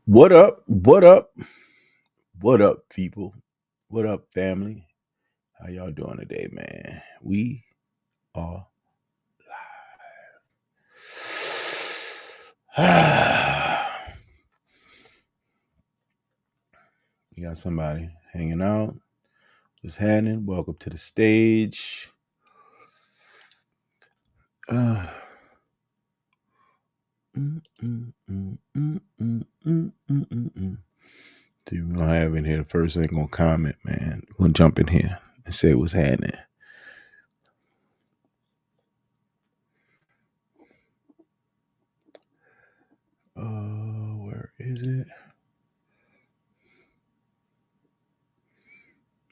What up? What up? What up, people? What up, family? How y'all doing today, man? We are live. You got somebody hanging out. What's happening? Welcome to the stage. Uh, See, we're gonna have in here the first thing gonna comment, man. We're gonna jump in here and say what's happening. Where is it?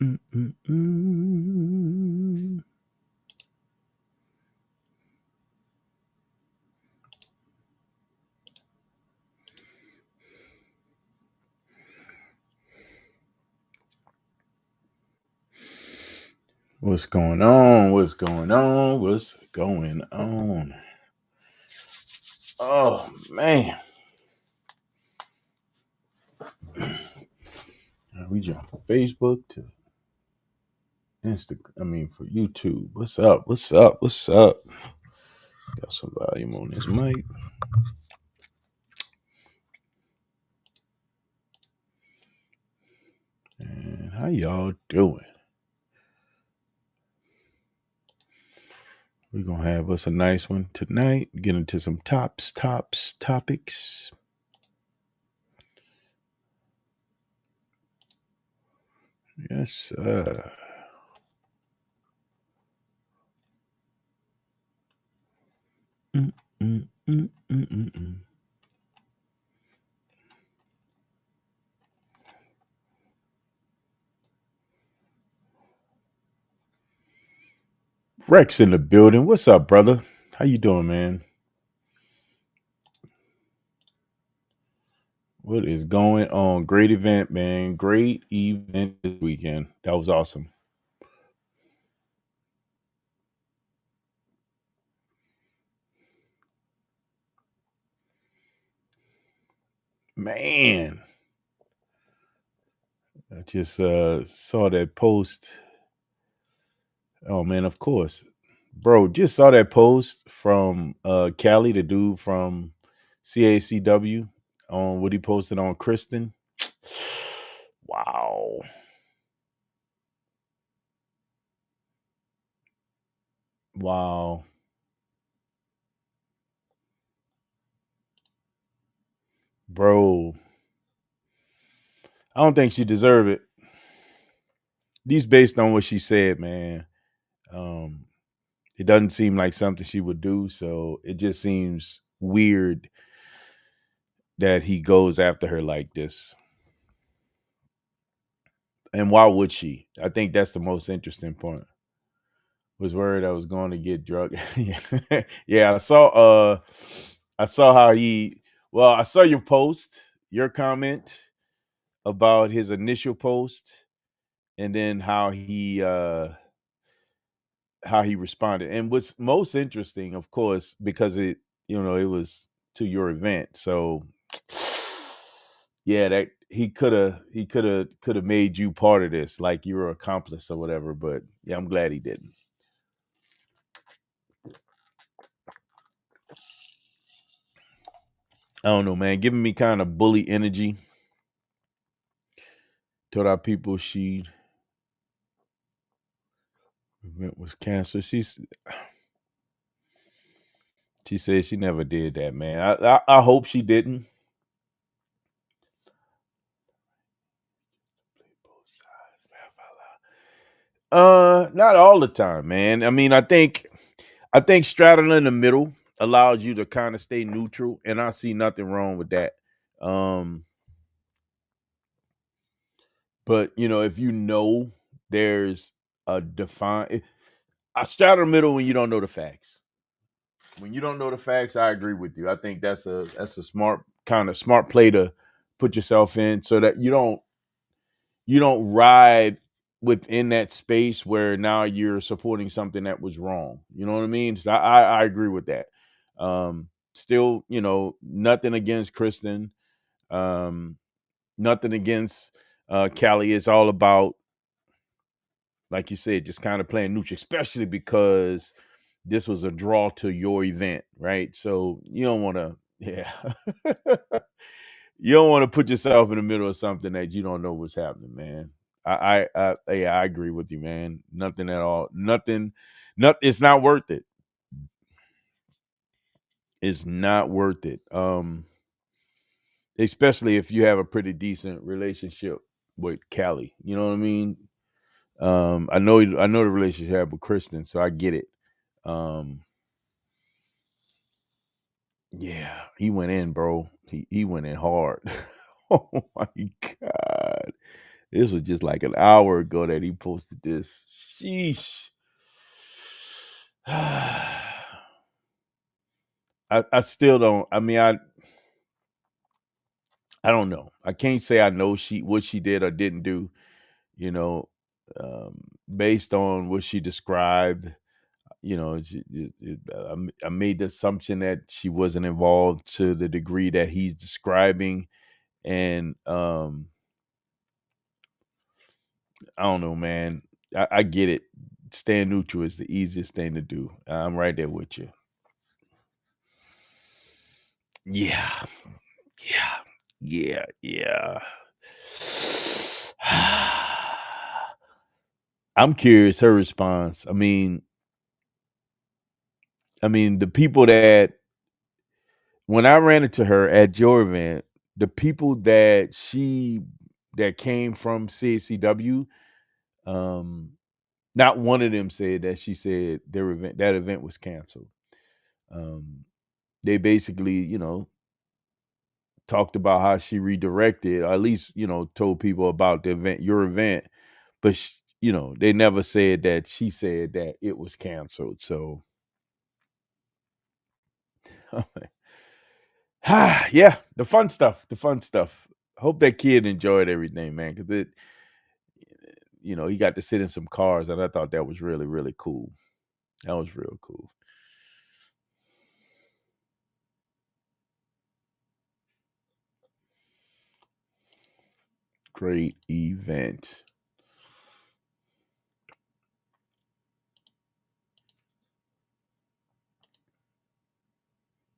Mm-mm-mm. What's going on? What's going on? What's going on? Oh man. We jump from Facebook to Instagram. I mean for YouTube. What's up? What's up? What's up? Got some volume on this mic. And how y'all doing? We're gonna have us a nice one tonight. Get into some topics. Yes, sir. Mm, mm, mm, mm, mm, mm. Rex in the building. What's up, brother? How you doing, man? What is going on? Great event, man. Great event this weekend. That was awesome. Man. I just saw that post. Oh man, of course. Bro, just saw that post from Cali, the dude from CACW on what he posted on Kristen. Wow. Wow. Bro. I don't think she deserved it. At least based on what she said, man. Um, it doesn't seem like something she would do, so it just seems weird that he goes after her like this. And why would she? I think that's the most interesting point. Was worried I was going to get drug. Yeah, I saw how he I saw your post, your comment about his initial post and then how he responded. And what's most interesting, of course, because it was to your event. So yeah, that he could have made you part of this, like you're an accomplice or whatever. But yeah, I'm glad he didn't. I don't know, man. Giving me kind of bully energy. Told our people she event was cancer. She said she never did that, man. I hope she didn't. Not all the time, man. I mean, I think straddling in the middle allows you to kind of stay neutral, and I see nothing wrong with that. Um, but if there's a define, I straddle the middle when you don't know the facts. When you don't know the facts, I agree with you. I think that's a smart play to put yourself in so that you don't ride within that space where now you're supporting something that was wrong. You know what I mean? So I agree with that. Still, nothing against Kristen. Um, Nothing against Cali. It's all about, like you said, just kind of playing neutral, especially because this was a draw to your event, right? So you don't want to, yeah, you don't want to put yourself in the middle of something that you don't know what's happening, man. Yeah, I agree with you, man. Nothing at all. Nothing. Not. It's not worth it. It's not worth it. Especially if you have a pretty decent relationship with Callie. You know what I mean? I know the relationship you have with Kristen, so I get it. Um, yeah, he went in, bro. He went in hard. Oh my god. This was just like an hour ago that he posted this. Sheesh. I still don't. I mean, I don't know. I can't say I know she what she did or didn't do, you know, um, based on what she described. You know, I made the assumption that she wasn't involved to the degree that he's describing, and I don't know, man. I get it. Staying neutral is the easiest thing to do. I'm right there with you. Yeah, yeah. I'm curious her response. I mean, the people that when I ran into her at your event, the people that came from CACW, um, not one of them said that she said that event was canceled. Um, they basically, talked about how she redirected, or at least, told people about the event, your event, but they never said that she said that it was canceled. So, yeah, the fun stuff, Hope that kid enjoyed everything, man, because he got to sit in some cars, and I thought that was really, really cool. That was real cool. Great event.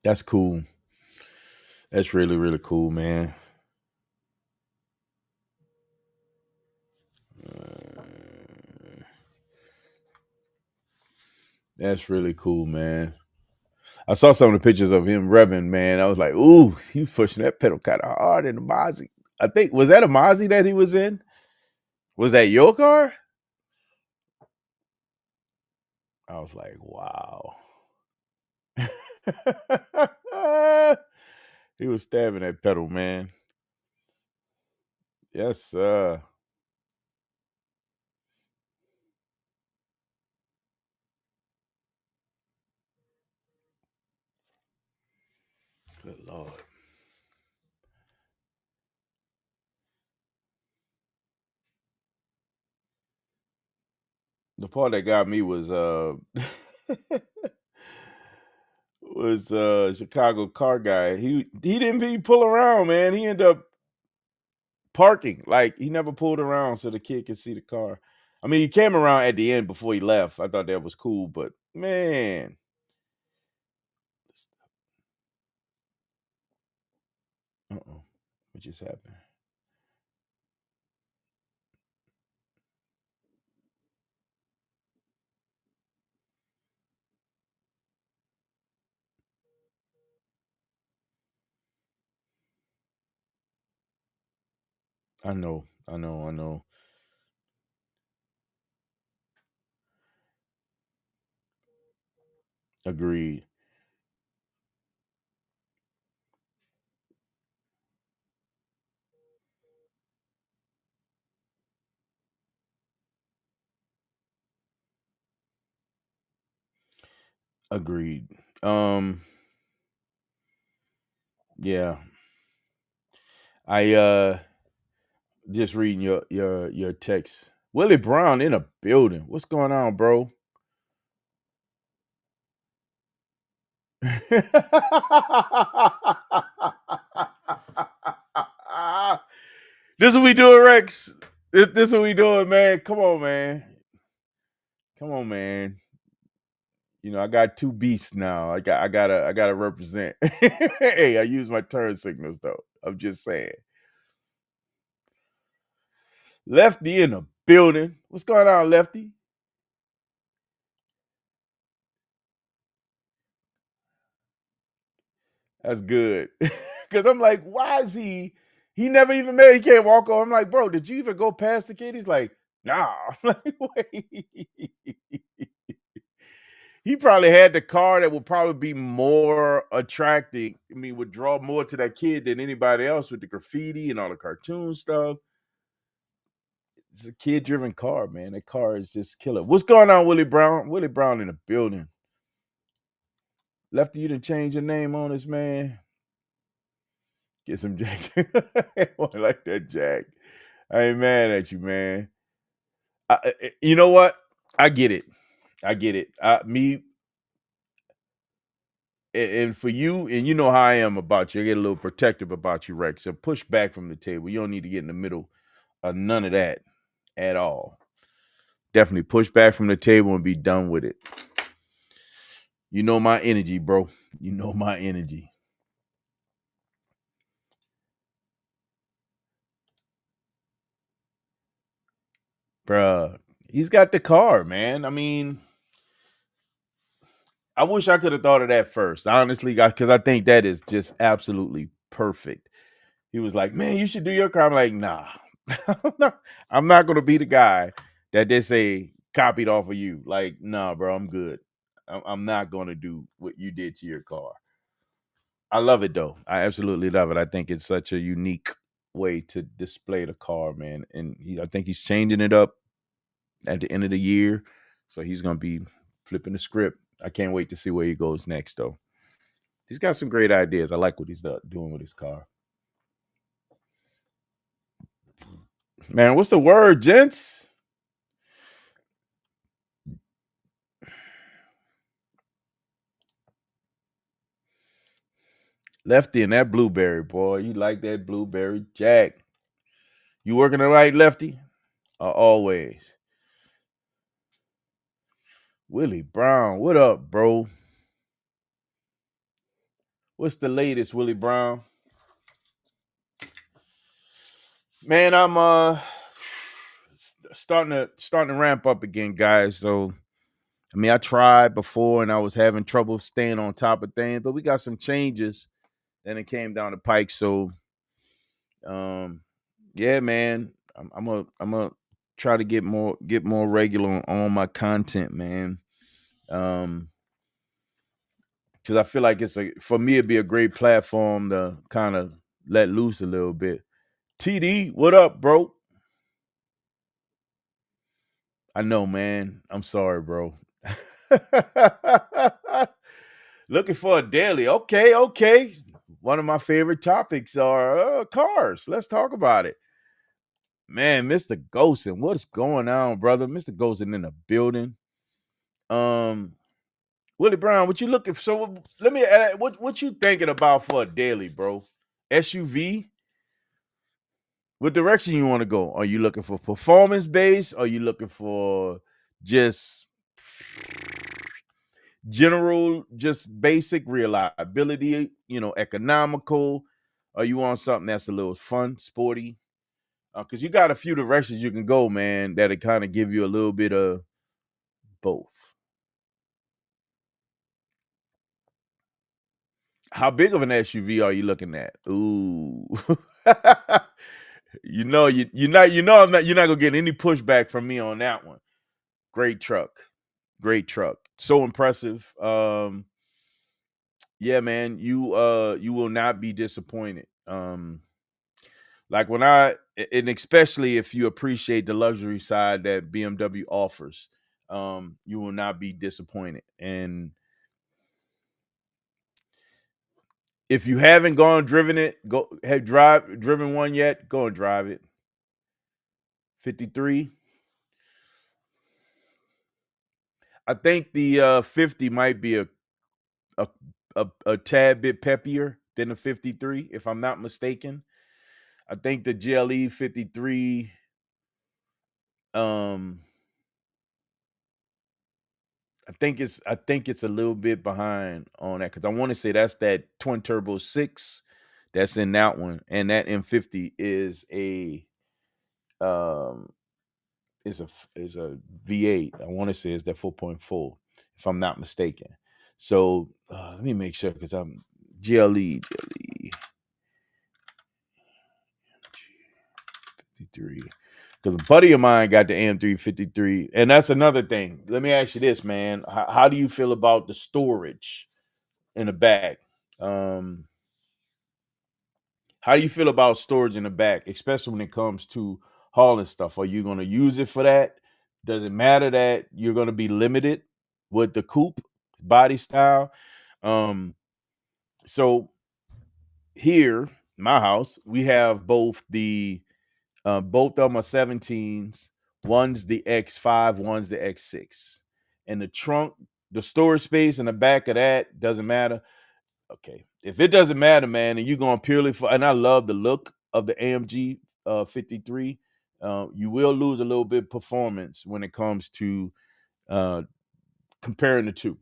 That's cool. That's really, really cool, man. Uh, that's really cool, man. I saw some of the pictures of him revving, man. I was like, ooh, he was pushing that pedal kind of hard in the Mozzie. I think, was that a Mozzie that he was in? Was that your car? I was like, wow. He was stabbing that pedal, man. Yes, sir. Good Lord. The part that got me was Chicago car guy. He didn't even pull around, man. He ended up parking. Like he never pulled around so the kid could see the car. I mean, he came around at the end before he left. I thought that was cool, but man, uh-uh. What just happened? I know. Agreed. Agreed. Yeah. I just reading your text. Willie Brown in a building. What's going on, bro? This what we doing, Rex. This what we doing, man. Come on, man. Come on, man. You know, I got two beasts now. I gotta represent. Hey, I use my turn signals though. I'm just saying. Lefty in the building. What's going on, Lefty? That's good. Cause I'm like, why is he never even made, he can't walk on. I'm like, bro, did you even go past the kid? He's like, nah. I'm like, wait. He probably had the car that would probably be more attracting. I mean, would draw more to that kid than anybody else with the graffiti and all the cartoon stuff. It's a kid-driven car, man. That car is just killer. What's going on, Willie Brown? Willie Brown in the building. Lefty, you didn't change your name on us, man. Get some Jack. I like that, Jack. I ain't mad at you, man. You know what? I get it. I get it. Me and for you, and you know how I am about you. I get a little protective about you, Rex. So push back from the table. You don't need to get in the middle of none of that at all. Definitely push back from the table and be done with it. You know my energy, bro. You know my energy. Bruh, he's got the car, man. I mean, I wish I could have thought of that first, honestly, because I think that is just absolutely perfect. He was like, "Man, you should do your car." I'm like, "Nah, I'm not gonna be the guy that they say copied off of you." Like, nah, bro, I'm good. I'm not gonna do what you did to your car. I love it though. I absolutely love it. I think it's such a unique way to display the car, man. And I think he's changing it up at the end of the year, so he's gonna be flipping the script. I can't wait to see where he goes next, though. He's got some great ideas. I like what he's doing with his car. Man, what's the word, gents? Lefty and that blueberry, boy. You like that blueberry Jack. You working the right, Lefty? Always. Willie Brown, what up, bro? What's the latest, Willie Brown? Man, I'm starting to ramp up again, guys. So I mean, I tried before and I was having trouble staying on top of things, but we got some changes and it came down the pike. So um yeah, man, I'm gonna try to get more regular on all my content, man. Um because I feel like for me it'd be a great platform to kind of let loose a little bit. TD, what up, bro? I know, man. I'm sorry, bro. Looking for a daily. Okay, okay. One of my favorite topics are cars. Let's talk about it. Man, Mr. Golson, what's going on, brother? Mr. Golson in the building. Um, Willie Brown, what you looking for? So let me what you thinking about for a daily, bro? SUV? What direction you want to go? Are you looking for performance based? Are you looking for just general, just basic reliability, economical? Or you want something that's a little fun, sporty? Because you got a few directions you can go, man, that'll kind of give you a little bit of both. How big of an SUV are you looking at? Ooh. You're not gonna get any pushback from me on that one. Great truck. Great truck. So impressive. Yeah, man, you will not be disappointed. Like and especially if you appreciate the luxury side that BMW offers, you will not be disappointed. And if you haven't driven one yet, go and drive it. 53. I think the 50 might be a a tad bit peppier than the 53, if I'm not mistaken. I think the GLE 53. I think it's a little bit behind on that because I want to say that's that twin turbo 6 that's in that one, and that M50 um is a V8. I want to say it's that 4.4 if I'm not mistaken. So let me make sure because I'm GLE 53. Because a buddy of mine got the AM353, and that's another thing. Let me ask you this, man: how do you feel about the storage in the back? Um, how do you feel about storage in the back, especially when it comes to hauling stuff? Are you going to use it for that? Does it matter that you're going to be limited with the coupe body style? So here, my house, we have both of them are 17s. One's the X5, one's the X6. And the trunk, the storage space in the back of that doesn't matter. Okay. If it doesn't matter, man, and you're going purely for, and I love the look of the AMG 53, you will lose a little bit performance when it comes to uh, comparing the two.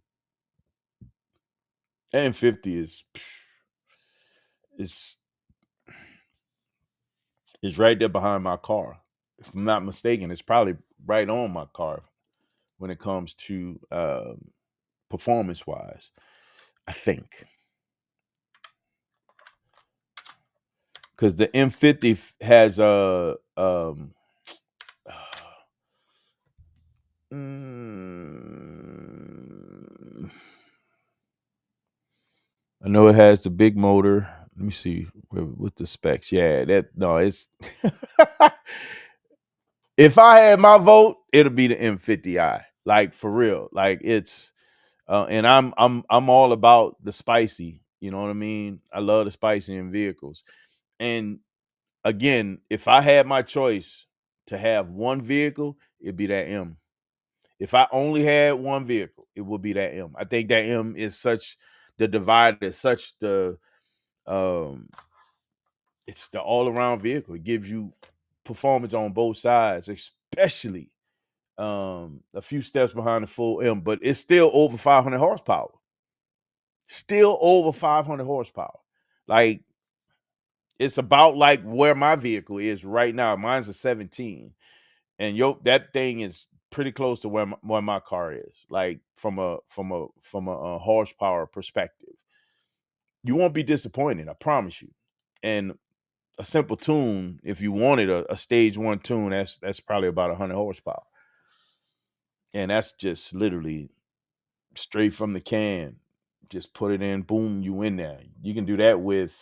And 50 is is right there behind my car. If I'm not mistaken, it's probably right on my car when it comes to performance wise. I think because the M50 has a I know it has the big motor. Let me see with the specs. Yeah, that no, it's if I had my vote, it'll be the M50i. Like for real. Like it's and I'm all about the spicy. You know what I mean? I love the spicy in vehicles. And again, if I had my choice to have one vehicle, it'd be that M. If I only had one vehicle, it would be that M. I think that M is such the divide is such the um it's the all-around vehicle. It gives you performance on both sides, especially a few steps behind the full M, but it's still over 500 horsepower. Still over 500 horsepower. Like it's about like where my vehicle is right now. Mine's a 17, and that thing is pretty close to where my car is. Like from a horsepower perspective, you won't be disappointed. I promise you. And a simple tune, if you wanted a stage one tune, that's probably about 100 horsepower, and that's just literally straight from the can. Just put it in, boom, you in there. You can do that with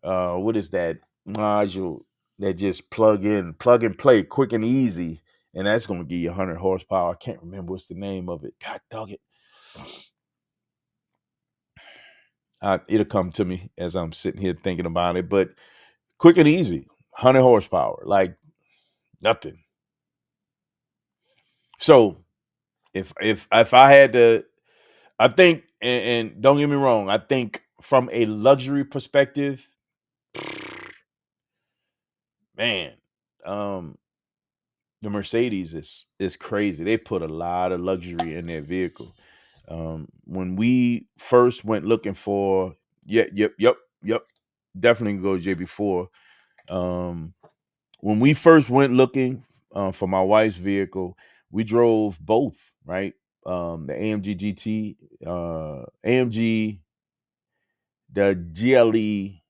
what is that module that just plug and play, quick and easy, and that's gonna give you 100 horsepower. I can't remember what's the name of it. God dog it. It'll come to me as I'm sitting here thinking about it, but quick and easy, 100 horsepower, like nothing. So if I had to, I think, and don't get me wrong, I think from a luxury perspective, man, um, the Mercedes is crazy. They put a lot of luxury in their vehicle. When we first went looking for, yep, definitely go JB4. When we first went looking for my wife's vehicle, we drove both, right? The AMG GT, AMG, the GLE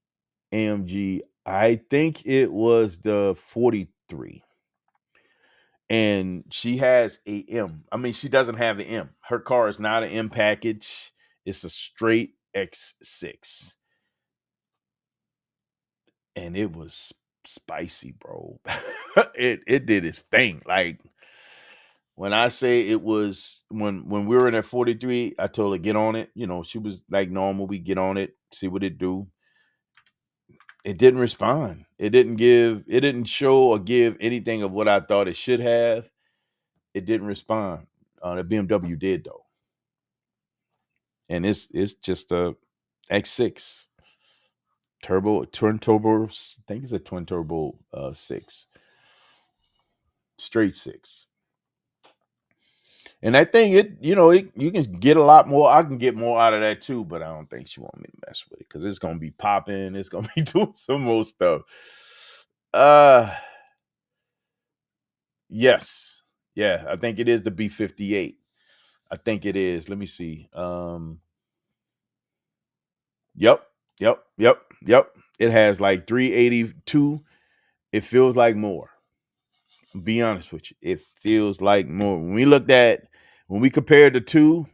AMG. I think it was the 43. And she has a M. I mean, she doesn't have an M. Her car is not an M package. It's a straight X6. And it was spicy, bro. it did its thing. Like when I say it was when we were in at 43, I told her get on it. You know, she was like normal. We get on it, see what it do. It didn't respond. It didn't show or give anything of what I thought it should have. It didn't respond. The BMW did though. And it's just a X6. twin turbo. I think it's a twin turbo 6, straight 6. And I think you can get a lot more. I can get more out of that too, but I don't think she want me to mess with it because it's gonna be popping. It's gonna be doing some more stuff. Uh, yes, yeah, I think it is the B58. I think it is. Let me see. Yep, yep. It has like 382. It feels like more. Be honest with you, it feels like more. When we compared the two,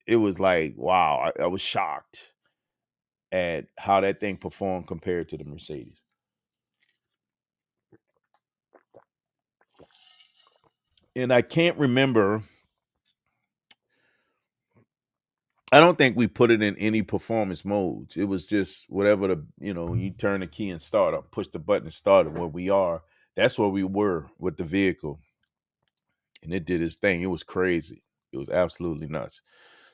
it was like, wow, I was shocked at how that thing performed compared to the Mercedes. And I can't remember. I don't think we put it in any performance modes. It was just whatever when you turn the key and start up, push the button and start it where we are. That's where we were with the vehicle. And it did its thing. It was crazy. It was absolutely nuts.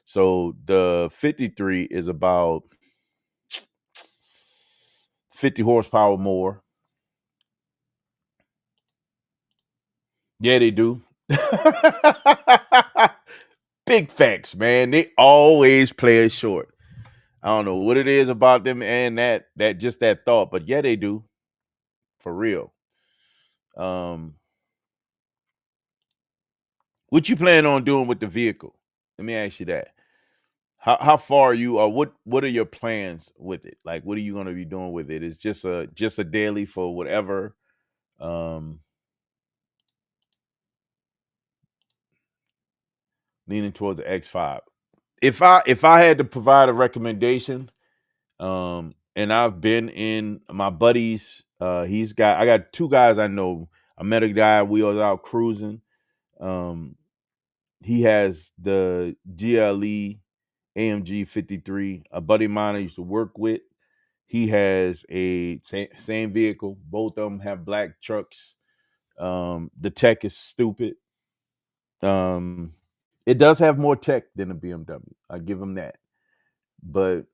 So the 53 is about 50 horsepower more. Yeah, they do. Big facts, man. They always play it short. I don't know what it is about them and that just that thought, but yeah, they do. For real. What you plan on doing with the vehicle? Let me ask you that. How far are you, or what are your plans with it? Like, what are you going to be doing with it? It's just a daily for whatever. Um, Leaning towards the X5. If I had to provide a recommendation, and I've been in my buddies. I got two guys I know. I met a guy, we was out cruising. Um, he has the GLE AMG 53. A buddy of mine I used to work with. He has a same vehicle. Both of them have black trucks. The tech is stupid. Um, it does have more tech than a BMW. I give him that. But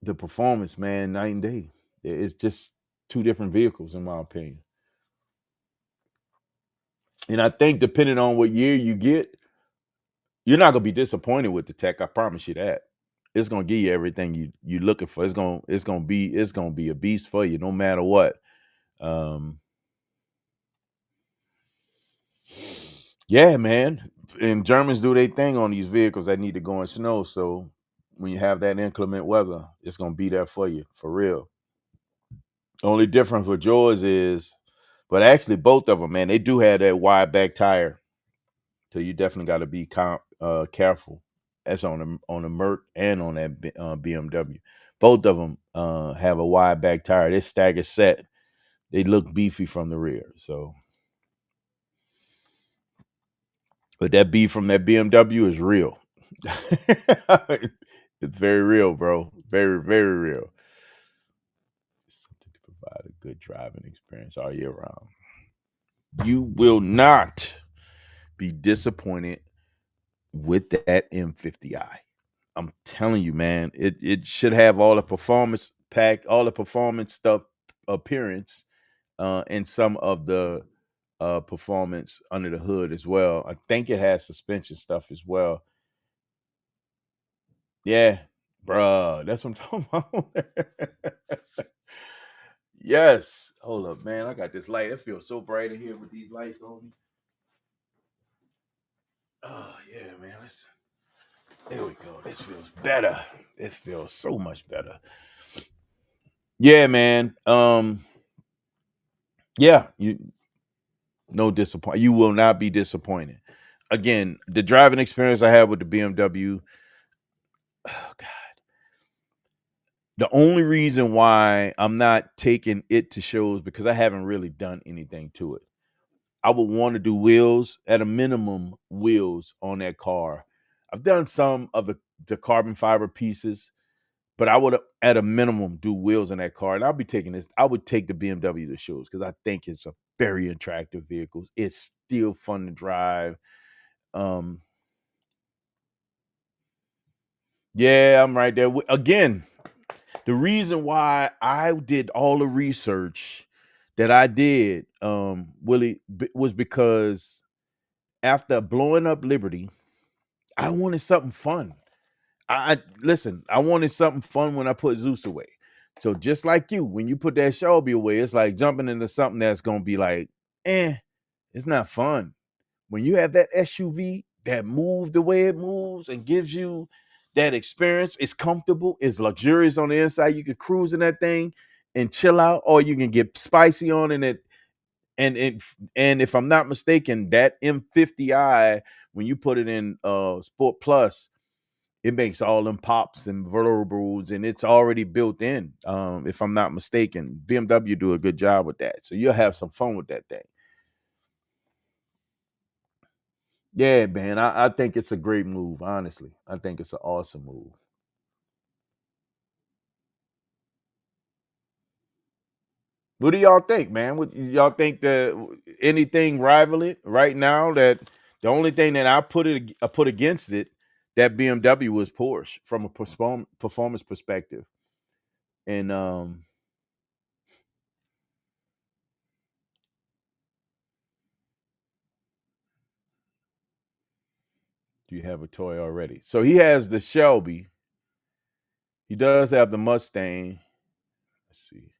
the performance, man, night and day. It's just two different vehicles, in my opinion. And I think depending on what year you get, you're not gonna be disappointed with the tech. I promise you that. It's gonna give you everything you looking for. It's gonna be a beast for you, no matter what. Um, yeah, man. And Germans do their thing on these vehicles that need to go in snow. So when you have that inclement weather, it's gonna be there for you, for real. Only difference with yours is, but actually both of them, man, they do have that wide back tire. So you definitely got to be careful. That's on the Merc and on that BMW. Both of them have a wide back tire. They're stagger set. They look beefy from the rear. So, but that beef from that BMW is real. It's very real, bro. Very, very real. Something to provide a good driving experience all year round. You will not be disappointed with that M50i. I'm telling you, man, it should have all the performance pack, all the performance stuff, appearance, and some of the performance under the hood as well. I think it has suspension stuff as well. Yeah, bruh, that's what I'm talking about. Yes. Hold up, man. I got this light. It feels so bright in here with these lights on me. Oh yeah, man. There we go. This feels better. This feels so much better. Yeah, man. Yeah, no disappoint. You will not be disappointed. Again, the driving experience I had with the BMW. Oh God. The only reason why I'm not taking it to shows because I haven't really done anything to it. I would want to do wheels at a minimum, wheels on that car. I've done some of the carbon fiber pieces, but I would at a minimum do wheels in that car. And I'll be taking this. I would take the BMW to shows because I think it's a very attractive vehicle. It's still fun to drive. Um, yeah, I'm right there. Again, The reason why I did all the research that I did, Willie, was because after blowing up Liberty, I wanted something fun. Listen, I wanted something fun when I put Zeus away. So just like you, when you put that Shelby away, it's like jumping into something that's gonna be like, it's not fun. When you have that SUV that moves the way it moves and gives you that experience, it's comfortable, it's luxurious on the inside. You can cruise in that thing and chill out, or you can get spicy on in it. And if I'm not mistaken, that M50i, when you put it in Sport Plus, it makes all them pops and verticals, and it's already built in. If I'm not mistaken, BMW do a good job with that, so you'll have some fun with that thing. Yeah, man, I think it's a great move. Honestly, I think it's an awesome move. What do y'all think, man? What y'all think that anything rival it right now? That the only thing that I put against it, that BMW was Porsche from a performance perspective, and do you have a toy already? So he has the Shelby. He does have the Mustang. Let's see.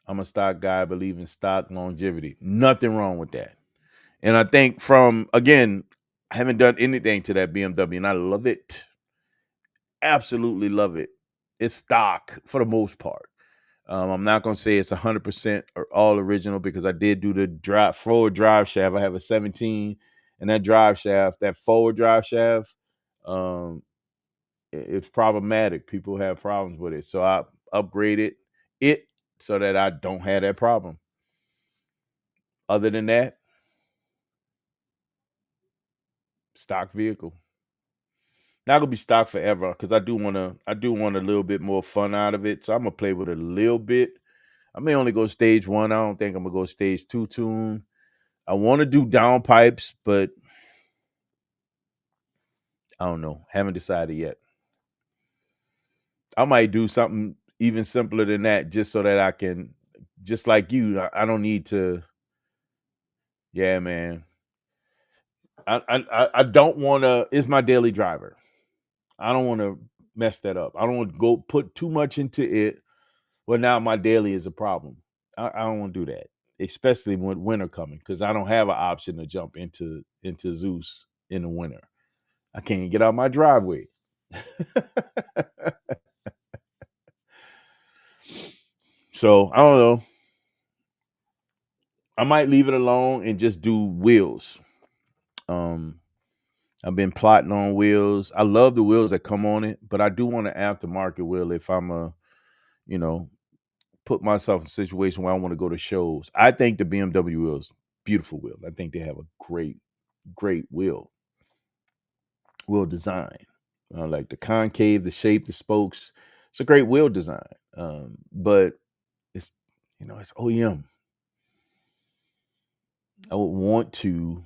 I'm a stock guy. I believe in stock longevity. Nothing wrong with that. And I think from again, I haven't done anything to that BMW, and I love it. Absolutely love it. It's stock for the most part. I'm not gonna say it's 100% or all original because I did do the forward drive shaft. I have a 17, and that drive shaft, that forward drive shaft, um, it's problematic. People have problems with it, so I upgraded it so that I don't have that problem. Other than that, stock vehicle. Not gonna be stock forever because I do want a little bit more fun out of it. So I'm gonna play with it a little bit. I may only go stage one. I don't think I'm gonna go stage two tune. I want to do downpipes, but I don't know. Haven't decided yet. I might do something even simpler than that just so that I can, just like you, I don't need to. Yeah, man. I don't want to. It's my daily driver. I don't want to mess that up. I don't want to go put too much into it. Well, now my daily is a problem. I don't want to do that, especially when winter coming, because I don't have an option to jump into Zeus in the winter. I can't get out my driveway. So I don't know. I might leave it alone and just do wheels. Um, I've been plotting on wheels. I love the wheels that come on it, but I do want an aftermarket wheel if I'm you know, put myself in a situation where I want to go to shows. I think the BMW wheels, beautiful wheel. I think they have a great wheel design. Like the concave, the shape, the spokes. It's a great wheel design. But it's it's OEM. I would want to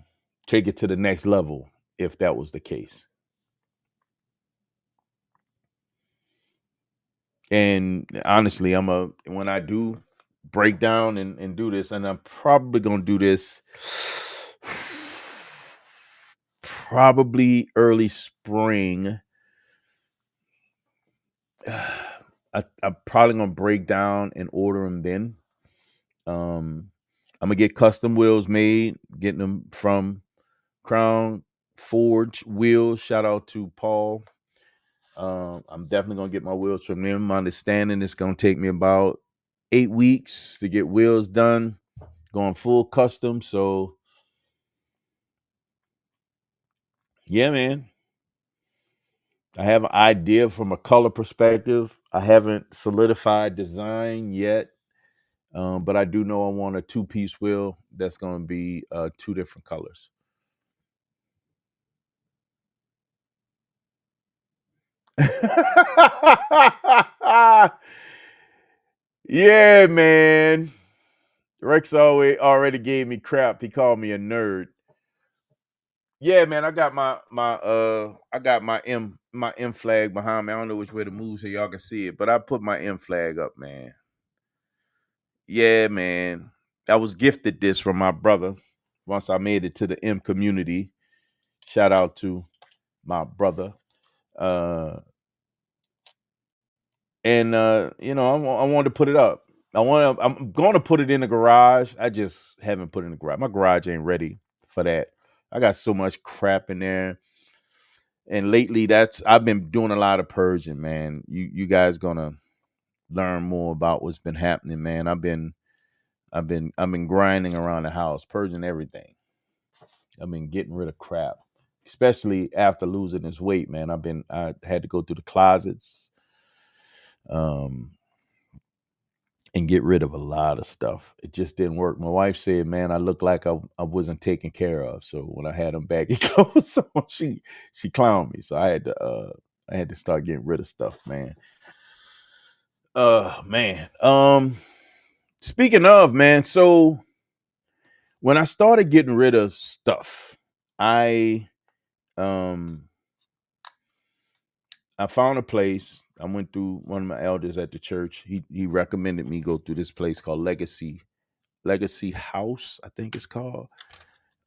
take it to the next level if that was the case. And honestly, when I do break down and do this, and I'm probably gonna do this probably early spring. I'm probably gonna break down and order them then. Um, I'm gonna get custom wheels made, getting them from Crown Forge Wheels. Shout out to Paul. I'm definitely gonna get my wheels from them. My understanding it's gonna take me about 8 weeks to get wheels done, going full custom. So yeah, man. I have an idea from a color perspective. I haven't solidified design yet. But I do know I want a two-piece wheel that's gonna be two different colors. Yeah, man. Rex already gave me crap. He called me a nerd. Yeah, man, I got my M flag behind me. I don't know which way to move so y'all can see it, but I put my M flag up, man. Yeah, man. I was gifted this from my brother once I made it to the M community. Shout out to my brother. Uh and I wanted to put it up. I'm going to put it in the garage. I just haven't put it in the garage. My garage ain't ready for that. I got so much crap in there. And lately I've been doing a lot of purging, man. You guys gonna learn more about what's been happening, man. I've been grinding around the house, purging everything. I've been getting rid of crap, especially after losing this weight, man. I had to go through the closets, um, and get rid of a lot of stuff. It just didn't work. My wife said, "Man, I looked like I wasn't taken care of." So when I had them baggy clothes on, she clowned me. So I had to start getting rid of stuff, man. Man. Speaking of, man, so when I started getting rid of stuff, I um I found a place. I went through one of my elders at the church. He recommended me go through this place called Legacy House, I think it's called.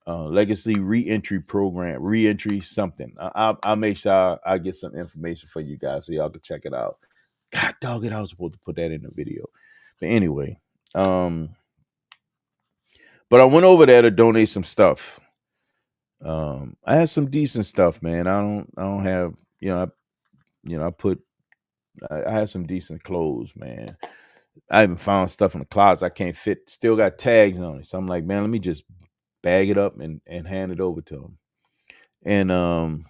Legacy Reentry Program, Reentry something. I'll make sure I get some information for you guys so y'all can check it out. God dog it, I was supposed to put that in the video. But anyway, um, but I went over there to donate some stuff. I had some decent stuff, man. I don't have, I put I had some decent clothes, man. I even found stuff in the closet I can't fit. Still got tags on it. So I'm like, man, let me just bag it up and hand it over to them. And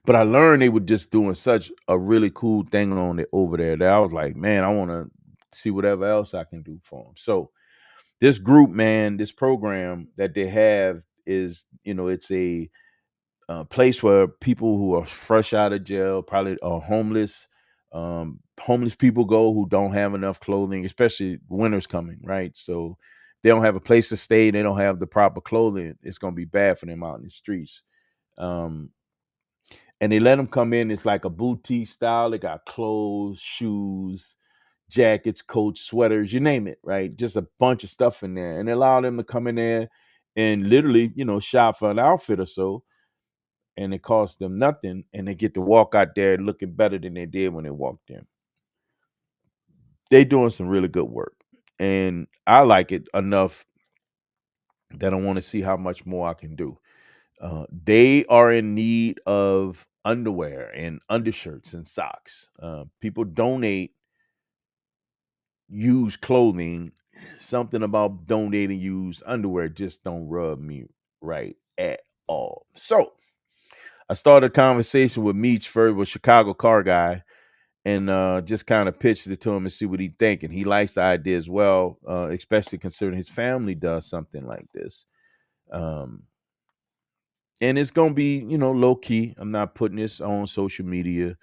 but I learned they were just doing such a really cool thing on it over there that I was like, man, I want to see whatever else I can do for them. So this group, man, this program that they have is, it's a place where people who are fresh out of jail, probably are homeless, homeless people go who don't have enough clothing, especially winter's coming, right? So they don't have a place to stay. They don't have the proper clothing. It's going to be bad for them out in the streets. Um, and they let them come in. It's like a boutique style. They got clothes, shoes, jackets, coats, sweaters, you name it, right? Just a bunch of stuff in there. And they allow them to come in there and literally, shop for an outfit or so. And it costs them nothing. And they get to walk out there looking better than they did when they walked in. They doing some really good work. And I like it enough that I want to see how much more I can do. They are in need of underwear and undershirts and socks. People donate used clothing. Something about donating used underwear just don't rub me right at all. So I started a conversation with Meach first, with Chicago car guy, and just kind of pitched it to him and see what he thinking. He likes the idea as well, especially considering his family does something like this. Um, and it's gonna be, low key. I'm not putting this on social media.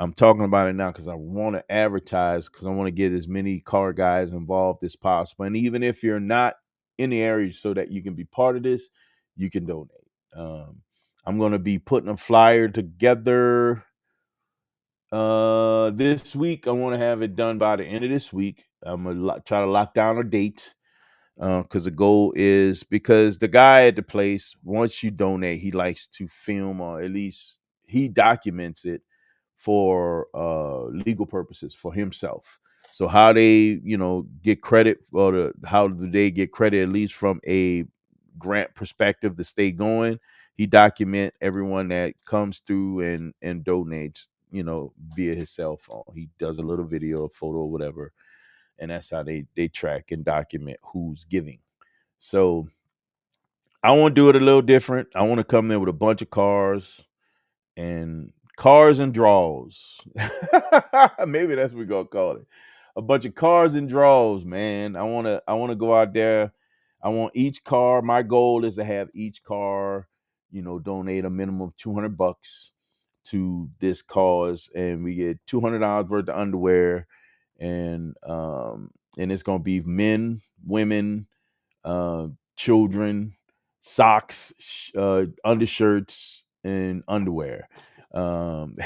I'm talking about it now because I want to advertise, because I want to get as many car guys involved as possible. And even if you're not in the area, so that you can be part of this, you can donate. Um, I'm going to be putting a flyer together this week. I want to have it done by the end of this week. I'm going to try to lock down a date, because the goal is, because the guy at the place, once you donate, he likes to film, or at least he documents it for legal purposes for himself. So how they, get credit, or how do they get credit, at least from a grant perspective, to stay going. He document everyone that comes through and donates, via his cell phone. He does a little video, a photo, or whatever, and that's how they track and document who's giving. So I want to do it a little different. I want to come there with a bunch of cars and draws. Maybe that's what we're gonna call it. A bunch of cars and draws, man. I wanna go out there. I want each car. My goal is to have each car, donate a minimum of $200 to this cause, and we get $200 worth of underwear, and it's gonna be men, women, children, socks, undershirts, and underwear. Um,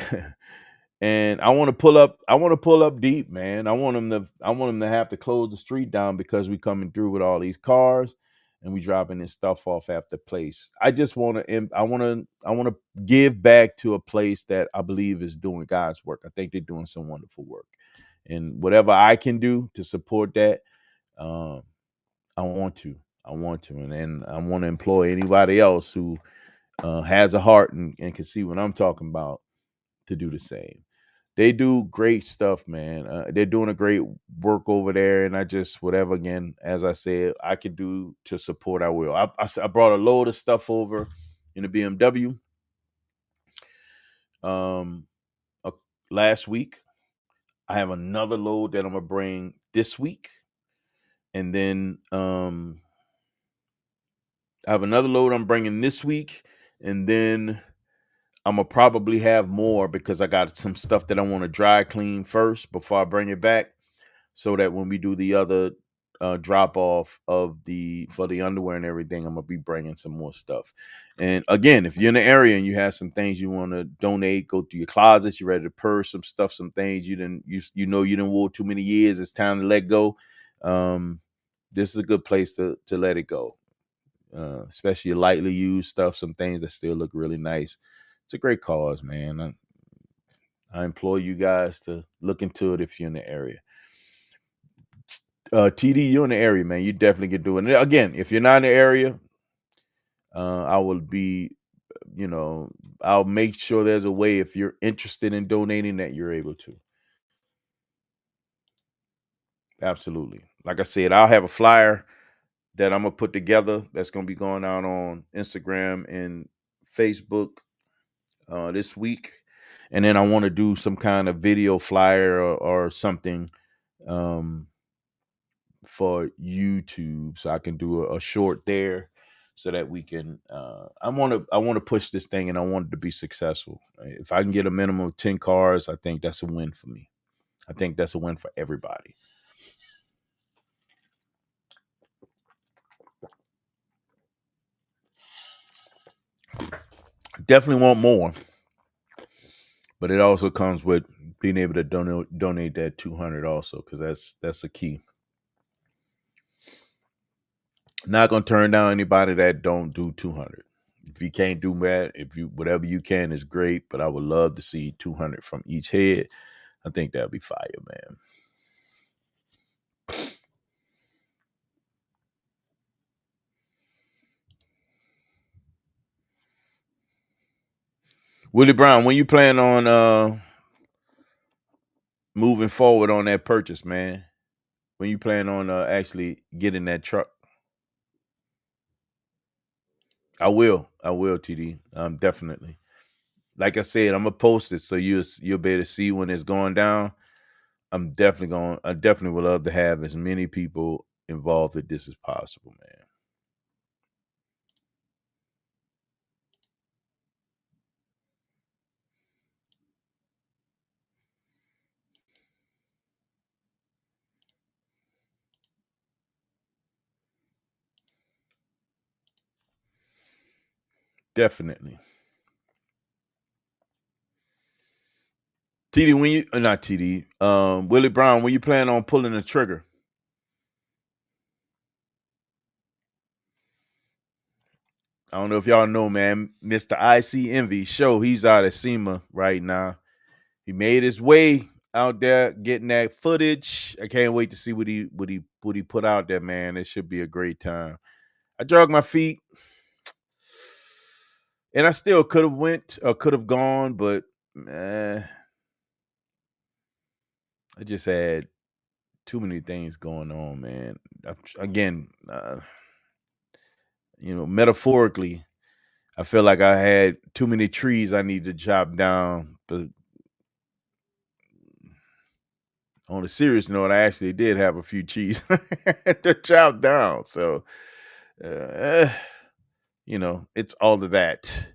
and I want to pull up. I want to pull up deep, man. I want them to. I want them to have to close the street down because we coming through with all these cars and we dropping this stuff off at the place. I just want to. I want to. I want to give back to a place that I believe is doing God's work. I think they're doing some wonderful work, and whatever I can do to support that, um, I want to. I want to, and then I want to employ anybody else who has a heart and can see what I'm talking about to do the same. They do great stuff, man. They're doing a great work over there, and I just whatever again, as I said, I can do to support. I will. I brought a load of stuff over in the BMW um uh, last week. I have another load that I'm gonna bring this week, and then I have another load I'm bringing this week, and then I'm gonna probably have more because I got some stuff that I want to dry clean first before I bring it back, so that when we do the other drop off of the for the underwear and everything, I'm gonna be bringing some more stuff. And again, if you're in the area and you have some things you want to donate, go through your closets, you're ready to purge some stuff, some things you didn't wore too many years. It's time to let go. Um, this is a good place to let it go. Especially lightly used stuff, some things that still look really nice. It's a great cause, man. I implore you guys to look into it if you're in the area. TD, you're in the area, man. You definitely can do it. And again, if you're not in the area, I will be, I'll make sure there's a way if you're interested in donating that you're able to. Absolutely. Like I said, I'll have a flyer that I'm gonna put together that's gonna be going out on Instagram and Facebook this week, and then I want to do some kind of video flyer or something um, for YouTube, so I can do a short there, so that we can. I want to push this thing, and I want it to be successful. If I can get a minimum of 10 cars, I think that's a win for me. I think that's a win for everybody. Definitely want more, but it also comes with being able to donate that 200 also, because that's a key. Not gonna turn down anybody that don't do 200. If you can't do that, if you whatever you can is great, but I would love to see 200 from each head. I think that'd be fire, man. Willie Brown, when you plan on moving forward on that purchase, man? When you plan on actually getting that truck? I will, TD. Definitely. Like I said, I'm gonna post it so you'll be able to see when it's going down. I definitely would love to have as many people involved with this as possible, man. Definitely. TD, when you not TD, Willie Brown, when you plan on pulling the trigger? I don't know if y'all know, man. Mr. IC Envy Show, he's out at SEMA right now. He made his way out there getting that footage. I can't wait to see what he put out there, man. It should be a great time. I drug my feet, and I still could have went or could have gone, but I just had too many things going on, man. Again, metaphorically, I feel like I had too many trees I need to chop down. But on a serious note, I actually did have a few trees to chop down. So, uh, it's all of that.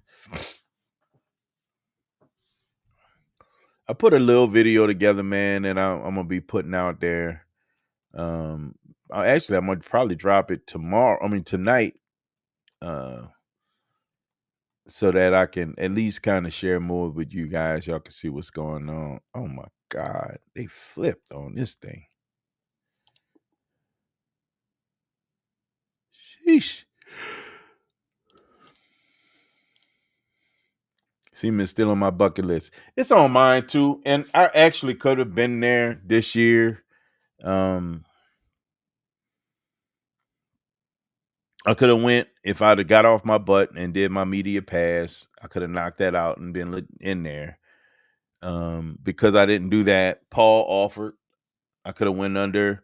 I put a little video together, man, and I'm gonna be putting out there. I'm gonna probably drop it tomorrow. I mean tonight uh, so that I can at least kind of share more with you guys. Y'all can see what's going on. Oh my God, they flipped on this thing. Sheesh. Seaman's still on my bucket list. It's on mine too, and I actually could have been there this year. Um, I could have went if I'd have got off my butt and did my media pass. I could have knocked that out and been in there. Because I didn't do that, Paul offered. I could have went under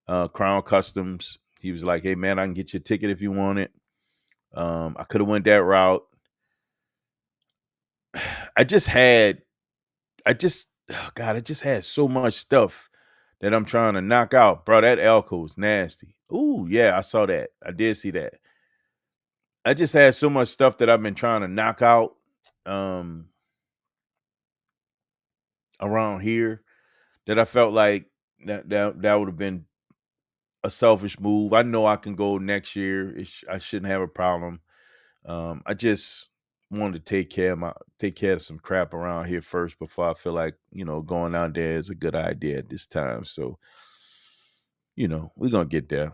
Crown Customs. He was like, "Hey man, I can get you a ticket if you want it." I could have went that route. I just had, oh God, I just had so much stuff that I'm trying to knock out, bro. That Elko's nasty. Ooh, yeah, I saw that. I did see that. I just had so much stuff that I've been trying to knock out um, around here that I felt like that would have been a selfish move. I know I can go next year. I shouldn't have a problem. I just wanted to take care of some crap around here first before I feel like going out there is a good idea at this time. So we're gonna get there.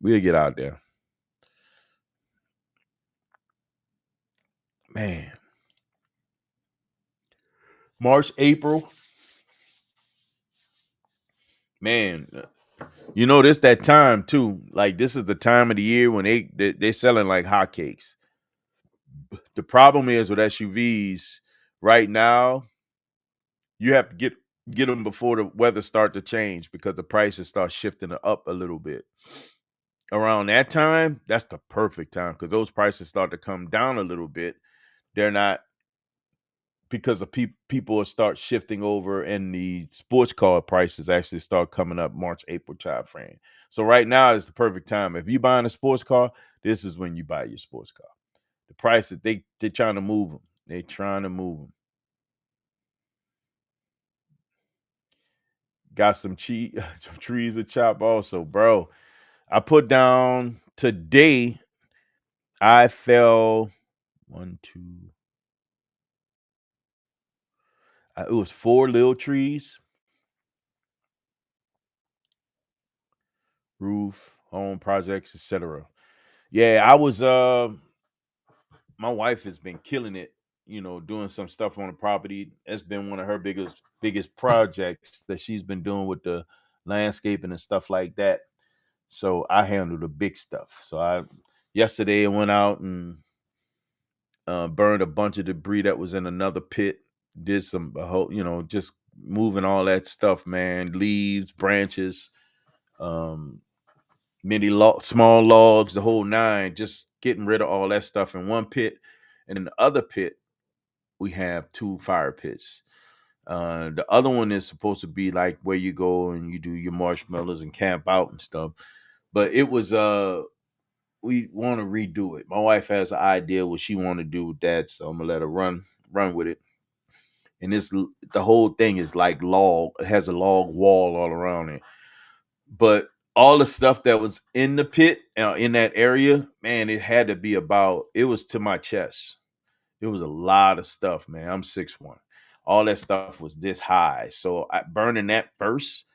We'll get out there, man. March, April, man. This that time too. Like this is the time of the year when they're selling like hotcakes. The problem is with SUVs right now, you have to get them before the weather start to change because the prices start shifting up a little bit. Around that time, that's the perfect time because those prices start to come down a little bit. They're not because the people will start shifting over and the sports car prices actually start coming up March, April time frame. So right now is the perfect time. If you're buying a sports car, this is when you buy your sports car. The prices, they're trying to move them. They're trying to move them. Got some some trees to chop also, bro. I put down today, I fell one, two, it was four little trees, roof, home projects, etc. Yeah, I was my wife has been killing it, doing some stuff on the property. It's been one of her biggest projects that she's been doing with the landscaping and stuff like that. So I handle the big stuff. So I yesterday I went out and burned a bunch of debris that was in another pit. Did some whole, just moving all that stuff, man. Leaves, branches, um, small logs, the whole nine. Just getting rid of all that stuff in one pit, and in the other pit we have two fire pits. The other one is supposed to be like where you go and you do your marshmallows and camp out and stuff. But it was we want to redo it. My wife has an idea what she want to do with that, so I'm gonna let her run with it. And the whole thing is like log. It has a log wall all around it. But all the stuff that was in the pit in that area, man, it had to be about. It was to my chest. It was a lot of stuff, man. I'm 6'1". All that stuff was this high. So burning that first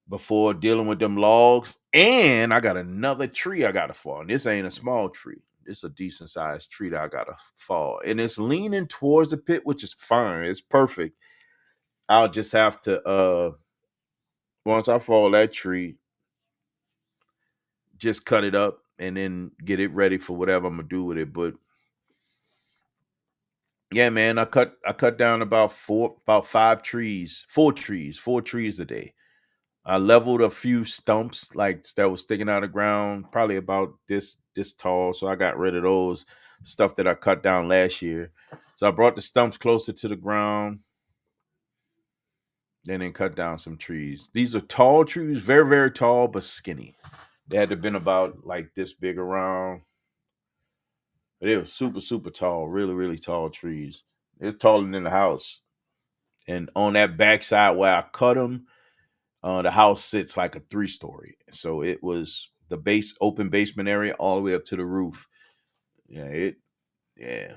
before dealing with them logs. And I got another tree I gotta fall. And this ain't a small tree. It's a decent sized tree that I gotta fall. And it's leaning towards the pit, which is fine. It's perfect. I'll just have to once I fall that tree, just cut it up and then get it ready for whatever I'm gonna do with it. But yeah, man, I cut down about four trees a day. I leveled a few stumps like that was sticking out of the ground, probably about this tall. So I got rid of those stuff that I cut down last year. So I brought the stumps closer to the ground, and then cut down some trees. These are tall trees, very, very tall, but skinny. They had to been about like this big around. But they were super, super tall, really, really tall trees. It's taller than the house. And on that backside where I cut them, the house sits like a 3-story. So it was the base open basement area all the way up to the roof. Yeah, yeah.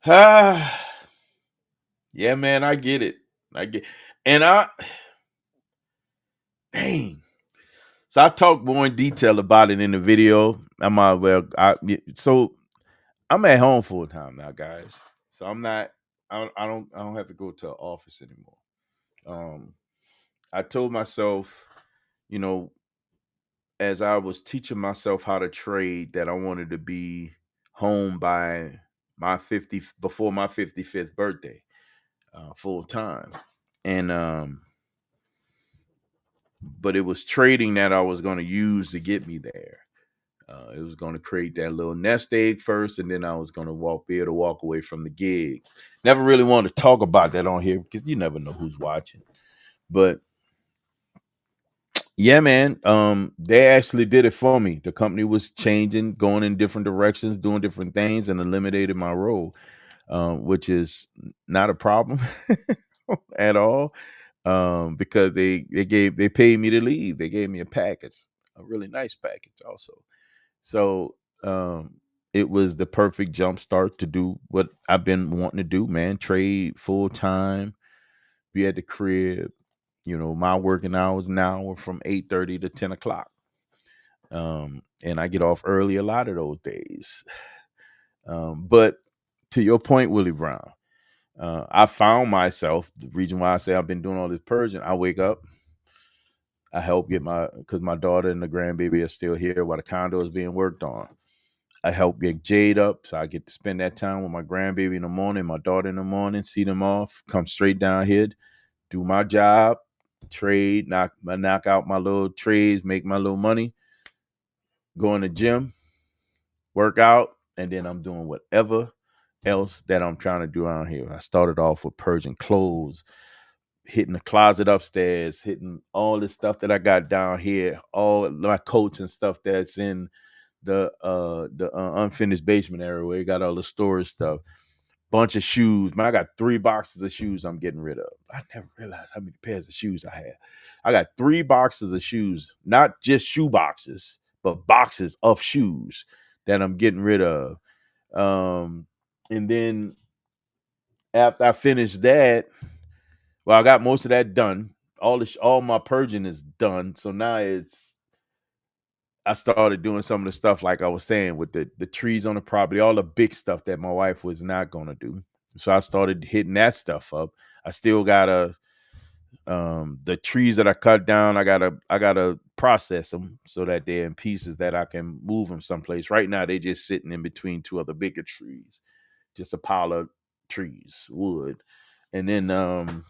Ah, yeah, man, I get it. I get, and dang. So I talk more in detail about it in the video. I might well, so I'm at home full time now, guys. So I'm not. I don't have to go to an office anymore. Um, I told myself, you know, as I was teaching myself how to trade, that I wanted to be home by my 50 before my 55th birthday, full time. And but it was trading that I was going to use to get me there. It was going to create that little nest egg first, and then I was going to be able to walk away from the gig. Never really wanted to talk about that on here because you never know who's watching. But yeah, man, they actually did it for me. The company was changing, going in different directions, doing different things, and eliminated my role, which is not a problem at all. Because they paid me to leave. They gave me a package, a really nice package, also. So it was the perfect jump start to do what I've been wanting to do, man. Trade full time, be at the crib. My working hours now are from 8:30 to 10 o'clock. And I get off early a lot of those days. But to your point, Willie Brown, I found myself, the reason why I say I've been doing all this purging. I wake up, I help get because my daughter and the grandbaby are still here while the condo is being worked on. I help get Jade up, so I get to spend that time with my grandbaby in the morning, my daughter in the morning, see them off, come straight down here, do my job, trade, knock out my little trades, make my little money, go in the gym, work out, and then I'm doing whatever else that I'm trying to do out here. I started off with purging clothes, hitting the closet upstairs, hitting all the stuff that I got down here, all my coats and stuff that's in the unfinished basement area where you got all the storage stuff. Bunch of shoes. Man, I got 3 boxes of shoes I'm getting rid of. I never realized how many pairs of shoes I had. I got 3 boxes of shoes, not just shoe boxes, but boxes of shoes that I'm getting rid of. And then after I finished that, well, I got most of that done. All my purging is done. So now I started doing some of the stuff like I was saying with the trees on the property, all the big stuff that my wife was not gonna do. So I started hitting that stuff up. I still gotta the trees that I cut down, I gotta process them so that they're in pieces that I can move them someplace. Right now, they just sitting in between 2 other bigger trees, just a pile of trees, wood, and then I'm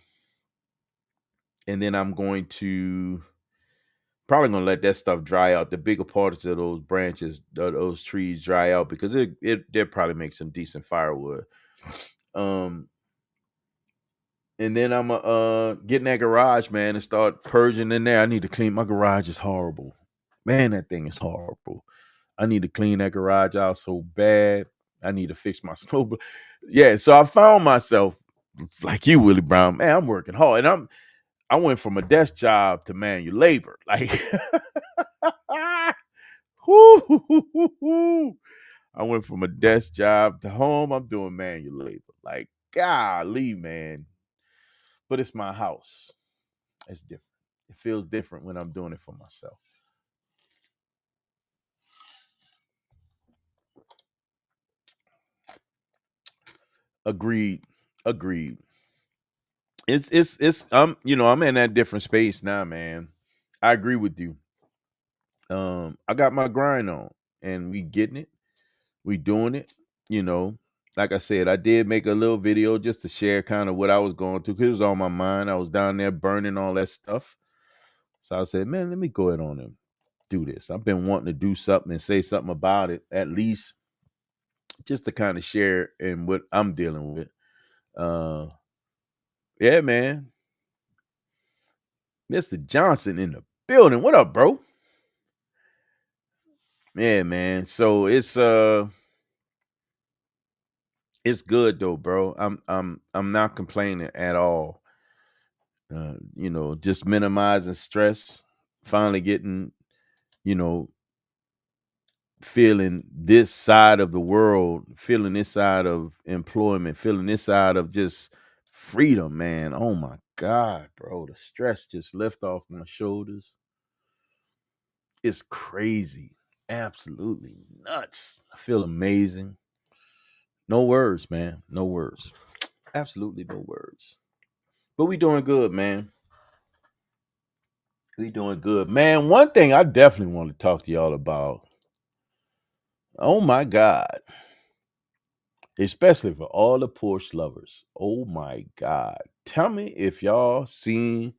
going to probably gonna let that stuff dry out. The bigger parts of those branches, those trees dry out because they'll probably make some decent firewood. Um, and then I'm get in that garage, man, and start purging in there. I need to clean my garage. Is horrible, man. That thing is horrible. I need to clean that garage out so bad. I need to fix my snow. Yeah, so I found myself like you, Willie Brown. Man, I'm working hard, and I went from a desk job to manual labor. Like, whoo, I went from a desk job to home. I'm doing manual labor. Like, golly, man. But it's my house. It's different. It feels different when I'm doing it for myself. Agreed. Agreed. It's I'm in that different space now, man. I agree with you. I got my grind on and we getting it. We doing it, you know. Like I said, I did make a little video just to share kind of what I was going through because it was on my mind. I was down there burning all that stuff. So I said, man, let me go ahead on and do this. I've been wanting to do something and say something about it, at least just to kind of share in what I'm dealing with. Uh yeah, man. Mr. Johnson in the building. What up, bro? Yeah, man. So it's It's good though, bro. I'm not complaining at all. Just minimizing stress, finally getting, you know, feeling this side of the world, feeling this side of employment, feeling this side of just freedom, man. Oh my God, bro. The stress just left off my shoulders. It's crazy. Absolutely nuts. I feel amazing. No words, man. No words. Absolutely no words. But we doing good, man. We doing good. Man, one thing I definitely want to talk to y'all about. Oh my God. Especially for all the Porsche lovers. Oh my God. Tell me if y'all seen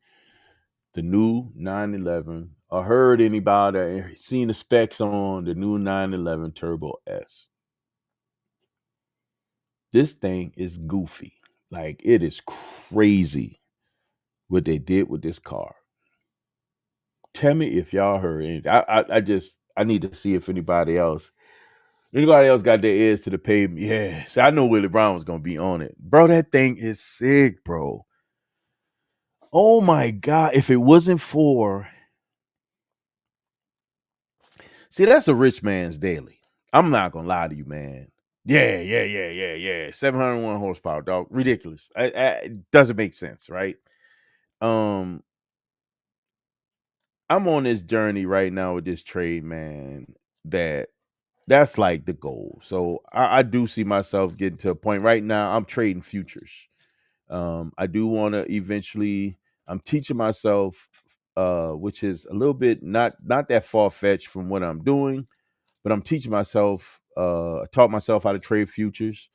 the new 911 or heard anybody or seen the specs on the new 911 Turbo S. This thing is goofy. Like it is crazy what they did with this car. Tell me if y'all heard anything. I need to see if anybody else got their ears to the pavement. Yes, I know Willie Brown was gonna be on it. Bro, that thing is sick, bro. Oh my God. If it wasn't for see, that's a rich man's daily. I'm not gonna lie to you, man. Yeah. 701 horsepower, dog. Ridiculous. It doesn't make sense, right? Um, I'm on this journey right now with this trade, man. That's like the goal. So I do see myself getting to a point right now. I'm trading futures. I do want to eventually. I'm teaching myself, which is a little bit not that far fetched from what I'm doing, but I'm teaching myself. I taught myself how to trade futures.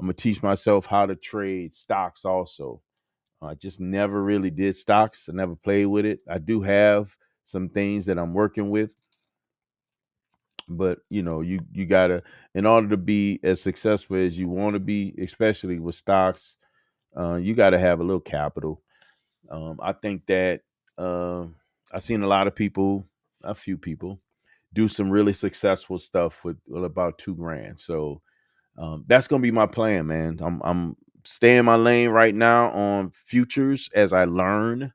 I'm gonna teach myself how to trade stocks also. I just never really did stocks. I never played with it. I do have some things that I'm working with, but you gotta, in order to be as successful as you want to be, especially with stocks, you gotta have a little capital. I think that I've seen a lot of people, a few people, do some really successful stuff with about 2 grand. So that's gonna be my plan, man. I'm staying my lane right now on futures as I learn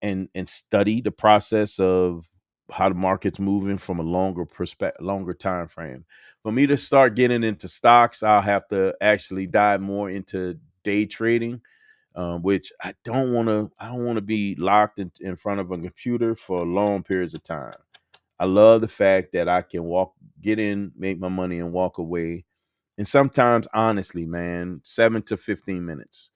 and study the process of how the market's moving from a longer time frame. For me to start getting into stocks, I'll have to actually dive more into day trading, which I don't want to. I don't want to be locked in front of a computer for long periods of time. I love the fact that I can get in, make my money, and walk away. And sometimes, honestly, man, 7 to 15 minutes,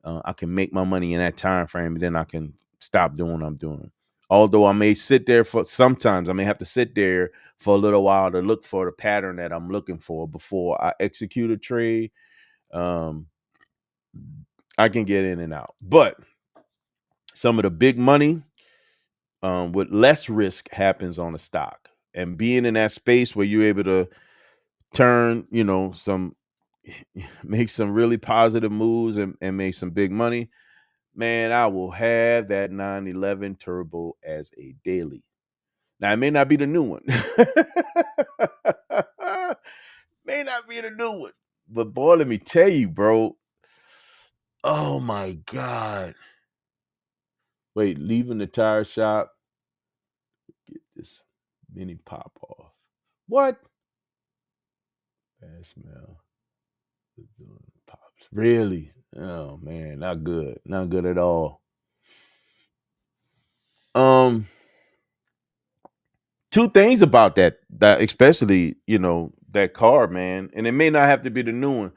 I can make my money in that time frame, and then I can stop doing what I'm doing. Although I may sit there sometimes I may have to sit there for a little while to look for the pattern that I'm looking for before I execute a trade. Um, I can get in and out, but some of the big money with less risk happens on a stock. And being in that space where you're able to turn, some make some really positive moves and make some big money, man, I will have that 911 Turbo as a daily. Now, it may not be the new one. May not be the new one. But boy, let me tell you, bro. Oh my God. Wait, leaving the tire shop. Get this mini pop off. What? Bad smell. Pops. Really? Oh man, not good. Not good at all. Um, Two things about that especially, that car, man, and it may not have to be the new one.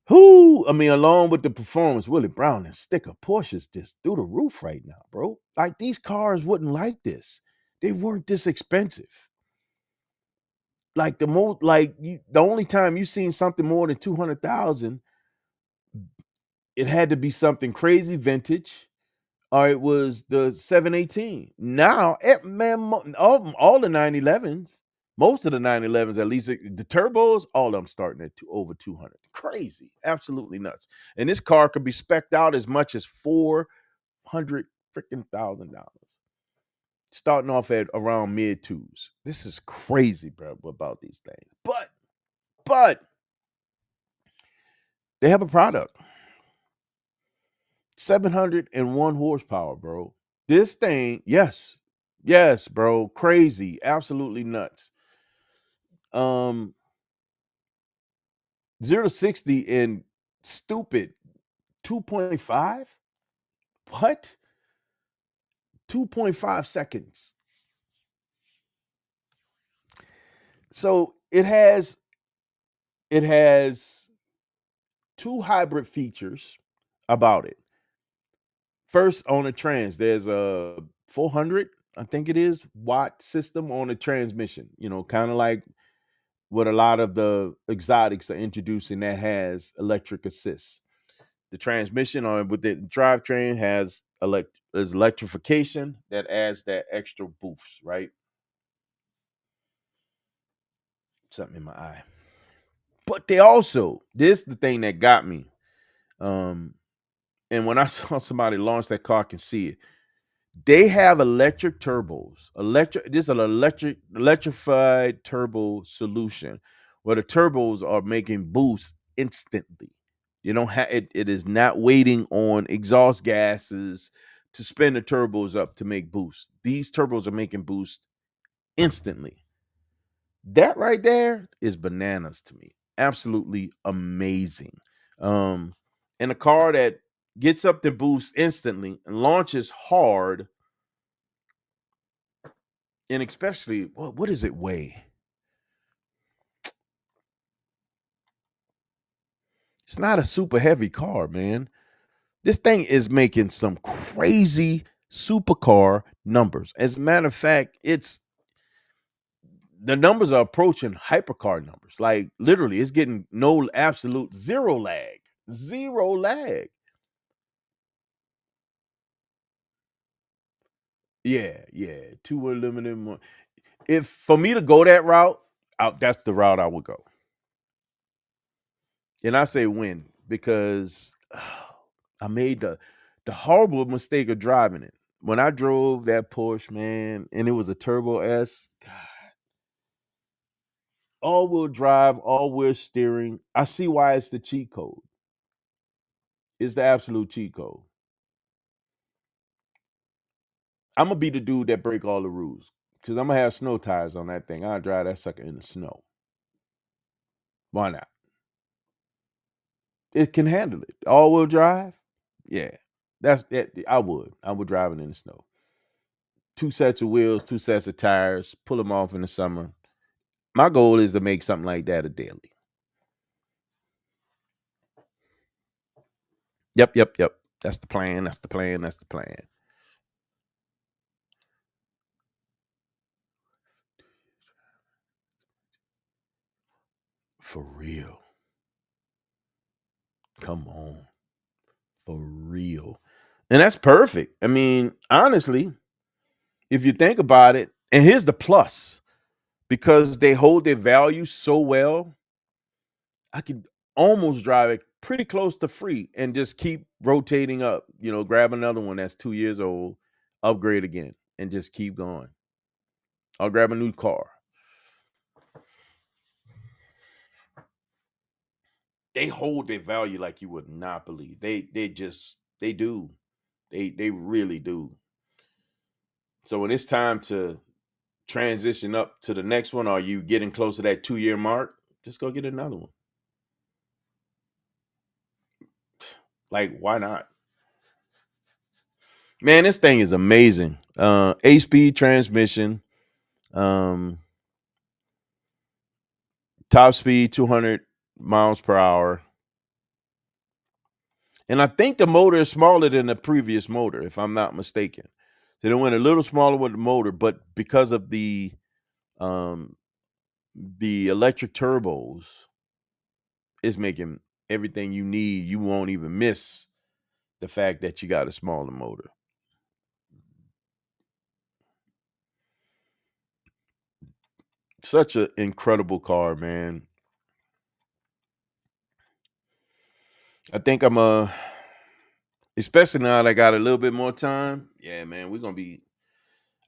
Who, I mean, along with the performance, Willie Brown and sticker Porsches just through the roof right now, bro. Like these cars wouldn't like this. They weren't this expensive. Like the only time you seen something more than 200,000, it had to be something crazy vintage, or it was the 718. Now, man, all the 911s, most of the 911s, at least the turbos, all of them starting at over 200. Crazy, absolutely nuts. And this car could be specced out as much as 400 freaking $1,000, starting off at around mid twos. This is crazy, bro, about these things. But They have a product. 701 horsepower, bro. This thing, yes. Yes, bro. Crazy. Absolutely nuts. 0 to 60 in stupid 2.5? What? 2.5 seconds. So it has two hybrid features about it. First, on the trans, there's a 400, I think it is, watt system on the transmission. Kind of like what a lot of the exotics are introducing that has electric assist. The transmission on with the drivetrain has is electrification that adds that extra boost, right? Something in my eye. But they also, this is the thing that got me. Um, and when I saw somebody launch that car, I can see it. They have electric turbos. This is an electrified turbo solution where the turbos are making boost instantly. You don't have it, it is not waiting on exhaust gases to spin the turbos up to make boost. These turbos are making boost instantly. That right there is bananas to me. Absolutely amazing. Um, and a car that gets up to boost instantly and launches hard, and especially what does it weigh? It's not a super heavy car, man. This thing is making some crazy supercar numbers. As a matter of fact, the numbers are approaching hypercar numbers. Like literally, it's getting no absolute zero lag. Zero lag. Yeah, yeah. Two unlimited more. If for me to go that route, that's the route I would go. And I say win because I made the horrible mistake of driving it. When I drove that Porsche, man, and it was a Turbo S, God, all-wheel drive, all-wheel steering. I see why it's the cheat code. It's the absolute cheat code. I'm gonna be the dude that break all the rules because I'm gonna have snow tires on that thing. I'll drive that sucker in the snow. Why not? It can handle it. All-wheel drive, yeah. That's that. I would. I would drive it in the snow. Two sets of wheels, two sets of tires, pull them off in the summer. My goal is to make something like that a daily. Yep, yep, yep. That's the plan. That's the plan. That's the plan. For real. Come on. For real. And that's perfect. I mean, honestly, if you think about it, and here's the plus because they hold their value so well, I could almost drive it pretty close to free and just keep rotating up, grab another one that's 2 years old, upgrade again, and just keep going. I'll grab a new car. They hold their value like you would not believe. They do. They really do. So when it's time to transition up to the next one, or you getting close to that 2 year mark, just go get another one. Like, why not? Man, this thing is amazing. 8-speed transmission, um, top speed 200 miles per hour. And I think the motor is smaller than the previous motor, if I'm not mistaken. So they went a little smaller with the motor, but because of um, the electric turbos, it's making everything you need. You won't even miss the fact that you got a smaller motor. Such an incredible car, man. I think especially now that I got a little bit more time. Yeah, man, we're gonna be.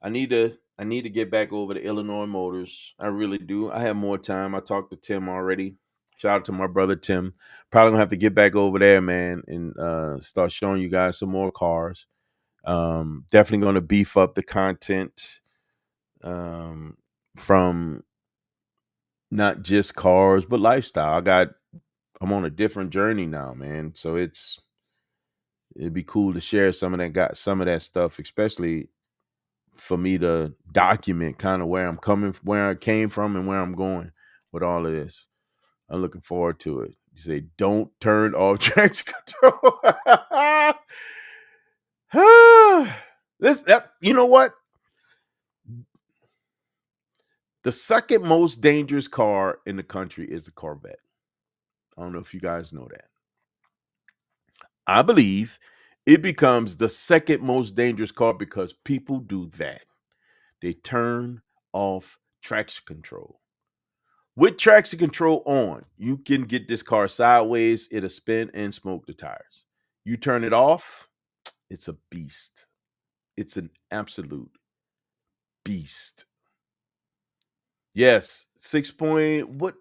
I need to get back over to Illinois Motors. I really do. I have more time. I talked to Tim already. Shout out to my brother Tim. Probably gonna have to get back over there, man, and start showing you guys some more cars. Definitely gonna beef up the content um, from not just cars but lifestyle. I'm on a different journey now, man. So it'd be cool to share some of that stuff, especially for me to document kind of where I came from, and where I'm going with all of this. I'm looking forward to it. You say, don't turn off traction control. You know what? The second most dangerous car in the country is the Corvette. I don't know if you guys know that. I believe it becomes the second most dangerous car because people do that. They turn off traction control. With traction control on, you can get this car sideways, it'll spin and smoke the tires. You turn it off, it's a beast. It's an absolute beast. Yes, 6 point what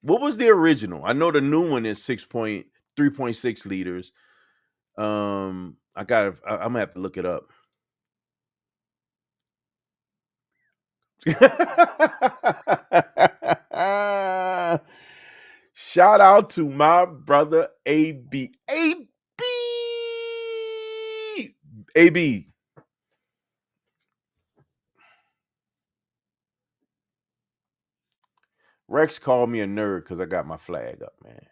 was the original? I know the new one is 3.6 liters. I'm gonna have to look it up. Shout out to my brother AB. AB. Rex called me a nerd because I got my flag up, man.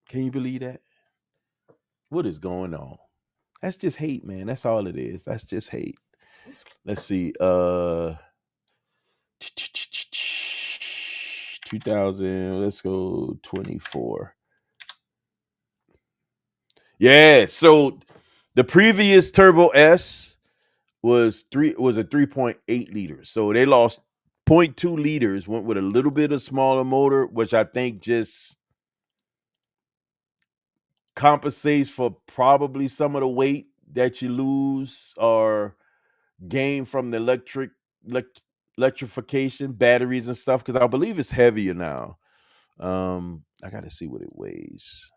Can you believe that? What is going on? That's just hate, man. That's all it is. That's just hate. Let's see. 2000, let's go 24. Yeah, so the previous Turbo S was a 3.8 liters. So they lost 0.2 liters, went with a little bit of smaller motor, which I think just compensates for probably some of the weight that you lose or gain from the electrification, batteries and stuff, because I believe it's heavier now. I gotta see what it weighs.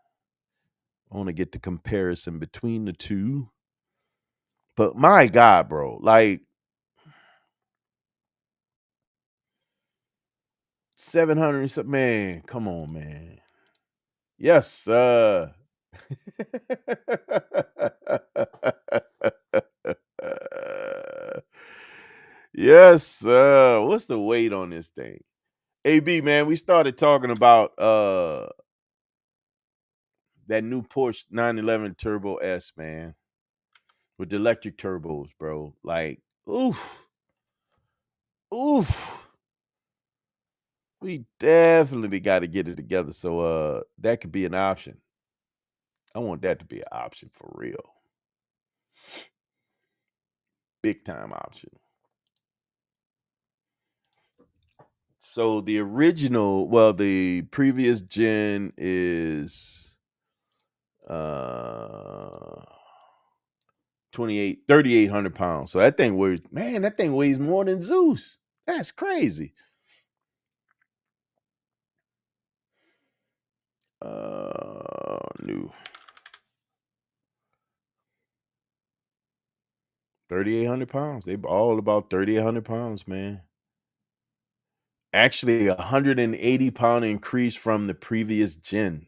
I want to get the comparison between the two. But my God, bro, like 700, man, come on, man. Yes, yes, what's the weight on this thing? AB, man, we started talking about that new Porsche 911 Turbo S, man, with the electric turbos, bro. Like, oof, oof. We definitely got to get it together. So that could be an option. I want that to be an option for real. Big time option. So the previous gen is uh 3,800 pounds. So that thing weighs more than Zeus. That's crazy. New 3,800 pounds. They all about 3,800 pounds, man. Actually, 180-pound increase from the previous gen.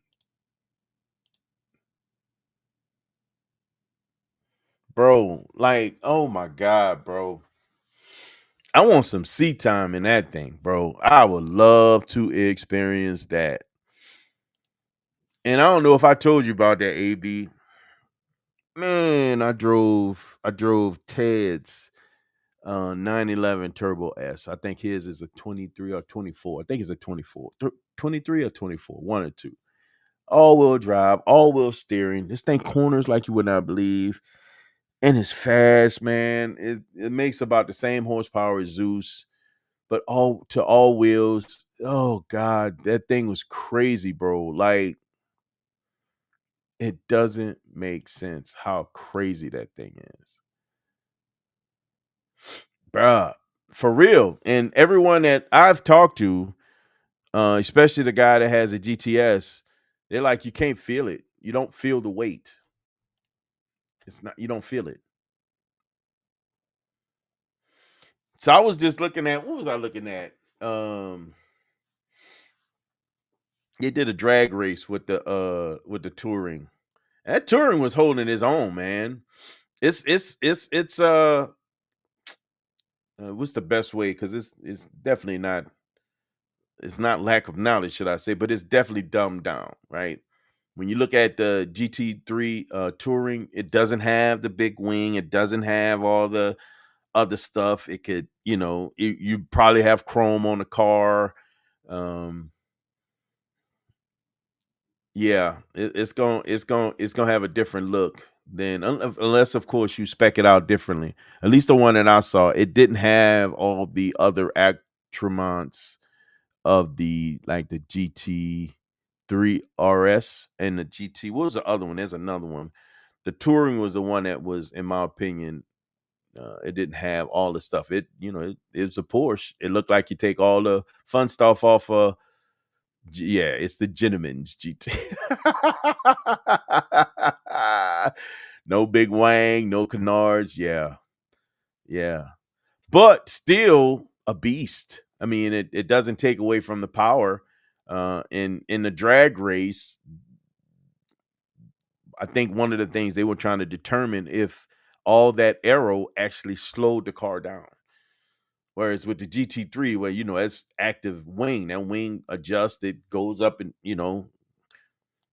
Bro, like, oh my God, bro. I want some seat time in that thing, bro. I would love to experience that. And I don't know if I told you about that, AB. Man, I drove Ted's 911 Turbo S. I think his is a 23 or 24. I think it's a 24. 23 or 24, one or two. All-wheel drive, all-wheel steering. This thing corners like you would not believe. And it's fast, man. It makes about the same horsepower as Zeus, but all wheels. Oh God, that thing was crazy, bro. Like, it doesn't make sense how crazy that thing is. Bruh, for real. And everyone that I've talked to, especially the guy that has a GTS. They're like, you can't feel it. You don't feel the weight. It's not. You don't feel it. So I was just looking at, what was I looking at? They did a drag race with the touring. That touring was holding his own, man. It's what's the best way? Because it's definitely not, it's not lack of knowledge, should I say, but it's definitely dumbed down, right? When you look at the GT3 touring, it doesn't have the big wing, it doesn't have all the other stuff. It could, you probably have chrome on the car. Um, yeah, it's gonna have a different look than, unless of course you spec it out differently. At least the one that I saw, it didn't have all the other accoutrements of the, like the GT3 RS and the GT. What was the other one? There's another one. The touring was the one that was, in my opinion, it didn't have all the stuff. It's a Porsche. It looked like you take all the fun stuff off. Yeah, it's the gentleman's GT. No big wang, no canards. Yeah, yeah, but still a beast. I mean, it doesn't take away from the power. In the drag race, I think one of the things they were trying to determine if all that aero actually slowed the car down. Whereas with the GT3, where it's active wing, that wing adjusts, it goes up, and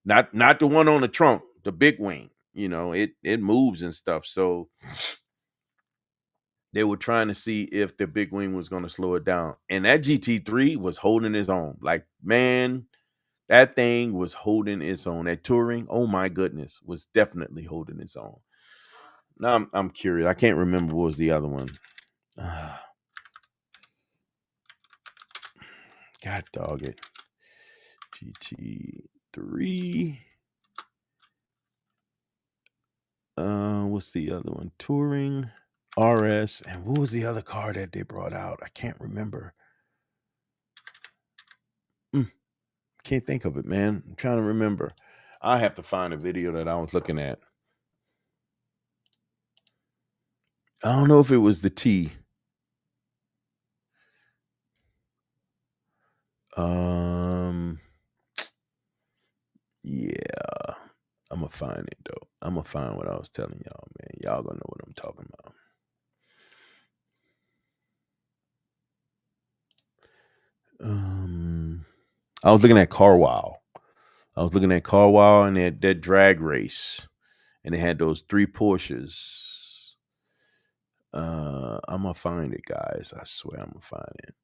not the one on the trunk, the big wing. It moves and stuff. So they were trying to see if the big wing was going to slow it down, and that GT3 was holding its own. Like, man, that thing was holding its own. That touring, oh my goodness, was definitely holding its own. Now I'm curious. I can't remember what was the other one. God dog it. GT3. What's the other one? Touring, RS, and what was the other car that they brought out? I can't remember. Can't think of it, man. I'm trying to remember. I have to find a video that I was looking at. I don't know if it was the T. Yeah, I'm gonna find it though. I'm gonna find what I was telling y'all, man. Y'all gonna know what I'm talking about. I was looking at Carwow. And that drag race, and they had those 3 Porsches. I'm gonna find it, guys. I swear I'm gonna find it.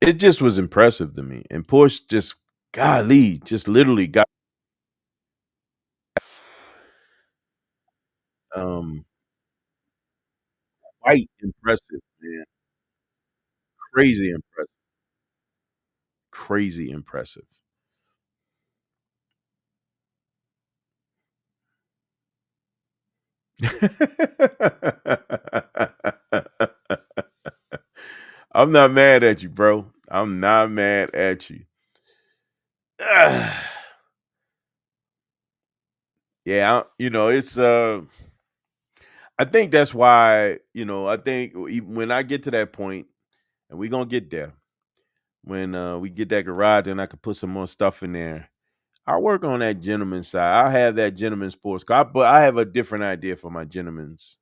It just was impressive to me, and Porsche just, golly, just literally got um quite impressive, man. Crazy impressive. Crazy impressive. I'm not mad at you, bro. I'm not mad at you. Yeah, it's I think that's why, I think when I get to that point, and we're gonna get there, when we get that garage and I could put some more stuff in there, I'll work on that gentleman side. I'll have that gentleman sports car, but I have a different idea for my gentleman's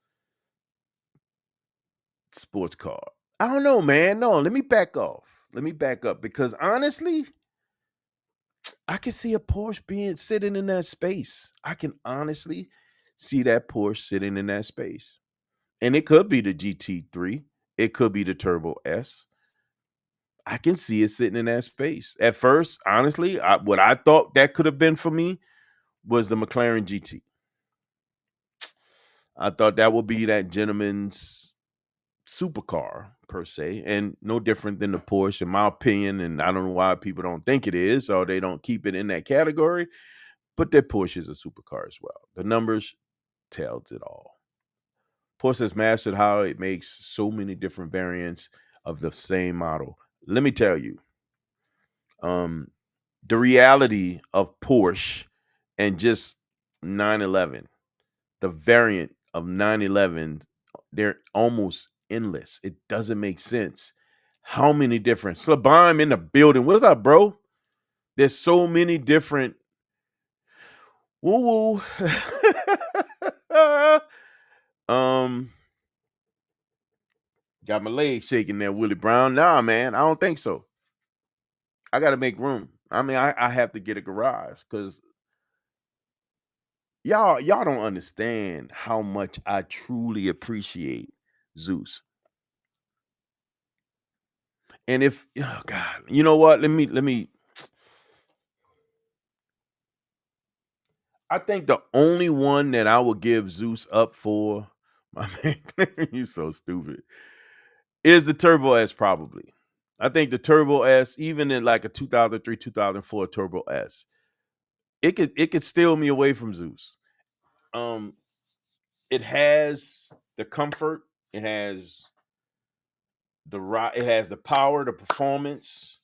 sports car. I don't know, man. No, let me back off. Let me back up, because honestly, I can see a Porsche being sitting in that space. I can honestly see that Porsche sitting in that space. And it could be the GT3. It could be the Turbo S. I can see it sitting in that space. At first, honestly, what I thought that could have been for me was the McLaren GT. I thought that would be that gentleman's supercar per se, and no different than the Porsche, in my opinion. And I don't know why people don't think it is, or they don't keep it in that category. But that Porsche is a supercar as well. The numbers tells it all. Porsche has mastered how it makes so many different variants of the same model. Let me tell you, Um, the reality of Porsche and just 911, the variant of 911, they're almost endless. It doesn't make sense. How many different Slabime in the building? What's up, bro? There's so many different woo woo. um, got my leg shaking there, Willie Brown. Nah, man, I don't think so. I got to make room. I mean, I have to get a garage because y'all don't understand how much I truly appreciate Zeus. And if oh God, you know what? Let me. I think the only one that I would give Zeus up for, my man, you so stupid, is the Turbo S probably. I think the Turbo S, even in like a 2003, 2004 Turbo S, it could steal me away from Zeus. Um, it has the comfort, it has it has the power, the performance,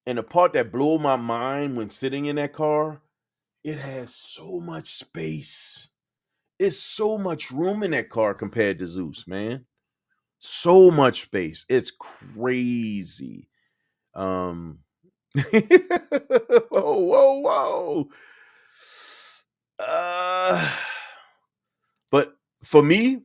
and the part that blew my mind when sitting in that car, it has so much space. It's so much room in that car compared to Zeus, man. So much space. It's crazy. Um whoa. Uh but for me,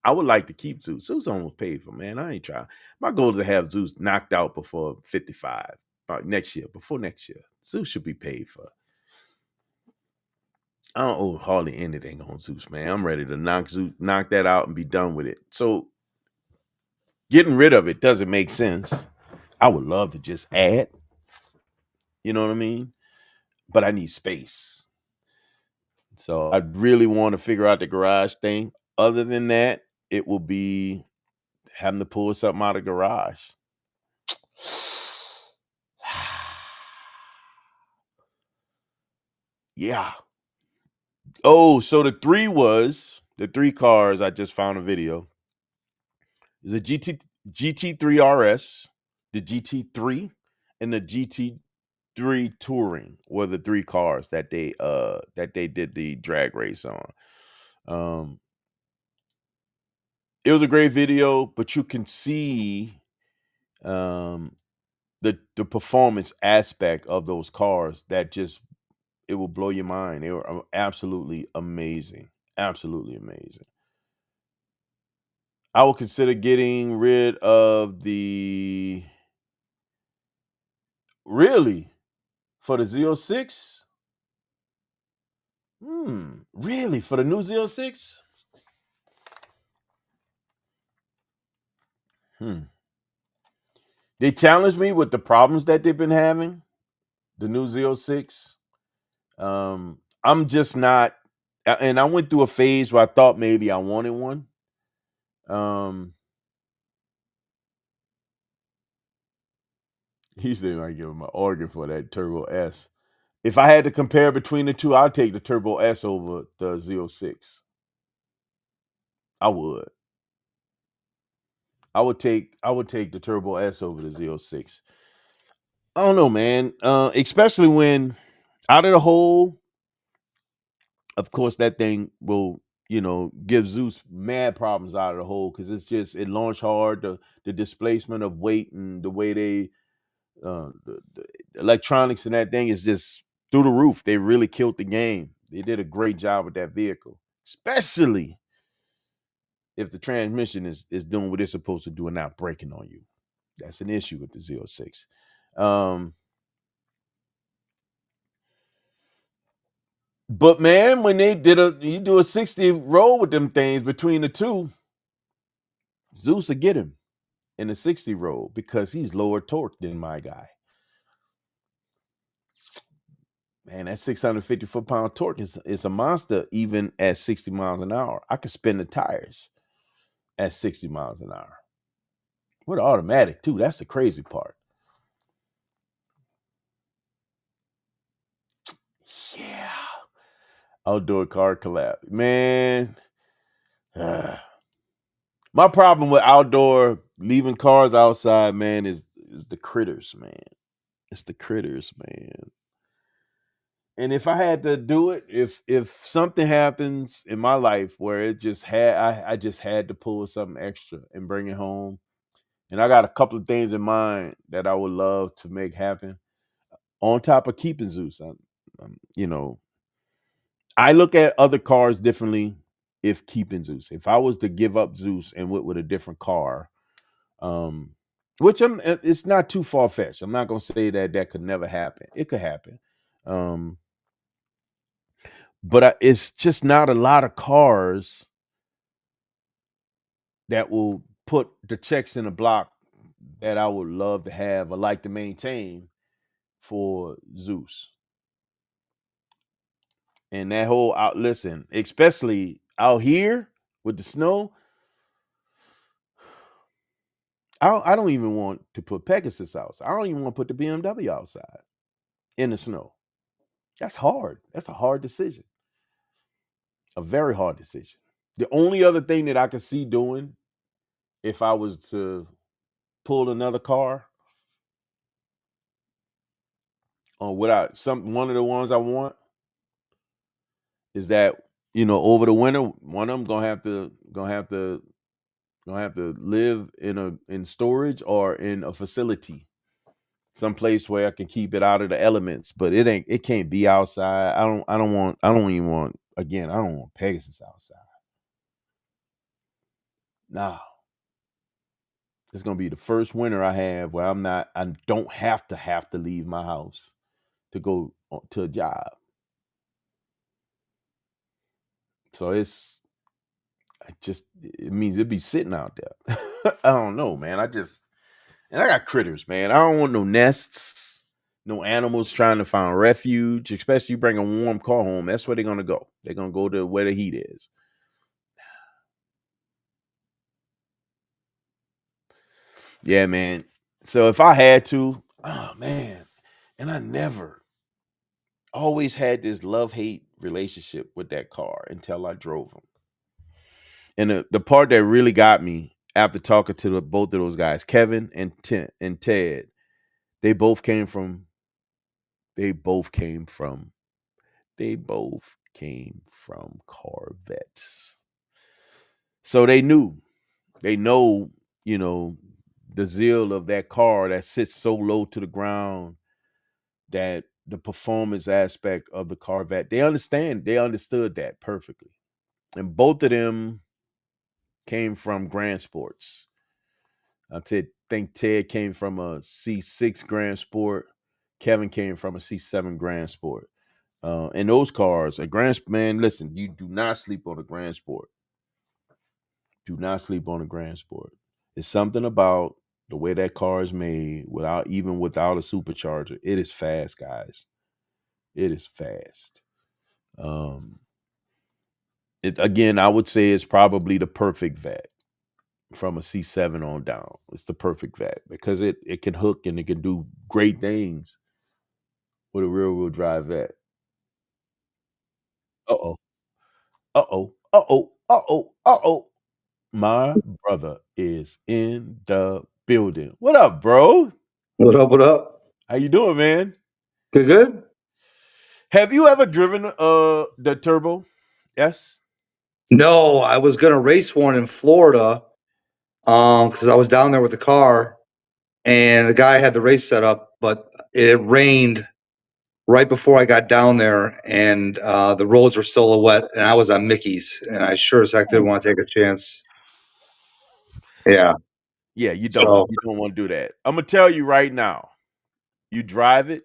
I would like to keep Zeus. Zeus almost paid for, man. I ain't trying. My goal is to have Zeus knocked out before 55. Next year, before next year. Zeus should be paid for. I don't owe hardly anything on Zeus, man. I'm ready to knock that out and be done with it. So getting rid of it doesn't make sense. I would love to just add, you know what I mean? But I need space. So I really want to figure out the garage thing. Other than that, it will be having to pull something out of the garage. Yeah. Oh, so the three cars I just found a video. Is a GT3 RS, the GT3, and the GT3 Touring were the three cars that they did the drag race on. Um it was a great video, but you can see um the performance aspect of those cars that just it will blow your mind. They were absolutely amazing. Absolutely amazing. I would consider getting rid of the really for the Z06. Really for the new Z06? Hmm. They challenged me with the problems that they've been having. The new Z06. I'm just not, and I went through a phase where I thought maybe I wanted one. Um, he said I give him an organ for that Turbo S. If I had to compare between the two, I'd take the Turbo S over the Z06. I would. I would take the Turbo S over the Z06. I don't know, man. Especially when out of the hole, of course, that thing will, give Zeus mad problems out of the hole because it launched hard. The displacement of weight and the way the electronics in that thing is just through the roof. They really killed the game. They did a great job with that vehicle, especially if the transmission is doing what it's supposed to do and not breaking on you. That's an issue with the Z06. But man, when you do a 60 roll with them things between the two, Zeus will get him in the 60 roll because he's lower torque than my guy. Man, that 650 foot-pound torque is a monster even at 60 miles an hour. I could spin the tires at 60 miles an hour. With automatic, too. That's the crazy part. Yeah. Outdoor car collapse. Man. My problem with outdoor leaving cars outside, man, is the critters, man. It's the critters, man. And if I had to do it, if something happens in my life where it just had I just had to pull something extra and bring it home, and I got a couple of things in mind that I would love to make happen on top of keeping Zeus. You know, I look at other cars differently if keeping Zeus. If I was to give up Zeus and went with a different car, um, which it's not too far fetched. I'm not gonna say that that could never happen. It could happen. Um, but it's just not a lot of cars that will put the checks in the block that I would love to have or like to maintain for Zeus. And that whole out listen, especially out here with the snow, I don't even want to put Pegasus outside. I don't even want to put the BMW outside in the snow. That's hard. That's a hard decision. A very hard decision. The only other thing that I could see doing if I was to pull another car or without one of the ones I want is that over the winter one of them gonna have to live in storage or in a facility, someplace where I can keep it out of the elements. But it can't be outside. I don't want Pegasus outside. Nah, it's gonna be the first winter I have where I don't have to leave my house to go to a job. So it means it'd be sitting out there. I don't know, man. And I got critters, man. I don't want no nests, no animals trying to find refuge, especially you bring a warm car home. That's where they're gonna go. They're gonna go to where the heat is. Yeah, man. So if I had to, oh man, and I never always had this love-hate relationship with that car until I drove them. And the part that really got me after talking to both of those guys, Kevin and Ted, they both came from they both came from they both came from Corvettes. So they know, you know, the zeal of that car that sits so low to the ground, that the performance aspect of the Corvette. They understood that perfectly. And both of them came from Grand Sports. Think Ted came from a C6 Grand Sport. Kevin came from a C7 Grand Sport. And those cars, a man, listen, you do not sleep on a Grand Sport. Do not sleep on a Grand Sport. It's something about the way that car is made without a supercharger. It is fast, guys. It is fast. Um, I would say it's probably the perfect vet from a C7 on down. It's the perfect vet because it can hook and it can do great things with a rear wheel drive vet. Uh oh. Uh oh. Uh oh. Uh oh. Uh oh. My brother is in the building. What up, bro? What up? What up? How you doing, man? Good, good. Have you ever driven the Turbo? Yes. No, I was gonna race one in Florida, because I was down there with the car, and the guy had the race set up, but it had rained right before I got down there, and the roads were still wet, and I was on Mickey's, and I sure as heck didn't want to take a chance. Yeah, Yeah, you don't. so You don't want to do that. I'm gonna tell you right now. You drive it,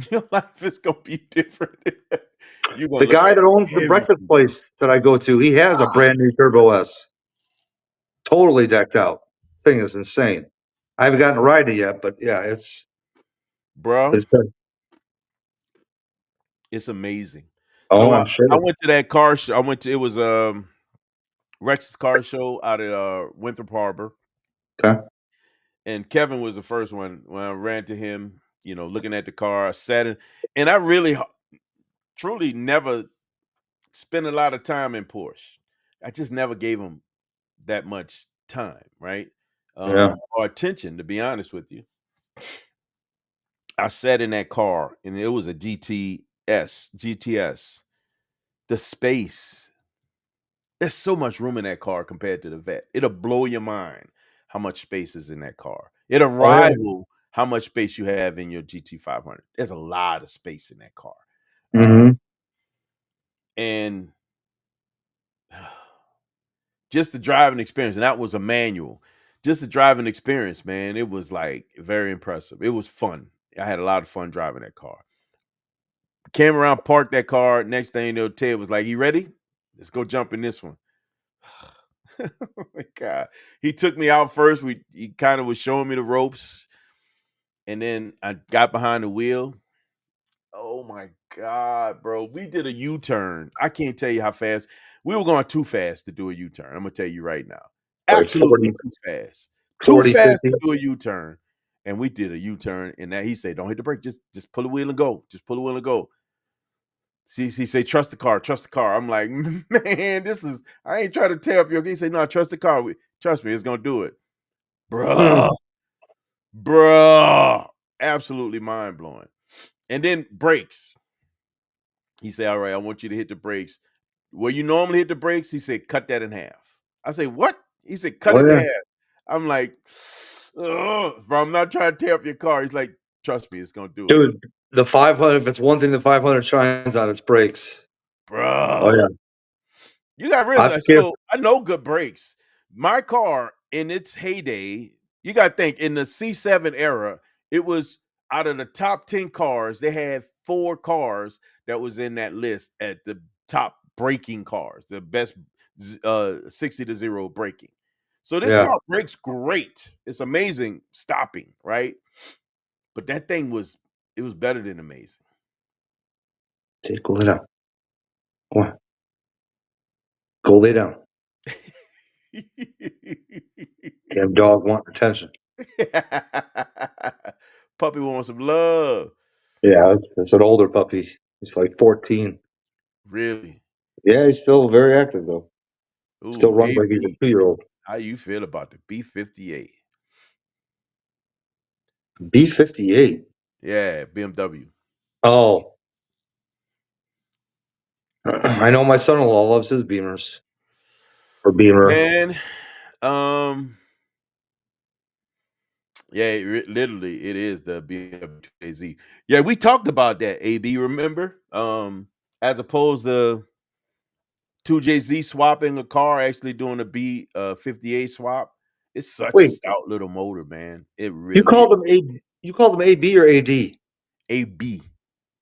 your life is gonna be different. You're gonna the look guy at that owns the breakfast everything. place that I go to, he has a brand new Turbo S, totally decked out. Thing is insane. I haven't gotten to ride it yet, but yeah, Bro, it's it's amazing. So oh, I, I'm sure. I went to that car show. It was Rex's car show out at Winthrop Harbor. Okay. And Kevin was the first one. When I ran to him, looking at the car, I sat in, and I really truly never spent a lot of time in Porsche. I just never gave him that much time, right? Yeah. Or attention, to be honest with you. I sat in that car, and it was a GTS. The space, there's so much room in that car compared to the vet. It'll blow your mind how much space is in that car. It'll Oh yeah. rival how much space you have in your GT500. There's a lot of space in that car. hmm And just the driving experience, and that was a manual. Just the driving experience, man, it was like very impressive. It was fun. I had a lot of fun driving that car. Came around, parked that car. Next thing you know, Ted was like, "You ready? Let's go jump in this one." Oh my God. He took me out first. He kind of was showing me the ropes. And then I got behind the wheel. Oh my God, bro. We did a U-turn. I can't tell you how fast. We were going too fast to do a U-turn. I'm gonna tell you right now. Like Absolutely 40, too fast. Too 40, fast 50. to do a U-turn. And we did a U-turn. And that he said, "Don't hit the brake. Just pull the wheel and go. Just pull the wheel and go." CC say, "Trust the car, trust the car." I'm like, man, I ain't trying to tear up your game. He say, "No, trust the car. Trust me, it's gonna do it." Bruh, bruh. Absolutely mind blowing. And then brakes. He said, "All right, I want you to hit the brakes. Where you normally hit the brakes," he said, "cut that in half." I say, "What?" He said, "Cut Oh it in yeah. half." I'm like, ugh, bro, I'm not trying to tear up your car. He's like, "Trust me, it's gonna do it." Dude, the 500, if it's one thing the 500 shines on, it's brakes. Oh Bruh. yeah. You got to I realize, forgive. so I know good brakes. My car in its heyday, you got to think in the C7 era, it was out of the top 10 cars, they had 4 cars that was in that list at the top braking cars, the best 60 to 0 braking. So this Yeah. car brakes great. It's amazing stopping, right? But that thing it was better than amazing. Go lay down. Go on. Go lay down. Damn dog want attention. Puppy wants some love. Yeah, it's an older puppy. He's like 14. Really? Yeah, he's still very active though. Still Ooh, runs like he's a AB. 2-year-old. How you feel about the B58? B58. Yeah, BMW. Oh, I know my son-in-law loves his Beamers or Beamer. Man, um, yeah, literally, it is the BMW 2AZ. Yeah, we talked about that, AB, remember? As opposed to 2JZ swapping a car, actually doing a B58 swap. It's such a Wait, stout little motor, man. It you really called is. him A? You called him AB or AD? AB.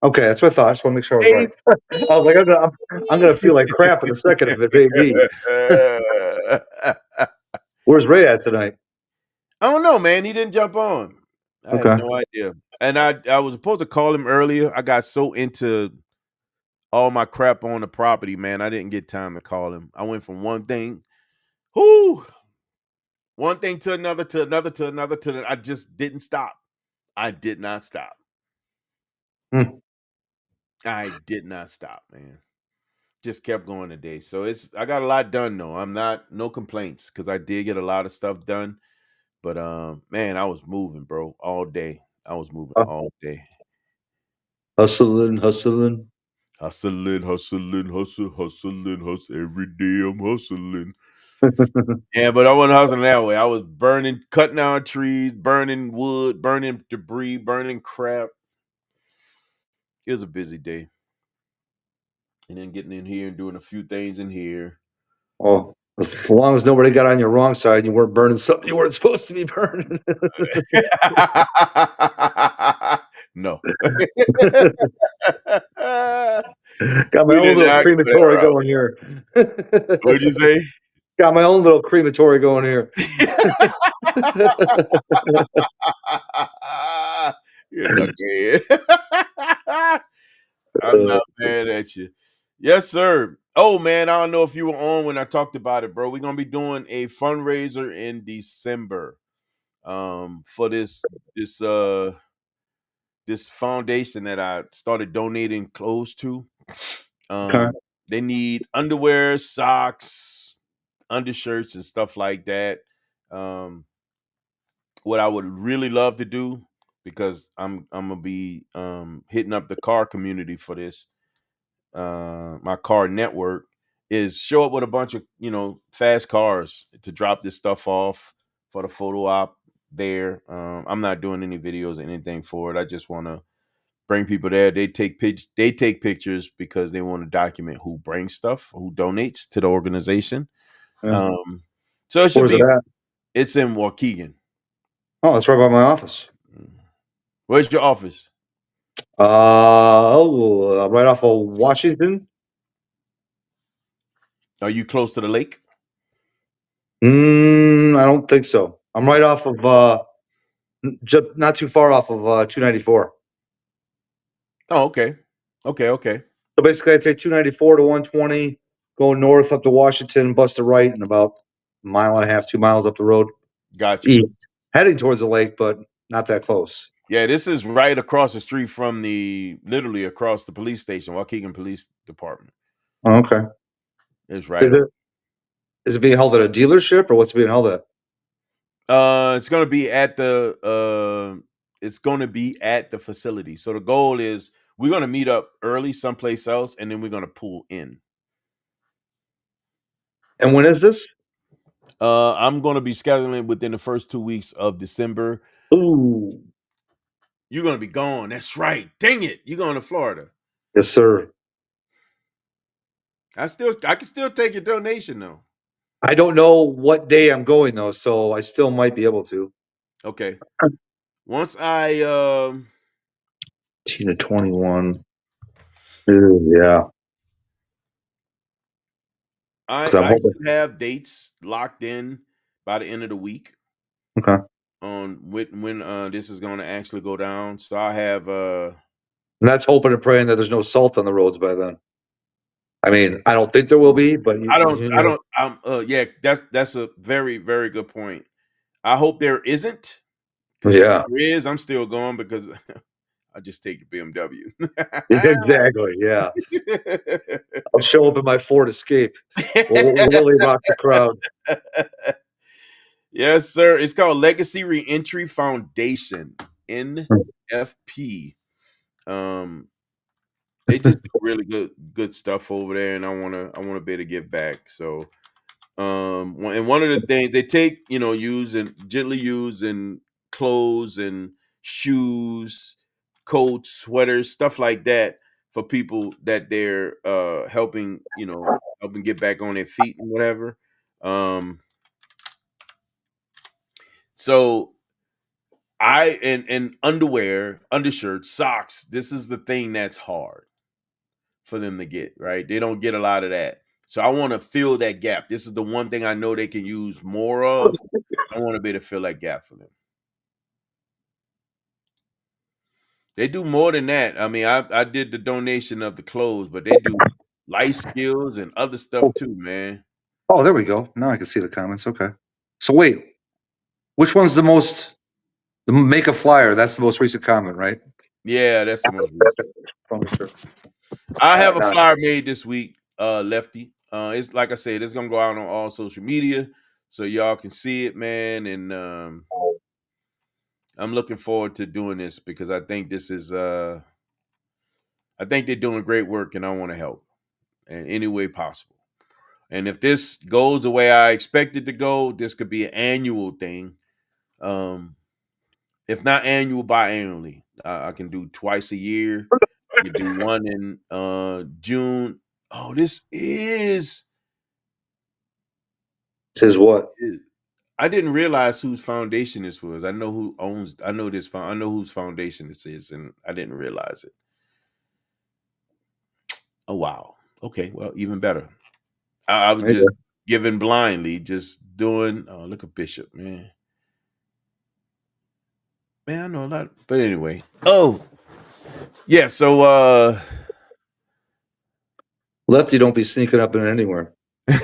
Okay, that's what I thought. I just want to make sure I was AB. right. I was like, I'm gonna feel like crap in a second if it's AB. Where's Ray at tonight? I don't know, man. He didn't jump on. I have Okay. no idea. And I was supposed to call him earlier. I got so into all my crap on the property, man. I didn't get time to call him. I went from whoo, one thing to another, to another, to another, I just didn't stop. I did not stop. Hmm. I did not stop, man. Just kept going today. So I got a lot done though. I'm not no complaints because I did get a lot of stuff done. But man, I was moving, bro, all day. I was moving Uh, all day. hustling, hustling. Hustling, hustling, hustle. Every day I'm hustling. Yeah, but I wasn't hustling that way. I was cutting down trees, burning wood, burning debris, burning crap. It was a busy day. And then getting in here and doing a few things in here. Oh, as long as nobody got on your wrong side, you weren't burning something you weren't supposed to be burning. No. Got my We own did little not go that crematory route. going here. What'd you say? Got my own little crematory going here. You're a knucklehead. I'm not mad at you. Yes, sir. Oh man, I don't know if you were on when I talked about it, bro. We're gonna be doing a fundraiser in December for this this foundation that I started donating clothes to. Okay. They need underwear, socks, undershirts, and stuff like that. Um, what I would really love to do. because I'm gonna be hitting up the car community for this. My car network is show up with a bunch of fast cars to drop this stuff off for the photo op there. I'm not doing any videos or anything for it. I just want to bring people there. They take pictures because they want to document who brings stuff, who donates to the organization. Yeah. Um, so it should Where's it be. at? It's in Waukegan. Oh, that's right by my office. Where's your office? Right off of Washington. Are you close to the lake? I don't think so. I'm right off of just not too far off of 294. Oh, okay, okay. So basically, I take 294 to 120, go north up to Washington, bust a right, and about a mile and a half, 2 miles up the road, Got you. east, heading towards the lake, but not that close. Yeah, this is right across the street from literally across the police station, Waukegan Police Department. Oh, okay. It's right. Is it being held at a dealership or what's it being held at? It's gonna be at the facility. So the goal is we're gonna meet up early someplace else, and then we're gonna pull in. And when is this? I'm gonna be scheduling within the first 2 weeks of December. Ooh, You're gonna be gone. That's right. Dang it. You're going to Florida. yes, sir. I can still take your donation though. I don't know what day I'm going though, so I still might be able to. Okay. Once I 18 to 21. Yeah. I 'Cause I'm hoping. should have dates locked in by the end of the week Okay. on when this is going to actually go down. So I have And that's hoping and praying that there's no salt on the roads by then. I mean, I don't think there will be, but you know. yeah, that's a very, very good point. I hope there isn't, because if Yeah, there is, I'm still going because I just take the BMW. exactly. Yeah. I'll show up in my Ford Escape. We'll really rock the crowd. Yes, sir. It's called Legacy Reentry Foundation, NFP. They just do really good stuff over there, and I wanna be able to give back. So and one of the things they take, gently using clothes and shoes, coats, sweaters, stuff like that for people that they're helping get back on their feet and whatever. So and underwear, undershirts, socks, this is the thing that's hard for them to get, right? They don't get a lot of that. So I want to fill that gap. This is the one thing I know they can use more of. I want to be able to fill that gap for them. They do more than that. I mean, I did the donation of the clothes, but they do life skills and other stuff too, man. Oh, there we go. Now I can see the comments. Okay. So wait, which one's the make a flyer? That's the most recent comment, right? Yeah, that's the most recent. I have a flyer made this week, Lefty. It's like I said, it's gonna go out on all social media, so y'all can see it, man. And I'm looking forward to doing this because I think this is I think they're doing great work, and I want to help in any way possible. And if this goes the way I expect it to go, this could be an annual thing. If not annual, biannually. I can do twice a year. You do one in June. Oh, this is what? I didn't realize whose foundation this was. I know who owns. I know this. I know whose foundation this is, and I didn't realize it. Oh wow. Okay. Well, even better. I was just giving blindly, just doing. Oh, look at Bishop, man. Man, I know a lot. But anyway. Oh, yeah. So, Lefty, don't be sneaking up in anywhere. Who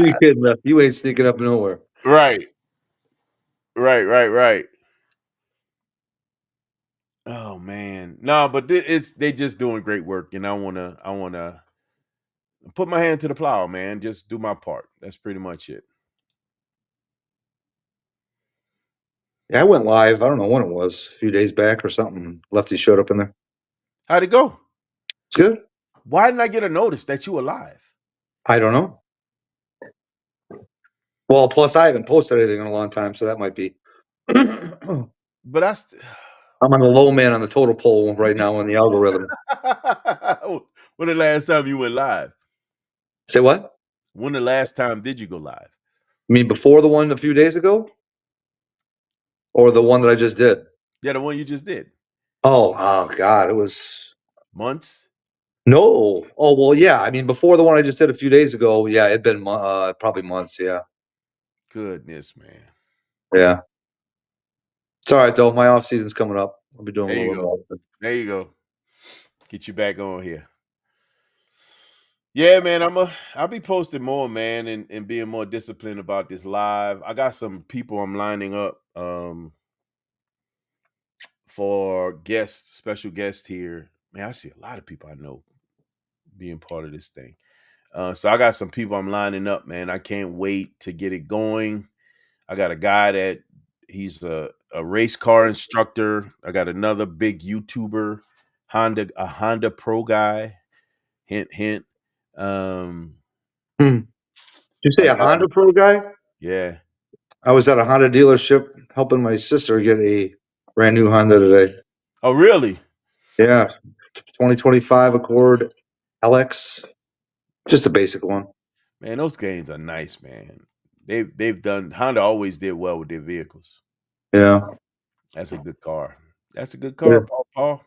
you kidding, Lefty? You ain't sneaking up nowhere. Right. Right. Oh man, no, but they just doing great work, and I wanna put my hand to the plow, man. Just do my part. That's pretty much it. Yeah, I went live. I don't know when it was, a few days back or something. Lefty showed up in there. How'd it go? It's good. Why didn't I get a notice that you were live? I don't know. Well, plus I haven't posted anything in a long time, so that might be. I'm But on the low man on the total poll right now in the algorithm. when the last time you went live? Say what? When the last time did you go live? I mean, before the one a few days ago? Or the one that I just did? Yeah, the one you just did. Oh God, it was Months? no. Oh well, yeah. I mean, before the one I just did a few days ago, yeah, it'd been probably months. Yeah, Goodness, man. yeah. It's all right though. My off season's coming up. I'll be doing There a you little go. more. There you go. Get you back on here. Yeah, man. I'll be posting more, man, and being more disciplined about this live. I got some people I'm lining up for guests, special guests here. Man, I see a lot of people I know being part of this thing. So I got some people I'm lining up, man. I can't wait to get it going. I got a guy that he's a race car instructor. I got another big YouTuber, a Honda Pro guy. Hint, hint. Did you say I a got, Honda Pro guy? yeah. I was at a Honda dealership helping my sister get a brand new Honda today. Oh, really? Yeah, 2025 Accord LX, just a basic one. Man, those games are nice, man. They've done Honda always did well with their vehicles. Yeah. That's a good car. That's a good Yeah. car, Paul.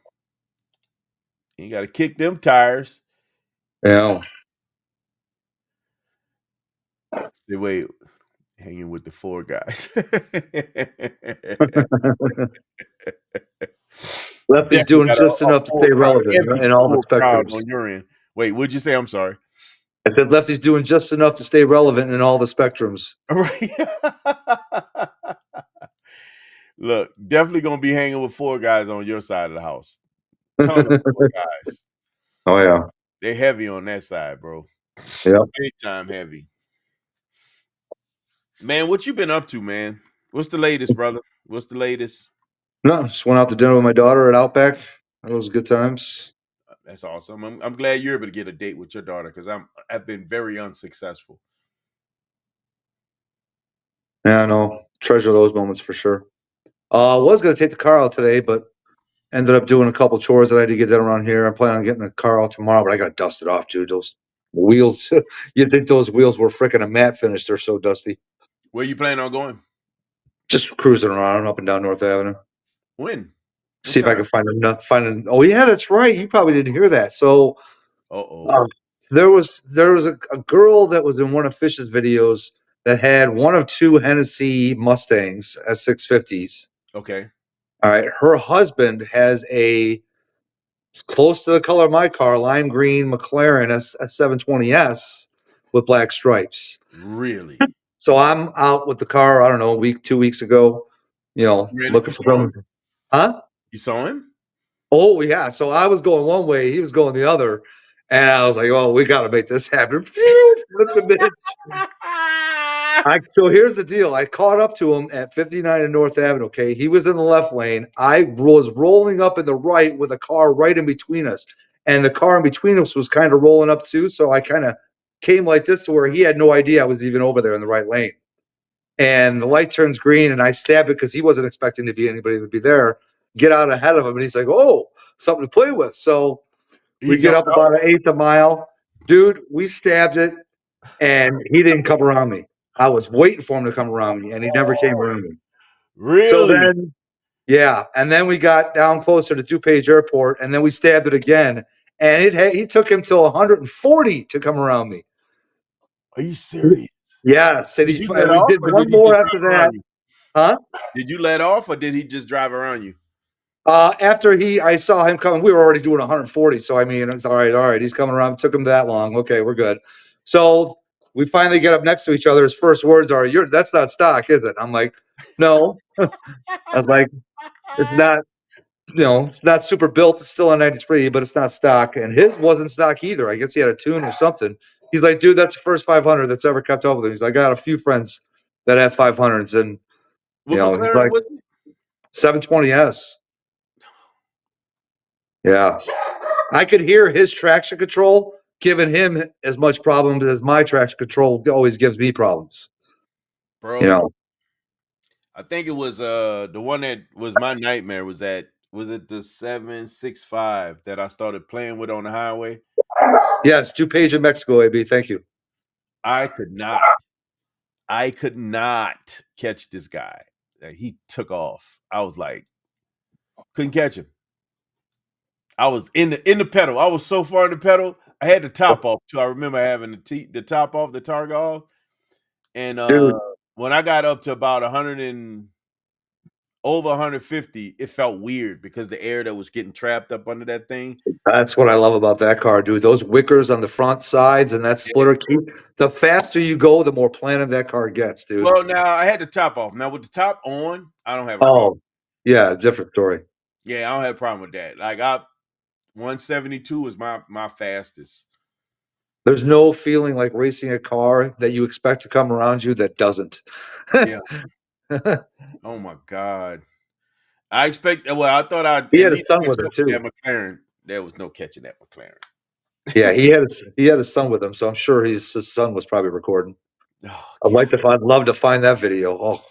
You got to kick them tires. Yeah. Say, wait, hanging with the four guys. Lefty's Definitely doing got just a enough to full stay crowd, relevant heavy in all the full crowd spectrums. on your end. Wait, what'd you say? I'm sorry. I said Lefty's doing just enough to stay relevant in all the spectrums. All right. Look, definitely gonna be hanging with four guys on your side of the house. Ton of four guys. Oh yeah. They're heavy on that side, bro. Yeah. Big time heavy. Man, what you been up to, man? What's the latest, brother? What's the latest? No, just went out to dinner with my daughter at Outback. That was good times. That's awesome. I'm glad you're able to get a date with your daughter because I've been very unsuccessful. Yeah, I know. Treasure those moments for sure. Was gonna take the car out today, but ended up doing a couple chores that I had to get done around here. I'm planning on getting the car out tomorrow, but I gotta dust it off, dude. Those wheels, you'd think those wheels were freaking a matte finish. They're so dusty. Where you planning on going? Just cruising around up and down North Avenue. When? What See if I time? can find an. Oh yeah, that's right. You probably didn't hear that. So Uh-oh. there was a girl that was in one of Fish's videos that had one of two Hennessy Mustangs S650s. Okay. All right, her husband has a close to the color of my car, lime green McLaren S720S with black stripes. Really? So I'm out with the car. I don't know, a week, 2 weeks ago. You Looking for saw him? some. Huh? You saw him? Oh yeah. So I was going one way, he was going the other, and I was like, "Oh, we got to make this happen." Flip the bitch. So here's the deal. I caught up to him at 59 and North Avenue. Okay, he was in the left lane. I was rolling up in the right with a car right in between us, and the car in between us was kind of rolling up too. So I kind of came like this to where he had no idea I was even over there in the right lane. And the light turns green, and I stab it because he wasn't expecting to be anybody to be there. Get out ahead of him, and he's like, "Oh, something to play with." So He we get jumped up about an eighth a mile, dude. We stabbed it, and he didn't come around me. I was waiting for him to come around me, and he never came around me. So Really? then, yeah, and then we got down closer to DuPage Airport, and then we stabbed it again, and he took him till 140 to come around me. Are you serious? Yes, and Did you let we off did or did one he more just after drive that, around you? huh? Did you let off or did he just drive around you? After I saw him coming, we were already doing 140. So I mean, it's all right. He's coming around. It took him that long. Okay, we're good. So we finally get up next to each other. His first words are, that's not stock, is it?" I'm like, "No." I was like, "It's not, it's not super built. It's still a 93, but it's not stock." And his wasn't stock either. I guess he had a tune or something. He's like, "Dude, that's the first 500 that's ever kept up with him." He's like, "I got a few friends that have 500s." And, What he's McLaren like, was it? 720S. Yeah. I could hear his traction control giving him as much problems as my traction control always gives me problems. bro. You know, I think it was the one that was my nightmare was it the 765 that I started playing with on the highway? yes, DuPage in Mexico, AB. Thank you. I could not catch this guy. He took off. I was like, couldn't catch him. I was in the pedal. I was so far in the pedal. I had the top off too. I remember having the top off, the target off. And Dude. when I got up to about 100 and over 150, it felt weird because the air that was getting trapped up under that thing. That's what I love about that car, dude. Those wickers on the front sides and that splitter key. The faster you go, the more planted that car gets, dude. Well, now I had the top off. Now with the top on, I don't have a problem. Oh, yeah, different story. Yeah, I don't have a problem with that. Like 172 is my fastest. There's no feeling like racing a car that you expect to come around you that doesn't. Yeah. Oh my God. I thought I'd He at had a least son catch with him up with too. that McLaren. There was no catching that McLaren. Yeah, he had a son with him, so I'm sure his son was probably recording. Oh, I'd love to find that video. Oh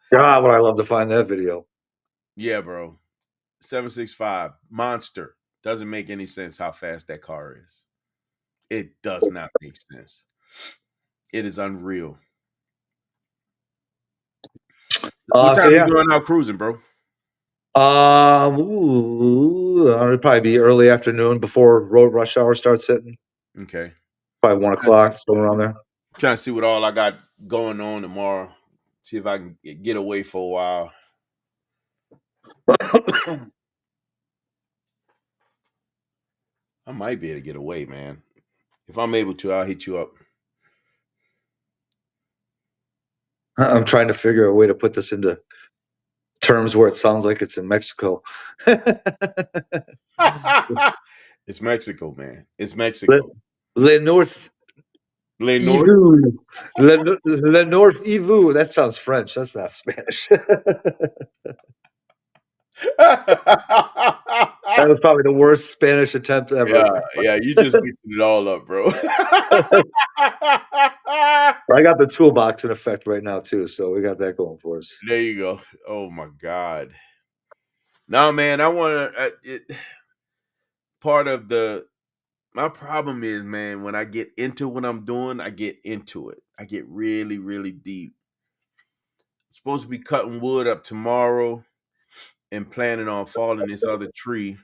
God, would I love to find that video. Yeah, bro. 765 monster. Doesn't make any sense how fast that car is. It does not make sense. It is unreal. What time you going out cruising, bro? It'll probably be early afternoon before road rush hour starts hitting. Okay. Probably 1 o'clock, somewhere around there. Trying to see what all I got going on tomorrow. See if I can get away for a while. I might be able to get away, man. If I'm able to, I'll hit you up. I'm trying to figure a way to put this into terms where it sounds like it's in Mexico. It's Mexico, man. It's Mexico. Le North Ivu. Le North Ivu. That sounds French. That's not Spanish. That was probably the worst Spanish attempt ever. Yeah, you just mixing it all up, bro. I got the toolbox in effect right now too, so we got that going for us. There you go. Oh my God. No, man, I want to. Part of my problem is, man, when I get into what I'm doing, I get into it. I get really, really deep. I'm supposed to be cutting wood up tomorrow and planning on falling this other tree.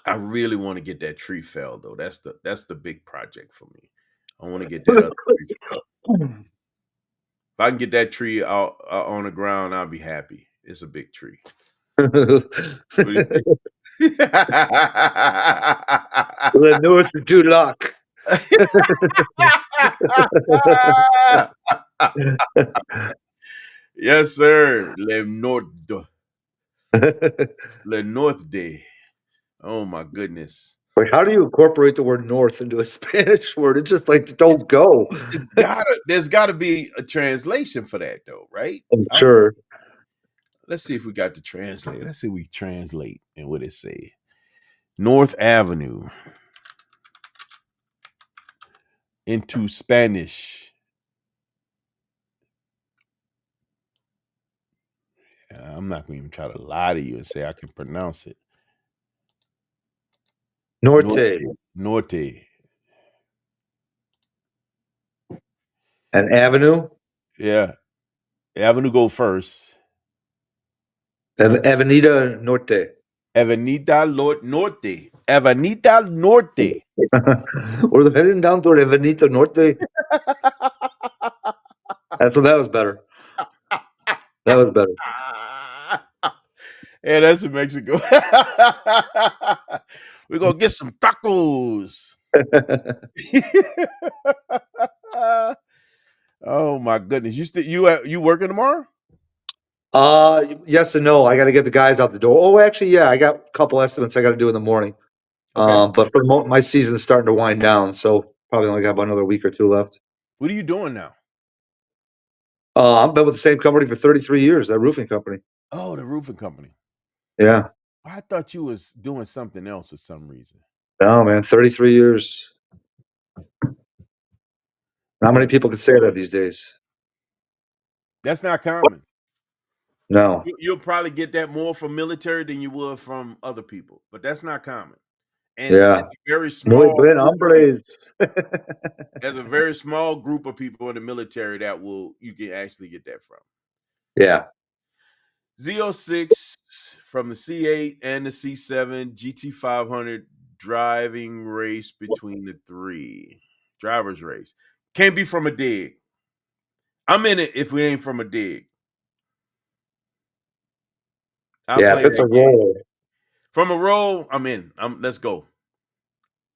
I really want to get that tree felled, though. That's the big project for me. I want to get that other tree felled. If I can get that tree out on the ground, I'll be happy. It's a big tree. Le North du Lac. Yes, sir. Le North Day. Oh my goodness. Like, how do you incorporate the word north into a Spanish word? It's just like don't go. There's gotta be a translation for that though, right? I'm sure. Let's see if we got to translate. Let's see if we translate and what it say. North Avenue into Spanish. I'm not going to even try to lie to you and say I can pronounce it. Norte. An avenue? Yeah. Avenue go first. Avenida Norte. Avenida Norte. Avenida Norte. We're heading down to Avenida Norte. That was better. That was better. Yeah, that's in Mexico. We're gonna get some tacos. Oh my goodness! You working tomorrow? Yes and no. I got to get the guys out the door. Oh, actually, yeah, I got a couple estimates I got to do in the morning. Okay. But for my season's starting to wind down, so probably only got about another week or two left. What are you doing now? I've been with the same company for 33 years, that roofing company. Oh, the roofing company. Yeah. I thought you was doing something else for some reason. No, man, 33 years. Not many people can say that these days. That's not common. No. You'll probably get that more from military than you would from other people, but that's not common. And Yeah. it's a very Muy small buen group of people. hombres. There's a very small group of people in the military that you can actually get that from. Yeah. Z06 from the C8 and the C7 GT500 driving race between the three. Drivers race. Can't be from a dig. I'm in it if we ain't from a dig. I'll Yeah, play if it's a that game. roll. From a roll, I'm in. Let's go.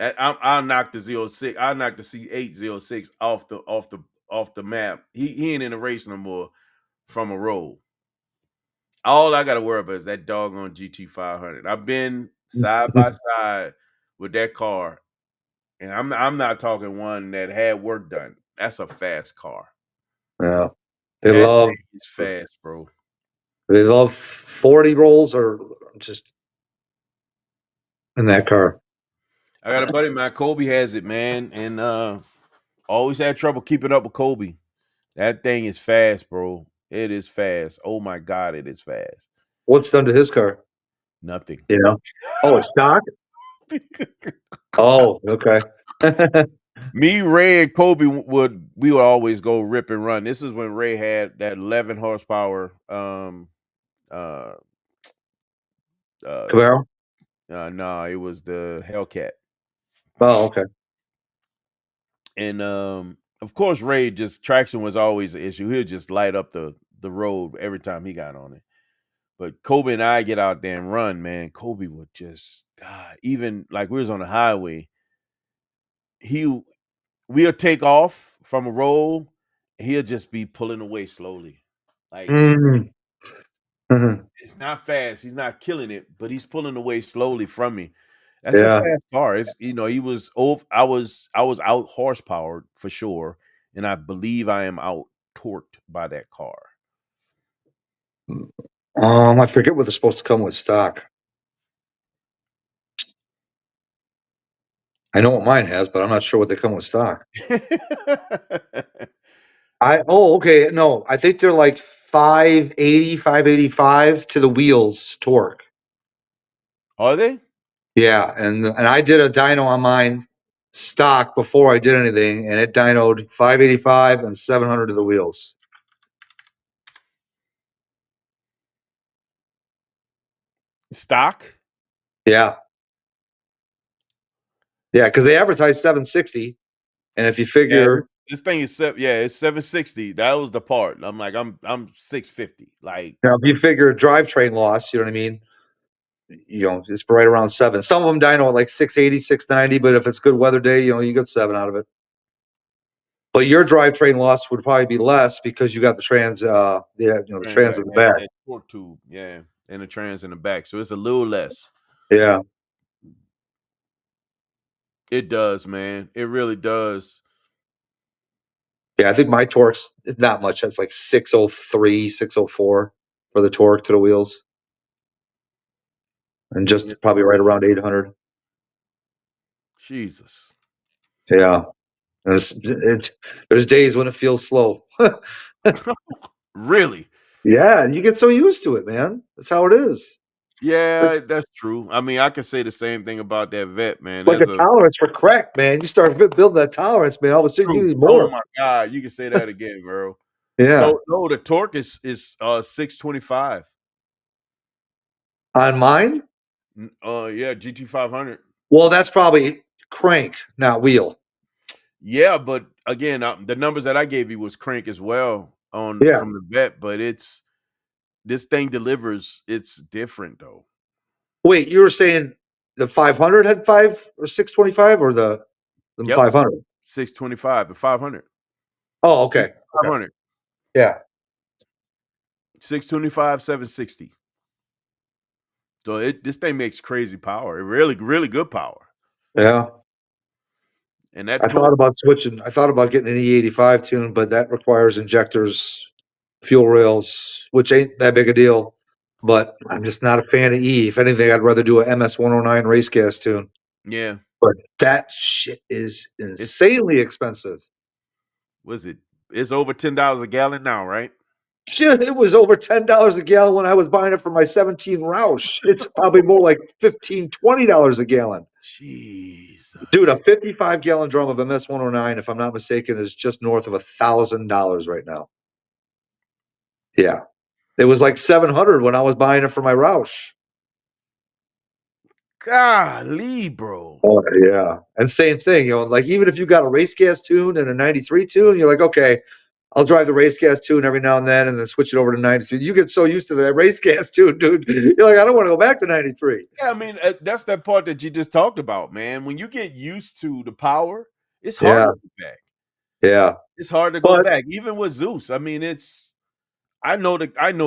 I'll knock the Z06. I'll knock the C8 Z06 off the map. He ain't in the race no more from a roll. All I gotta worry about is that doggone GT500. I've been side by side with that car, and I'm not talking one that had work done. That's a fast car. Yeah. They That love thing is fast, bro. 40 rolls or just in that car. I got a buddy, man. Kobe has it, man, and always had trouble keeping up with Kobe. That thing is fast, bro. It is fast. Oh my god, it is fast. What's done to his car? Nothing. You know? Oh, it's stock? Oh, okay. Me, Ray, and Kobe we would always go rip and run. This is when Ray had that 11 horsepower uh Camaro? no, it was the Hellcat. Oh, okay. And of course Ray just traction was always an issue. He'd just light up the road every time he got on it. But Kobe and I get out there and run, man. Kobe would just God, even like we was on the highway, we'll take off from a roll, and he'll just be pulling away slowly. Like Mm. it's not fast. He's not killing it, but he's pulling away slowly from me. That's a Yeah. fast car. It's he was over. I was out horsepowered for sure, and I believe I am out torqued by that car. I forget what they're supposed to come with stock. I know what mine has, but I'm not sure what they come with stock. Okay. No, I think they're like 580, 585 to the wheels torque. Are they Yeah, and I did a dyno on mine stock before I did anything, and it dynoed 585 and 700 to the wheels. stock? Yeah. Yeah, because they advertise 760, and if you Yeah, figure, this thing is it's 760. That was the part. I'm like I'm 650. Like if you figure drivetrain loss, you know what I mean? It's right around 7. Some of them dyno at like 680, 690, but if it's good weather day, you get 7 out of it. But your drivetrain loss would probably be less because you got the trans, the trans in the back. that torque tube, yeah, and the trans in the back, so it's a little less. Yeah. It does, man. It really does. Yeah, I think my torque's not much. That's like 603, 604 for the torque to the wheels. And just probably right around 800. Jesus. Yeah. And there's days when it feels slow. Really? Yeah, you get so used to it, man. That's how it is. Yeah, that's true. I mean, I can say the same thing about that vet, man. Like a There's a tolerance for crack, man. You start building that tolerance, man. All of a sudden, you true. need Oh more. my god, you can say that again, bro. Yeah. No, the torque is 625. On mine? Yeah, GT500. Well, that's probably crank, not wheel. Yeah, but again, the numbers that I gave you was crank as well Yeah. from the vet, but this thing delivers. It's different though. Wait, you were saying the 500 had 5 or 625 or the Yep, 500? 625 to 500. Oh, okay. Okay. 500. Yeah. 625, 760. So this thing makes crazy power. It really, really good power. Yeah. And that I thought torque, about switching. I thought about getting an E85 tune, but that requires injectors fuel rails, which ain't that big a deal. But I'm just not a fan of E. If anything, I'd rather do a MS 109 race gas tune. Yeah. But that shit is insanely expensive. It's over $10 a gallon now, right? Shit, it was over $10 a gallon when I was buying it for my 17 Roush. It's probably more like $15, $20 a gallon. Jesus. Dude, a 55-gallon drum of MS 109, if I'm not mistaken, is just north of $1,000 right now. Yeah. It was like 700 when I was buying it for my Roush. Golly, bro. Oh, yeah. And same thing, like even if you got a race gas tune and a 93 tune, you're like, okay, I'll drive the race gas tune every now and then switch it over to 93. You get so used to that race gas tune, dude. You're like, I don't want to go back to 93. Yeah, I mean, that's that part that you just talked about, man. When you get used to the power, it's hard Yeah. to go back. Yeah. It's hard to go back, even with Zeus. I mean, I know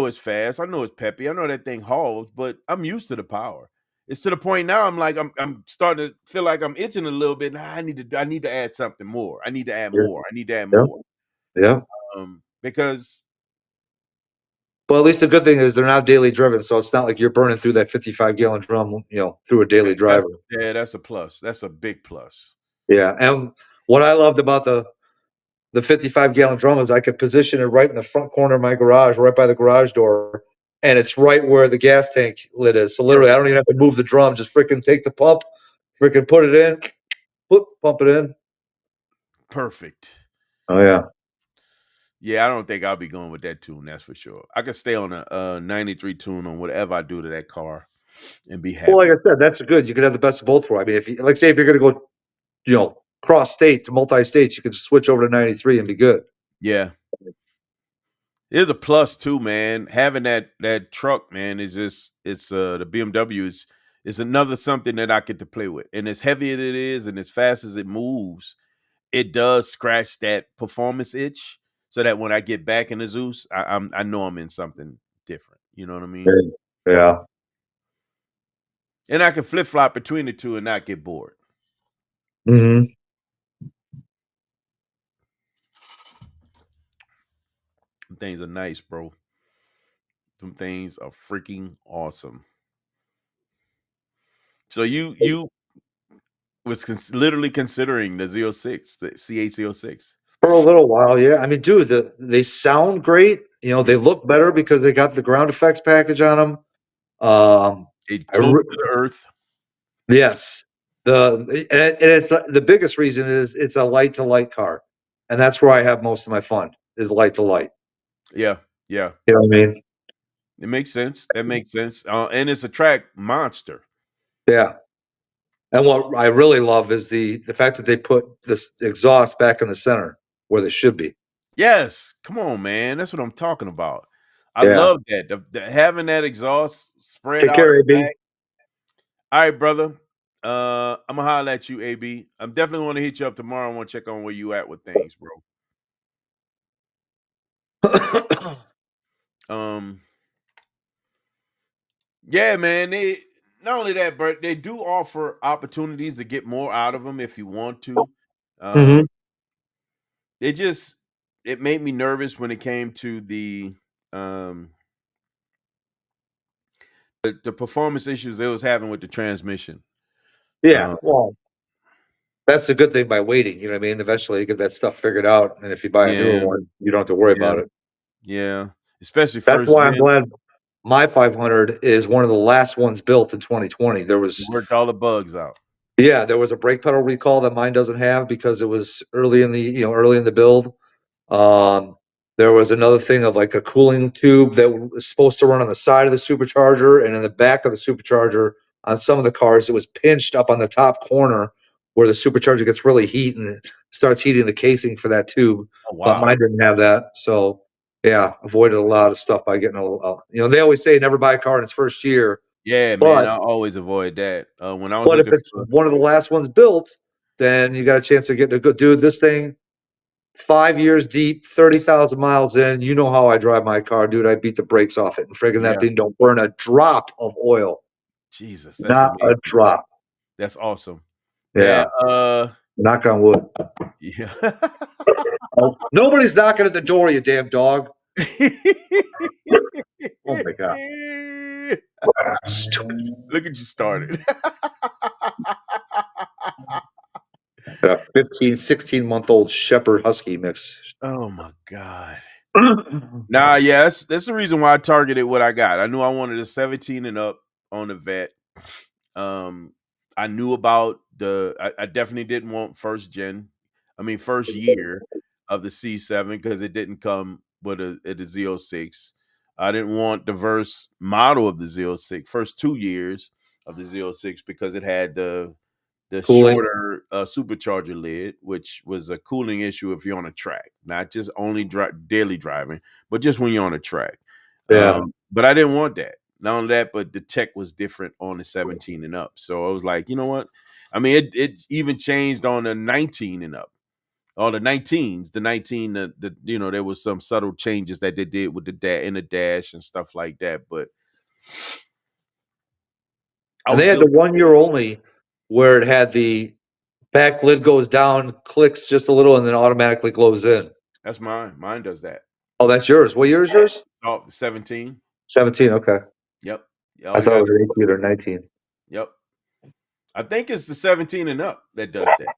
it's fast. I know it's peppy. I know that thing hauls, but I'm used to the power. It's to the point now I'm starting to feel like I'm itching a little bit. Nah, I need to add something more. I need to add more. I need to add Yeah. more. Yeah. Because Well, at least the good thing is they're not daily driven, so it's not like you're burning through that 55-gallon drum, through a daily driver. That's a plus. That's a big plus. Yeah. And what I loved about the 55-gallon drum is I could position it right in the front corner of my garage, right by the garage door, and it's right where the gas tank lid is. So literally, I don't even have to move the drum. Just freaking take the pump, freaking put it in, pump it in. Perfect. Oh yeah. Yeah, I don't think I'll be going with that tune. That's for sure. I could stay on a 93 tune on whatever I do to that car and be happy. Well, like I said, that's good. You could have the best of both worlds. I mean, if you say if you're going to go, cross state to multi states, you could just switch over to 93 and be good. Yeah. It's a plus too, man. Having that truck, man, is just the BMW is another something that I get to play with. And as heavy as it is and as fast as it moves, it does scratch that performance itch. So that when I get back in the Zeus, I know I'm in something different. You know what I mean? Yeah. And I can flip flop between the two and not get bored. Mm-hmm. Some things are nice, bro. Some things are freaking awesome. So you was literally considering the Z06, the CH06 For a little while, yeah. I mean, dude, they sound great. They look better because they got the ground effects package on them. close to the earth. Yes, it's the biggest reason is it's a light to light car, and that's where I have most of my fun is light to light. Yeah, yeah. You know what I mean? It makes sense. That makes sense. And it's a track monster. Yeah. And what I really love is the fact that they put this exhaust back in the center where they should be. Yes, come on, man. That's what I'm talking about. I love that. Having that exhaust spread Take out. care, AB. All right, brother. I'm gonna holler at you, AB. I'm definitely want to hit you up tomorrow. I want to check on where you at with things, bro. Yeah, man. They not only that, but they do offer opportunities to get more out of them if you want to. It made me nervous when it came to the performance issues they was having with the transmission. Yeah, well, that's the good thing by waiting. You know what I mean? Eventually, you get that stuff figured out, and if you buy a newer one, you don't have to worry about it. Yeah, especially That's first why I'm gen. glad my 500 is one of the last ones built in 2020. There was Worked all the bugs out. Yeah, there was a brake pedal recall that mine doesn't have because it was early in the build. There was another thing of like a cooling tube that was supposed to run on the side of the supercharger and in the back of the supercharger. On some of the cars, it was pinched up on the top corner where the supercharger gets really heat and it starts heating the casing for that tube. Oh, wow. But mine didn't have that, so yeah, avoided a lot of stuff by getting they always say never buy a car in its first year. Yeah, man, I always avoid that. When I was But if it's one of the last ones built, then you got a chance of getting a good dude. This thing, 5 years deep, 30,000 miles in. You know how I drive my car, dude. I beat the brakes off it, and friggin' that thing don't burn a drop of oil. Jesus, that's Not amazing. a drop. That's awesome. Yeah. Knock on wood. Yeah. Nobody's knocking at the door, you damn dog. Oh my God. Stupid. Look at you started. 15, 16-month-old Shepherd Husky mix. Oh my God. Nah, yeah, that's the reason why I targeted what I got. I knew I wanted a 17 and up on the vet. I knew about I definitely didn't want first year of the C7 because it didn't come with a Z06. I didn't want the verse model of the Z06, first 2 years of the Z06 because it had the Cooling. shorter supercharger lid, which was a cooling issue if you're on a track, not just only daily driving, but just when you're on a track. Yeah. But I didn't want that. Not only that, but the tech was different on the 17 and up. So I was like, you know what? I mean, it even changed on the 19 and up. All the 19s, the 19, there was some subtle changes that they did with the dash and stuff like that. But And they had the 1 year only where it had the back lid goes down, clicks just a little, and then automatically glows in. That's mine. Mine does that. Oh, that's yours. What year is yours? Oh, the 17. 17. Okay. Yep. I thought it was 18 or 19. Yep. I think it's the 17 and up that does that.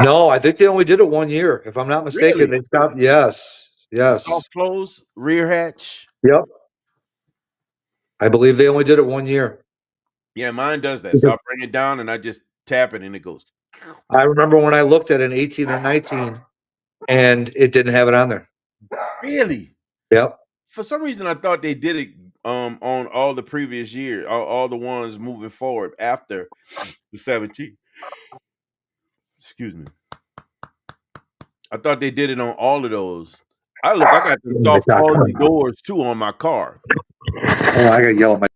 No, I think they only did it 1 year. If I'm not mistaken, Really? they stopped. Yes. Yes. Soft close, rear hatch. Yep. I believe they only did it 1 year. Yeah, mine does that. So I bring it down and I just tap it and it goes. I remember when I looked at an 18 or 19 and it didn't have it on there. Really? Yep. For some reason, I thought they did it on all the previous year, all the ones moving forward after the 17. Excuse me. I thought they did it on all of those. I got the soft closing doors too on my car. Oh, I got to yell at my.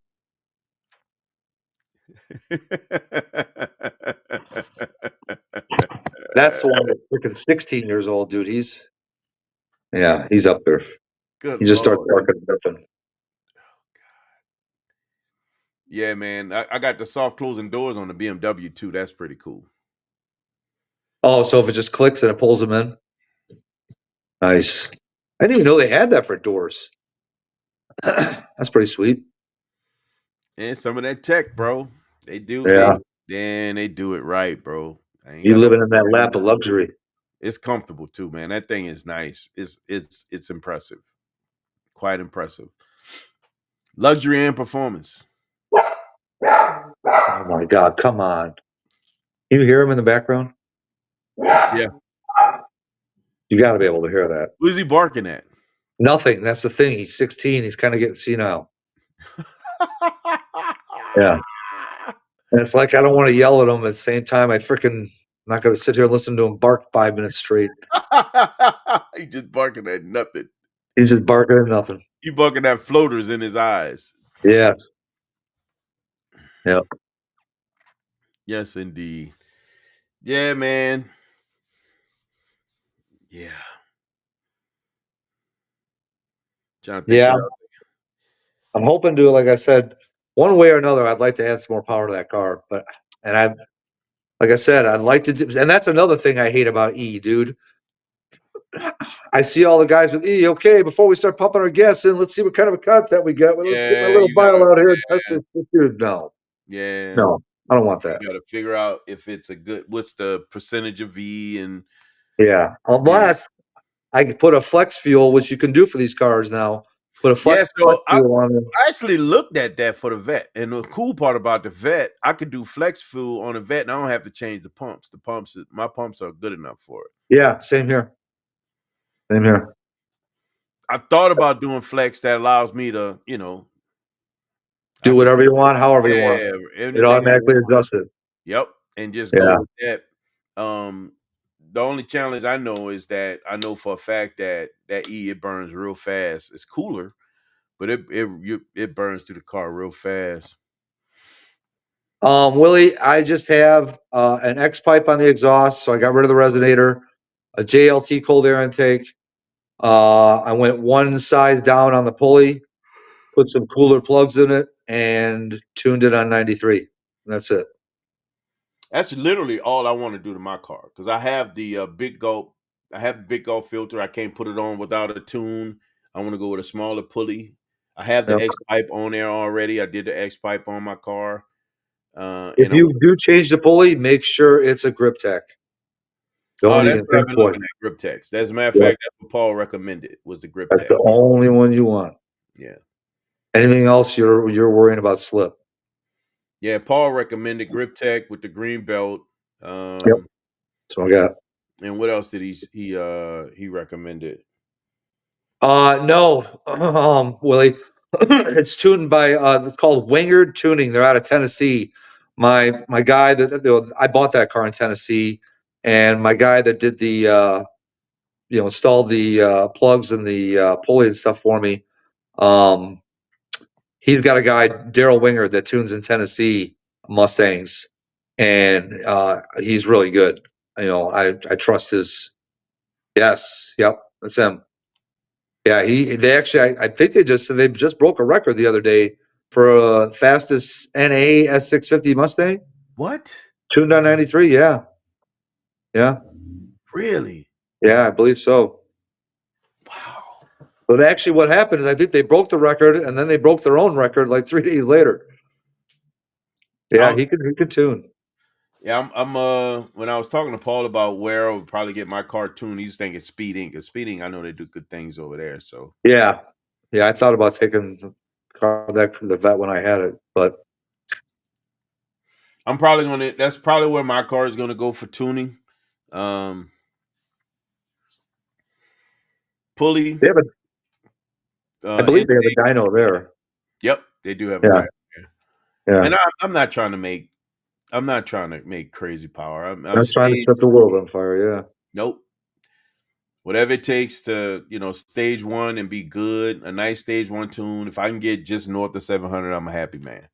That's the one that's freaking 16 years old, dude. He's up there. Good. He just starts barking at nothing. Yeah, man. I got the soft closing doors on the BMW too. That's pretty cool. Oh, so if it just clicks and it pulls them in? Nice. I didn't even know they had that for doors. That's pretty sweet. And some of that tech, bro. They do. Yeah. They do it right, bro. You living in that lap of luxury. It's comfortable too, man. That thing is nice. It's impressive. Quite impressive. Luxury and performance. Oh my God, come on. Can you hear him in the background? Yeah. You got to be able to hear that. Who's he barking at? Nothing. That's the thing. He's 16. He's kind of getting senile. Yeah. And it's like I don't want to yell at him at the same time. I freaking not going to sit here and listen to him bark 5 minutes straight. He just barking at nothing. He's just barking at nothing. He barking at floaters in his eyes. Yes. Yep. Yes, indeed. Yeah, man. Yeah. Trying to think. Yeah. I'm hoping to, like I said, one way or another, I'd like to add some more power to that car. Like I said, I'd like to do, and that's another thing I hate about E, dude. I see all the guys with E. Okay, before we start pumping our gas in, let's see what kind of a content we get. Well, let's get my little vial out here and test this. Dude, no. Yeah. No, I don't want that. You got to figure out if it's what's the percentage of V and. Yeah. Unless I could put a flex fuel, which you can do for these cars now. Put a flex fuel on it. I actually looked at that for the vet. And the cool part about the vet, I could do flex fuel on the vet and I don't have to change the pumps. My pumps are good enough for it. Yeah, same here. Same here. I thought about doing flex that allows me to, do whatever you want, however you want. It automatically adjusts it. Yep. And just go with that. The only challenge I know is that I know for a fact that E, it burns real fast. It's cooler, but it burns through the car real fast. Willie, I just have an X pipe on the exhaust, so I got rid of the resonator, a JLT cold air intake. I went one size down on the pulley, put some cooler plugs in it, and tuned it on 93. That's it. That's literally all I want to do to my car because I have the big gulp. I have the big gulp filter. I can't put it on without a tune. I want to go with a smaller pulley. I have the Yep. X pipe on there already. I did the X pipe on my car. If And you do change the pulley, make sure it's a Grip Tech. Don't that's even what I've think been twice. looking at. Grip Tex. As a matter of Yep. fact, that's what Paul recommended was the Grip That's Tex. the only one you want. Yeah. Anything else, you're worrying about slip. Yeah, Paul recommended Grip Tech with the green belt. Yep. That's what I got. And what else did he recommended? No, Willie, it's tuned by it's called Wingard Tuning. They're out of Tennessee. My guy that I bought that car in Tennessee, and my guy that did the installed the plugs and the pulley and stuff for me. He's got a guy, Daryl Wingard, that tunes in Tennessee Mustangs, and he's really good. I trust his. Yes, yep, that's him. Yeah, they actually I think they just broke a record the other day for fastest NA S650 Mustang. What? Tuned on 93, yeah. Yeah. Really? Yeah, I believe so. Wow. But actually what happened is I think they broke the record and then they broke their own record like 3 days later. Yeah, he could tune. Yeah, I'm when I was talking to Paul about where I would probably get my car tuned, he's thinking Speeding, because Speeding, I know they do good things over there. So Yeah. Yeah, I thought about taking the vet when I had it, but I'm probably that's probably where my car is gonna go for tuning. Pulley. yeah, but I believe they have a dyno there. Yep, they do have Yeah. a dyno there. Yeah. And I'm not trying to make crazy power. I'm trying to set the world on fire, yeah. Nope. Whatever it takes to, stage one and be good, a nice stage one tune. If I can get just north of 700, I'm a happy man.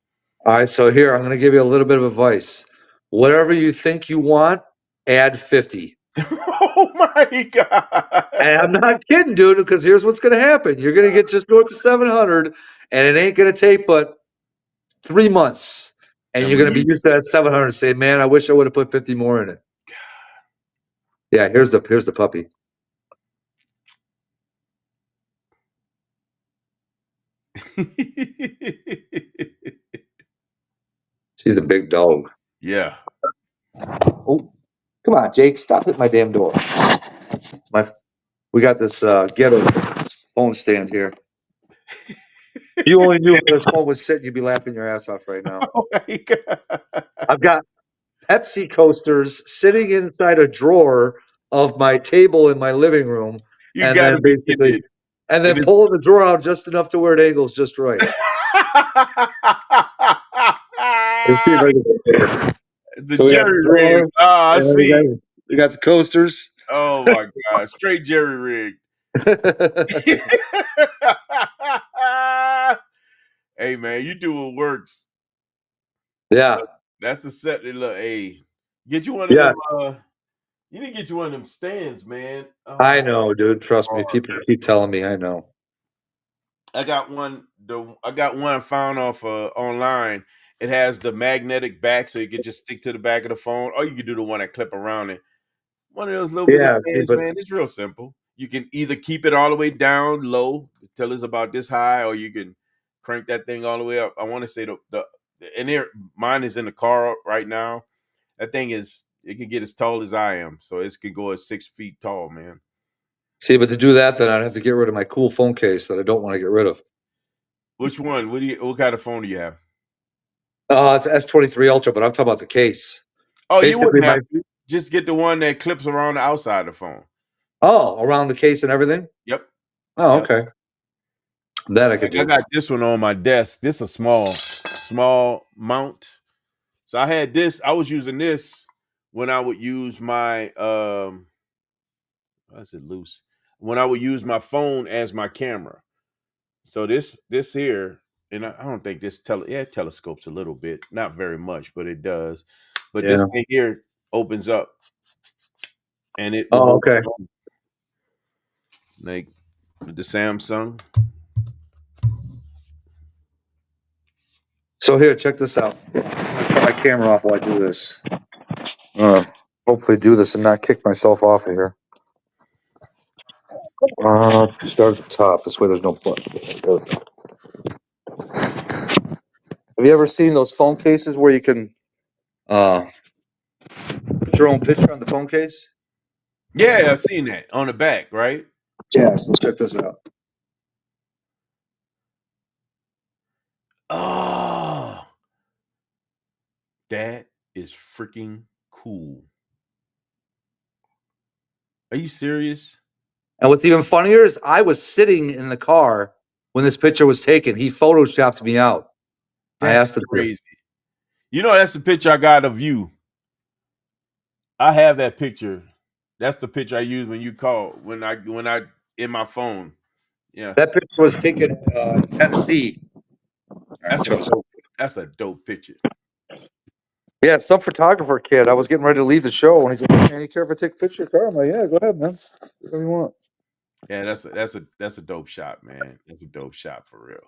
All right, so here I'm going to give you a little bit of advice. Whatever you think you want, add 50. Oh my God. And I'm not kidding, dude, because here's what's going to happen. You're going to get just north of 700, and it ain't going to take but 3 months. And you're going to be used to that 700 and say, man, I wish I would have put 50 more in it. Yeah, here's the puppy. She's a big dog. Yeah. Oh, come on, Jake. Stop hitting my damn door. We got this ghetto phone stand here. You only knew where this phone was sitting, you'd be laughing your ass off right now. Oh my God. I've got Pepsi coasters sitting inside a drawer of my table in my living room. You gotta be kidding. And then pulling the drawer out just enough to where it angles just right. The jerry rig. I see. We got the coasters. Oh my God. Straight jerry rig. Hey man, you do what works. Yeah. That's the set that look, hey. Get you one of them. You need to get you one of them stands, man. I know, dude. Trust me. People keep telling me. I know. I got one found off online. It has the magnetic back, so you can just stick to the back of the phone, or you can do the one that clip around it. One of those little bit of stands, man. It's real simple. You can either keep it all the way down low till it's about this high, or you can crank that thing all the way up. I want to say mine is in the car right now. That thing it can get as tall as I am, so it can go at 6 feet tall, man. See, but to do that, then I'd have to get rid of my cool phone case that I don't want to get rid of. Which one? What kind of phone do you have? It's S23 Ultra, but I'm talking about the case. Oh, basically, you wouldn't have to. Just get the one that clips around the outside of the phone. Oh, around the case and everything? Yep. Oh, okay. That I could do. I got this one on my desk. This is a small mount. So I had this. I was using this when I would use my why is it loose? When I would use my phone as my camera. So this here, and I don't think this telescopes a little bit, not very much, but it does. But this thing here opens up, and it. Oh, okay. Like the Samsung. So here, check this out. Cut my camera off while I do this. Hopefully do this and not kick myself off of here. Start at the top. This way there's no button. Have you ever seen those phone cases where you can put your own picture on the phone case? Yeah, I seen that on the back, right? Yeah, so check this out. Oh, that is freaking cool. Are you serious? And what's even funnier is I was sitting in the car when this picture was taken. He photoshopped me out. I That's asked him to. crazy. You know, that's the picture I got of you. I have that picture. That's the picture I use when you call when I in my phone. Yeah, That picture was taken in Tennessee. that's a dope picture. Yeah, some photographer kid. I was getting ready to leave the show, and he's like, "Man, you care if I take a picture of your car?" I'm like, "Yeah, go ahead, man. Whatever you want." Yeah, that's a dope shot, man. That's a dope shot for real.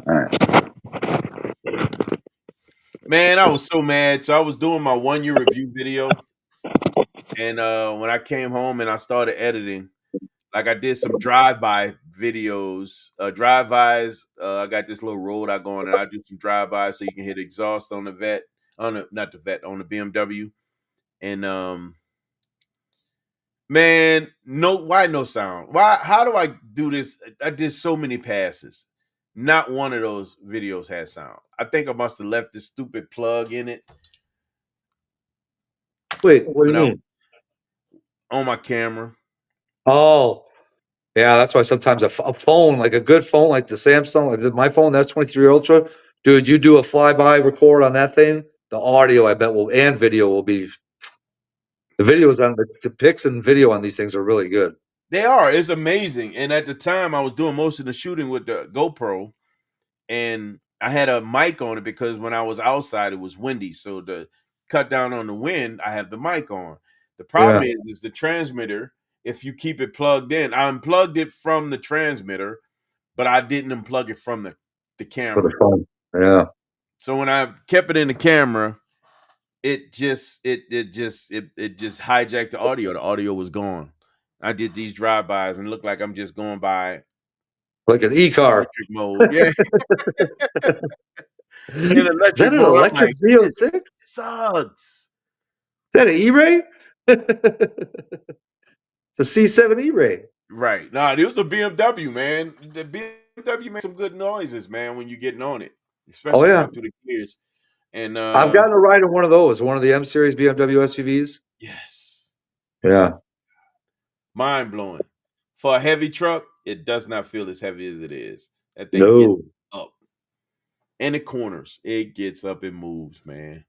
All right. Man, I was so mad. So I was doing my 1 year review video, and when I came home and I started editing, like I did some drive-by videos, drive-bys. I got this little road I go on, and I do some drive-bys so you can hit exhaust on the vet, on the not the vet, on the BMW, and man, why no sound? Why? How do I do this? I did so many passes. Not one of those videos had sound. I think I must have left this stupid plug in it. Wait, what do you mean? On my camera. Oh, yeah, that's why sometimes a phone, like a good phone, like the Samsung, like my phone, that's 23 Ultra, dude. You do a flyby record on that thing, the audio, I bet will and video will be. The videos on the pics and video on these things are really good. They are. It's amazing. And at the time, I was doing most of the shooting with the GoPro, and I had a mic on it because when I was outside, it was windy. So to cut down on the wind, I have the mic on. The problem is the transmitter. If you keep it plugged in, I unplugged it from the transmitter, but I didn't unplug it from the For the camera. phone. Yeah. So when I kept it in the camera, it just hijacked the audio. The audio was gone. I did these drive-bys and looked like I'm just going by Like an e-car. electric mode. Yeah. In Is electric that an mode. I'm electric like, Z06? this Is sucks. that an E-Ray? It's a C7 E-Ray. Right. Nah, it was a BMW, man. The BMW makes some good noises, man, when you're getting on it, Oh especially yeah. going through the gears. And I've gotten a ride in one of those, one of the M series BMW SUVs. yes, Yeah. mind blowing. For a heavy truck, it does not feel as heavy as it is. That thing gets No. up. And the corners, it gets up and moves, man.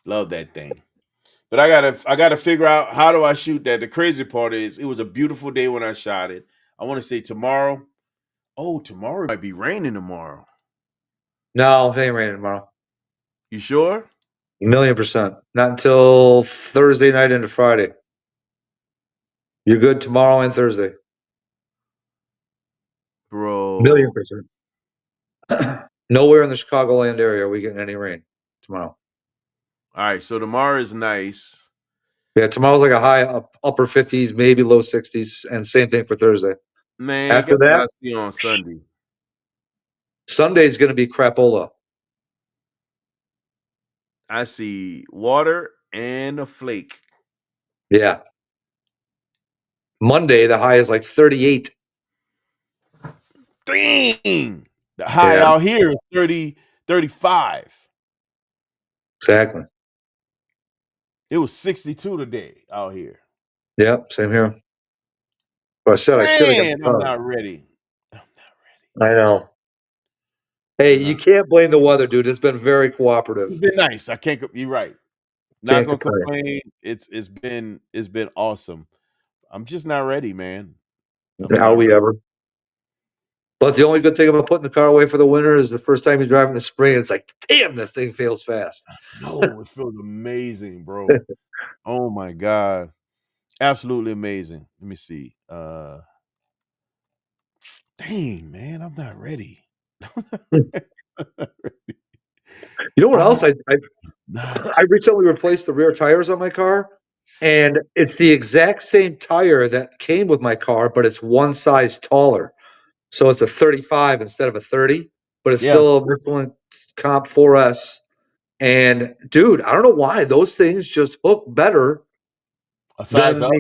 Love that thing. But I gotta figure out how do I shoot that. The crazy part is it was a beautiful day when I shot it. I want to say tomorrow. Oh, tomorrow might be raining tomorrow. No, it ain't raining tomorrow. You sure? 1,000,000%. Not until Thursday night into Friday. You're good tomorrow and Thursday. Bro. 1,000,000%. Nowhere in the Chicagoland area are we getting any rain tomorrow. All right, so tomorrow is nice. Yeah, tomorrow's like a high upper 50s, maybe low 60s, and same thing for Thursday. Man, After guess what that, I see on Sunday? Sunday's going to be crapola. I see water and a flake. Yeah. Monday, the high is like 38. Dang. The high Yeah, out here is 30, 35. exactly. It was 62 today out here. Yeah, same here. But I said I should have got Man, the I'm car. not ready. I'm not I know. Hey, ready. you can't blame the weather, dude. It's been very cooperative. It's been nice. I can't. You're right. Not Can't gonna complain. complain. It's been awesome. I'm just not ready, man. I'm Are not we ready. ever? But the only good thing about putting the car away for the winter is the first time you drive in the spring, it's like, damn, this thing feels fast. No, it feels amazing, bro. Oh my god, absolutely amazing. Let me see. Dang, man, I'm not ready. You know what I'm else? I not. recently replaced the rear tires on my car. and it's the exact same tire that came with my car, but it's one size taller. So it's a 35 instead of a 30, but it's Yeah, still a Michelin Comp 4S. And dude, I don't know why those things just hook better a size than up.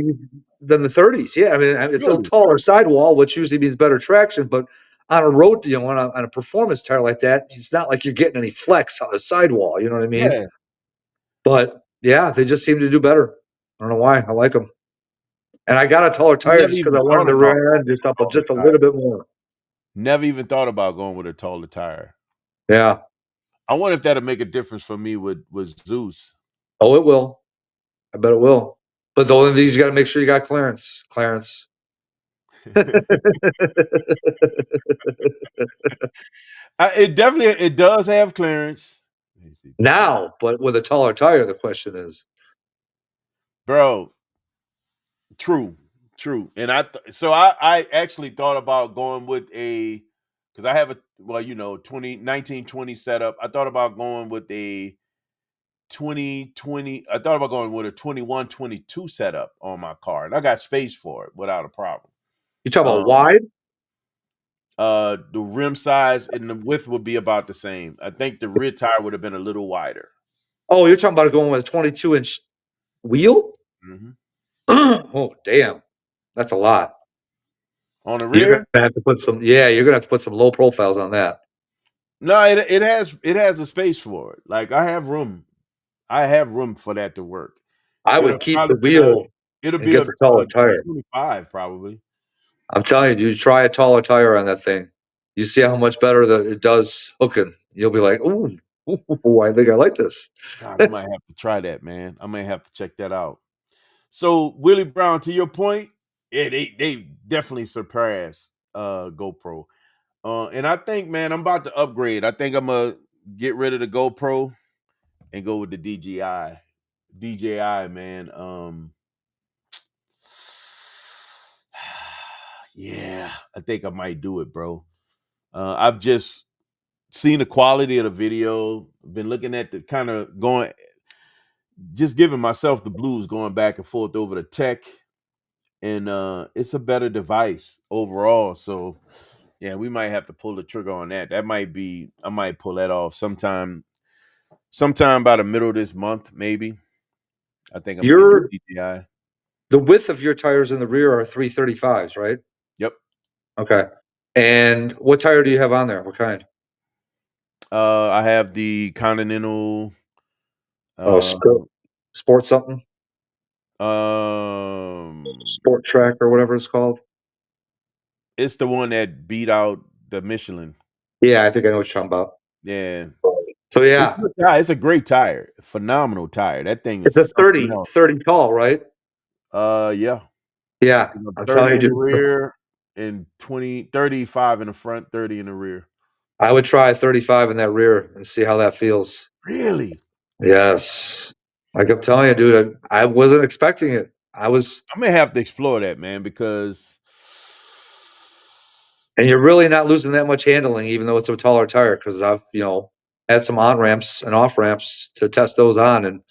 the 30s. Yeah, I mean, it's a Really? taller sidewall, which usually means better traction, but on a road, on a performance tire like that, it's not like you're getting any flex on the sidewall. You know what I mean? Yeah. But yeah, they just seem to do better. I don't know why. I like them. And I got a taller I tire never just because even I wanted thought the about rear end just up taller just a tire. little bit more. Never even thought about going with a taller tire. Yeah. I wonder if that'll make a difference for me with Zeus. Oh, it will. I bet it will. But the only thing is you got to make sure you got clearance. Clarence. It definitely it does have clearance. Let me see. Now, but with a taller tire, the question is. Bro, true, true. And I actually thought about going with a because I have a 1920 setup. I thought about going with a 2020. I thought about going with a 2122 setup on my car, and I got space for it without a problem. You talk about Um, wide? the rim size and the width would be about the same. I think the rear tire would have been a little wider. Oh, you're talking about going with a 22-inch wheel? Hmm. Oh, damn. That's a lot. On the You're rear, gonna have to put some, yeah, you're gonna have to put some low profiles on that. no, it has a space for it. Like I have room. I have room for that to work. I It'll would keep probably the been a wheel it'll and be get the taller a tire. 225 probably. I'm telling you, you try a taller tire on that thing. You see how much better that it does hooking. You'll be like, ooh, I think I like this. God, I might have to try that, man. I may have to check that out. So Willie Brown, to your point, yeah, they definitely surpassed GoPro. And I think, man, I'm about to upgrade. I think I'm gonna get rid of the GoPro and go with the DJI. DJI, man. Yeah, I think I might do it, bro. I've just seen the quality of the video, been looking at the kind of going, just giving myself the blues going back and forth over the tech. And it's a better device overall. So yeah, we might have to pull the trigger on that. That might be, I might pull that off sometime by the middle of this month, maybe. I think I'm gonna get Your the DJI. the width of your tires in the rear are 335s, right? Yep. Okay. And what tire do you have on there? What kind? I have the Continental. Oh, Uh, sport something? um, Sport track or whatever it's called. it's the one that beat out the Michelin. Yeah, I think I know what you're talking about. Yeah, So it's a yeah, good tire. It's a great tire, phenomenal tire. That thing it's is a something 30, else. 30 tall, right? Yeah, Yeah, I'm 30 telling you, in the dude. rear and 35 in the front, 30 in the rear. I would try a 35 in that rear and see how that feels. Really? Yes. Like I'm telling you, dude, I wasn't expecting it. I was, I may have to explore that, man, because and you're really not losing that much handling, even though it's a taller tire, because I've, had some on ramps and off ramps to test those on. And,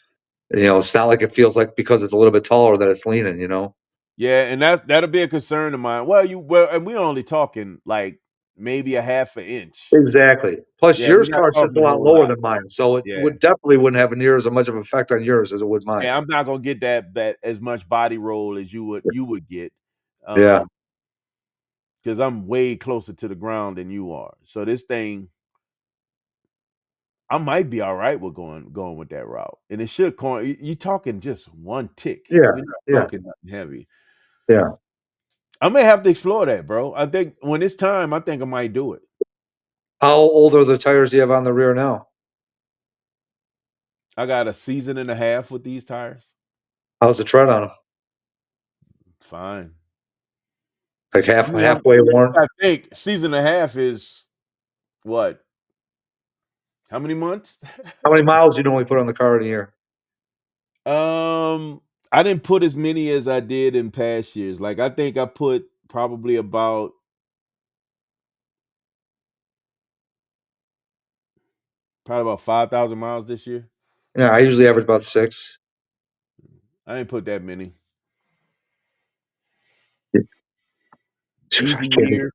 it's not like it feels like because it's a little bit taller that it's leaning. yeah, and that'll be a concern of mine. And we're only talking like maybe a half an inch. Exactly. Plus, Yeah, we're yours not car sits talking a a lot whole lower lot. than mine. So it Yeah. would definitely wouldn't have near as much of an effect on yours as it would mine. Yeah, I'm not gonna get that as much body roll as you would get. Yeah. Because I'm way closer to the ground than you are. So this thing, I might be all right with going with that route. And it should you talking just one tick. Yeah. We're not Yeah. talking nothing heavy. Yeah. I may have to explore that, bro. I think when it's time, I think I might do it. How old are the tires you have on the rear now? I got a season and a half with these tires. How's the tread on them? Fine. Like I mean, I, halfway worn? I think season and a half is what? How many months? How many miles do you normally put on the car in a year? I didn't put as many as I did in past years. Like I think I put probably about 5,000 miles this year. Yeah, I usually average about 6. I ain't put that many. I Easy can't- year.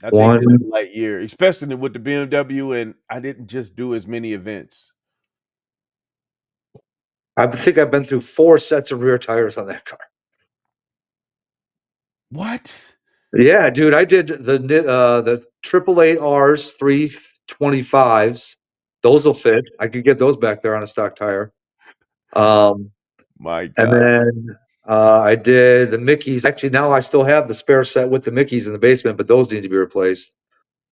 I think One, it was a light year, especially with the BMW, and I didn't just do as many events. I think I've been through 4 sets of rear tires on that car. What? Yeah, dude, I did the 888 Rs 325s. Those will fit. I could get those back there on a stock tire. My And God. then I did the Mickeys. Actually, now I still have the spare set with the Mickeys in the basement, but those need to be replaced.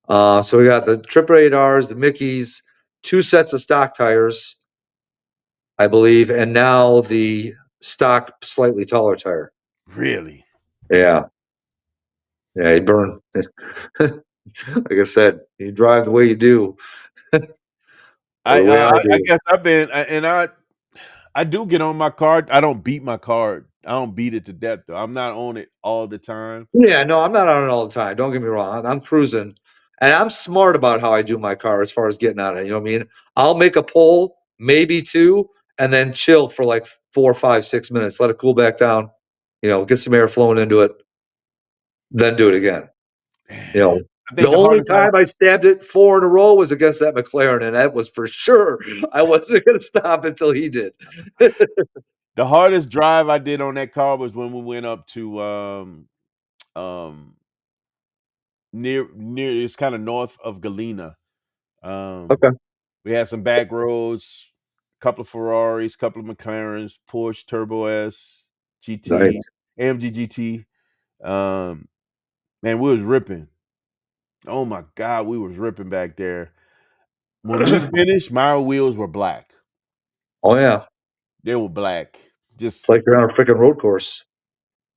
So we got the 888 Rs, the Mickeys, 2 sets of stock tires, I believe, and now the stock slightly taller tire. Really? Yeah. Yeah, he burned. Like I said, you drive the way you do, or I the way I I do. guess I've been and I do get on my car. I don't beat my car. I don't beat it to death though. I'm not on it all the time. Yeah, no, I'm not on it all the time. Don't get me wrong. I'm cruising, and I'm smart about how I do my car as far as getting on it. You know what I mean? I'll make a pull, maybe 2, and then chill for like 4, 5, 6 minutes. Let it cool back down. You know, get some air flowing into it, then do it again. You know, I the think the only hardest time I stabbed it 4 in a row was against that McLaren, and that was for sure. I wasn't going to stop until he did. the hardest drive I did on that car was when we went up to um near it's kind of north of Galena. Um Okay, we had some back roads, couple of Ferraris, couple of McLarens, Porsche Turbo S, GT, nice. AMG GT. Man, we was ripping. Oh my God, we was ripping back there. When we finished, my wheels were black. Oh yeah, They were black. it's Just like you're on a freaking road course.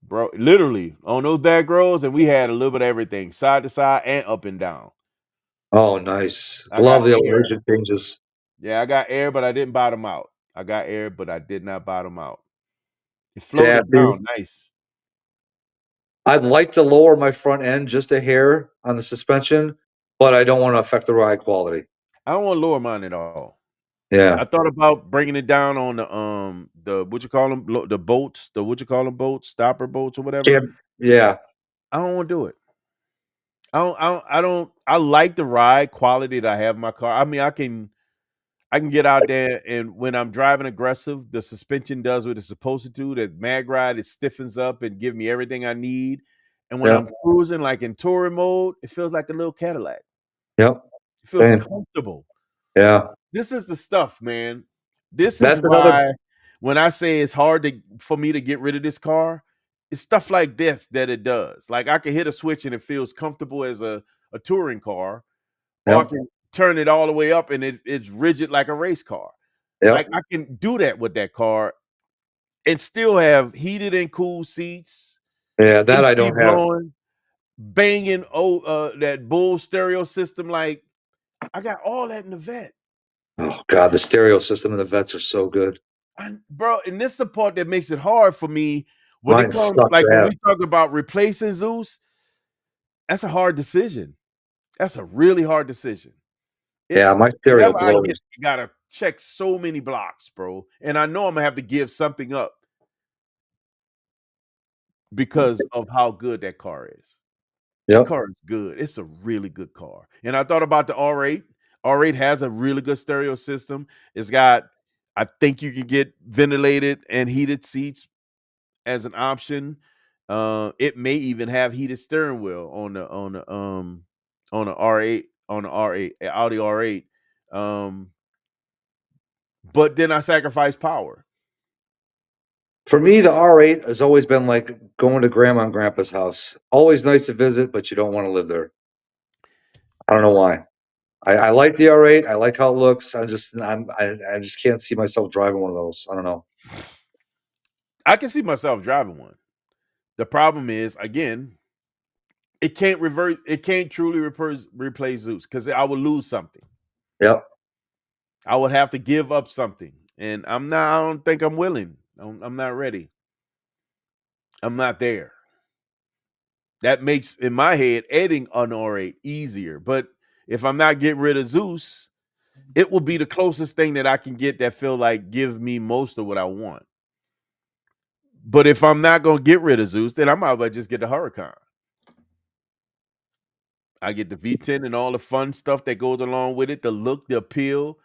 bro, literally on those back roads, and we had a little bit of everything, side to side and up and down. Oh, nice. I Love got the air. elevation changes. Yeah, I got air, but I didn't bottom out. I got air, but I did not bottom out. It Yeah, floated dude. down nice. I'd like to lower my front end just a hair on the suspension, but I don't want to affect the ride quality. I don't want to lower mine at all. Yeah. I thought about bringing it down on the what you call them the boats, the what you call them boats, stopper boats or whatever. Jim. Yeah. I don't want to do it. I like the ride quality that I have in my car. I mean, I can get out there and when I'm driving aggressive, the suspension does what it's supposed to do. That mag ride, it stiffens up and give me everything I need. And when Yeah. I'm cruising like in touring mode, it feels like a little Cadillac. Yep. It feels Same. comfortable. Yeah. This is the stuff, man. This is That's another. why when I say it's hard for me to get rid of this car, it's stuff like this that it does. Like I can hit a switch and it feels comfortable as a touring car, or I Yep. can turn it all the way up and it's rigid like a race car. Like Yep. I can do that with that car and still have heated and cool seats, Yeah. That I AC don't have. blowing, banging that bull stereo system. Like I got all that in the vet. Oh God, the stereo system and the vets are so good. Bro, and this is the part that makes it hard for me when it Mine comes sucks like when we ass. talk about replacing Zeus. That's a hard decision. That's a really hard decision. Yeah, my stereo Whatever I get, blows. you gotta check so many blocks, bro. And I know I'm gonna have to give something up because of how good that car is. That Yep. car is good. It's a really good car. And I thought about the R8. R8 has a really good stereo system. It's got, I think you can get ventilated and heated seats as an option. It may even have heated steering wheel on the R8 on the R8 Audi R8. But then I sacrifice power. For me, the R8 has always been like going to grandma and grandpa's house. Always nice to visit, but you don't want to live there. I don't know why. I like the R8. I like how it looks. I just can't see myself driving one of those. I don't know. I can see myself driving one. The problem is, again, it can't revert. It can't truly replace Zeus because I would lose something. Yep. I would have to give up something, and I'm not. I don't think I'm willing. I'm not ready. I'm not there. That makes in my head adding an R8 easier. But if I'm not getting rid of Zeus, it will be the closest thing that I can get that feel like give me most of what I want. But if I'm not gonna get rid of Zeus, then I might as well just get the Huracan. I get the V10 and all the fun stuff that goes along with it, the look, the appeal.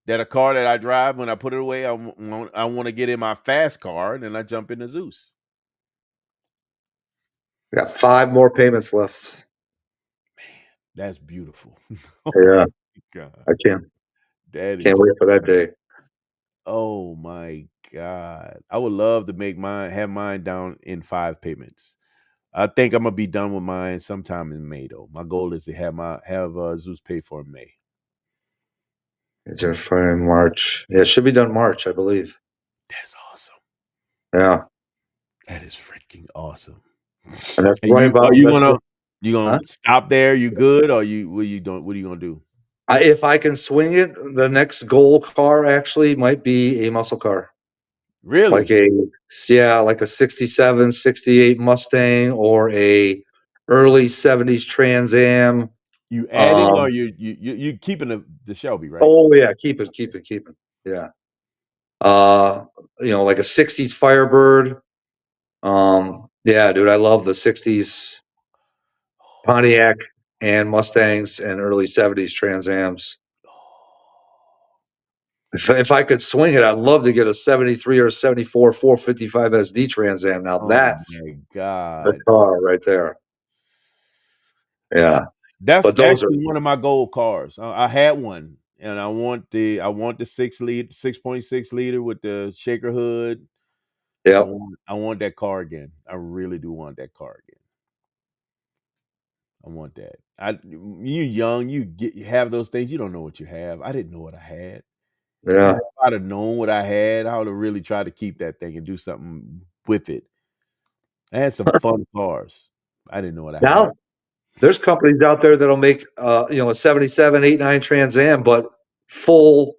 That a car that I drive, when I put it away, I want to get in my fast car, and then I jump into Zeus. Got 5 more payments left. That's beautiful. Yeah, God, I can't that can't is. wait for that day. Oh my God, I would love to have mine down in 5 payments. I think I'm gonna be done with mine sometime in May, though. My goal is to have Zeus pay for in May. It's in March. Yeah, it should be done March, I believe. That's awesome. Yeah, That is freaking awesome. and that's And right about you that's gonna what, you huh? gonna stop there? You good? Or you what you doing? What are you gonna do? If I can swing it, the next goal car actually might be a muscle car. Like Really? like a 67, 68 Mustang or a early 70s Trans Am. You adding or you keeping the Shelby, right? Oh yeah, keep it. Yeah. Uh, like a 60s Firebird. Yeah, dude, I love the 60s Pontiac and Mustangs and early 70s Trans Ams. If I could swing it, I'd love to get a 73 or 74 455 SD Trans Am. Now Oh that's my the God. car right there. Yeah. That's But those are actually one of my gold cars. I had one, and I want the 6.6 liter with the shaker hood. Yep. I want that car again. I really do want that car again. I want that. You young, you have those things. You don't know what you have. I didn't know what I had. And Yeah. if I'd have known what I had, I would have really tried to keep that thing and do something with it. I had some fun cars. I didn't know what I had. Now there's companies out there that'll make a 77, 89 Trans Am, but full,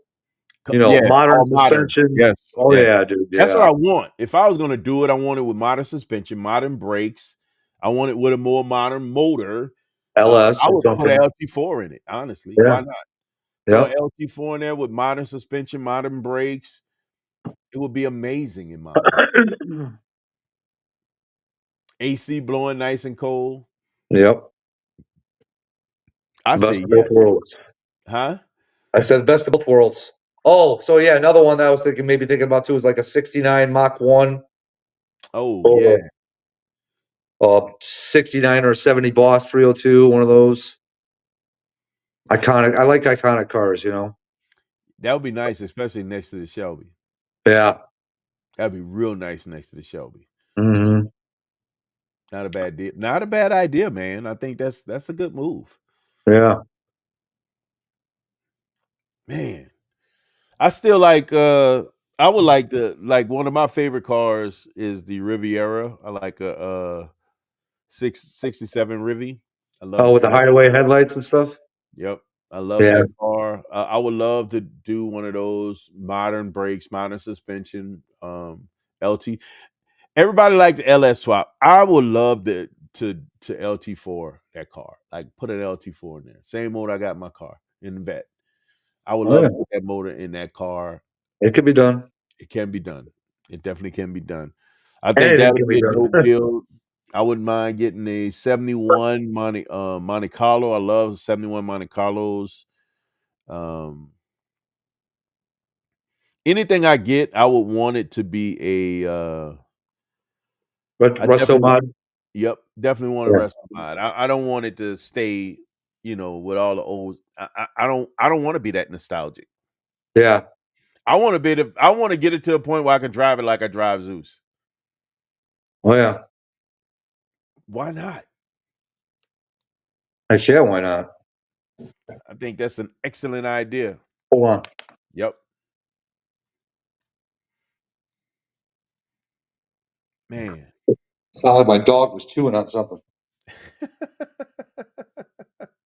Yeah, modern all modern. suspension. Yes, Oh yes. yeah, dude. That's what Yeah. I want. If I was gonna do it, I want it with modern suspension, modern brakes. I want it with a more modern motor. LS I or would put something. an LT4 in it, honestly. Why Yeah. not? Throw an Yep. LT4 in there with modern suspension, modern brakes. It would be amazing in my opinion. AC blowing nice and cold. Yep. I Best say of both yes. worlds. Huh? I said best of both worlds. Oh, so yeah, another one that I was thinking about too is like a 69 Mach 1 Oh yeah. or 69 or 70 Boss 302, one of those. Iconic. I like iconic cars. That would be nice, especially next to the Shelby. Yeah. That'd be real nice next to the Shelby. Hmm. Not a bad deal. Not a bad idea, man. I think that's a good move. Yeah. Man. I still like I would like one of my favorite cars is the Riviera. I like a 67 Rivi. I love Oh, the with the shape. hideaway headlights and stuff. Yep. I love Yeah. that car. I would love to do one of those modern brakes, modern suspension, LT. Everybody like the LS swap. I would love to LT4 that car. Like put an LT4 in there. Same motor I got in my car in the vet. I would Oh love yeah. to put that motor in that car. It could be done. It can be done. It definitely can be done. I think Anything that'll can be be a done. dope build. I wouldn't mind getting a 71 Monte Carlo. I love 71 Monte Carlos. Um, anything I get, I would want it to be But I Resto definitely want mod. yep, definitely want a Yeah. resto mod. I don't want it to stay, with all the old I don't want to be that nostalgic. Yeah. I want to get it to a point where I can drive it like I drive Zeus. Oh yeah. Why not? Heck yeah. Why not? I think that's an excellent idea. Hold on. Yep. Man. Sounded like my dog was chewing on something.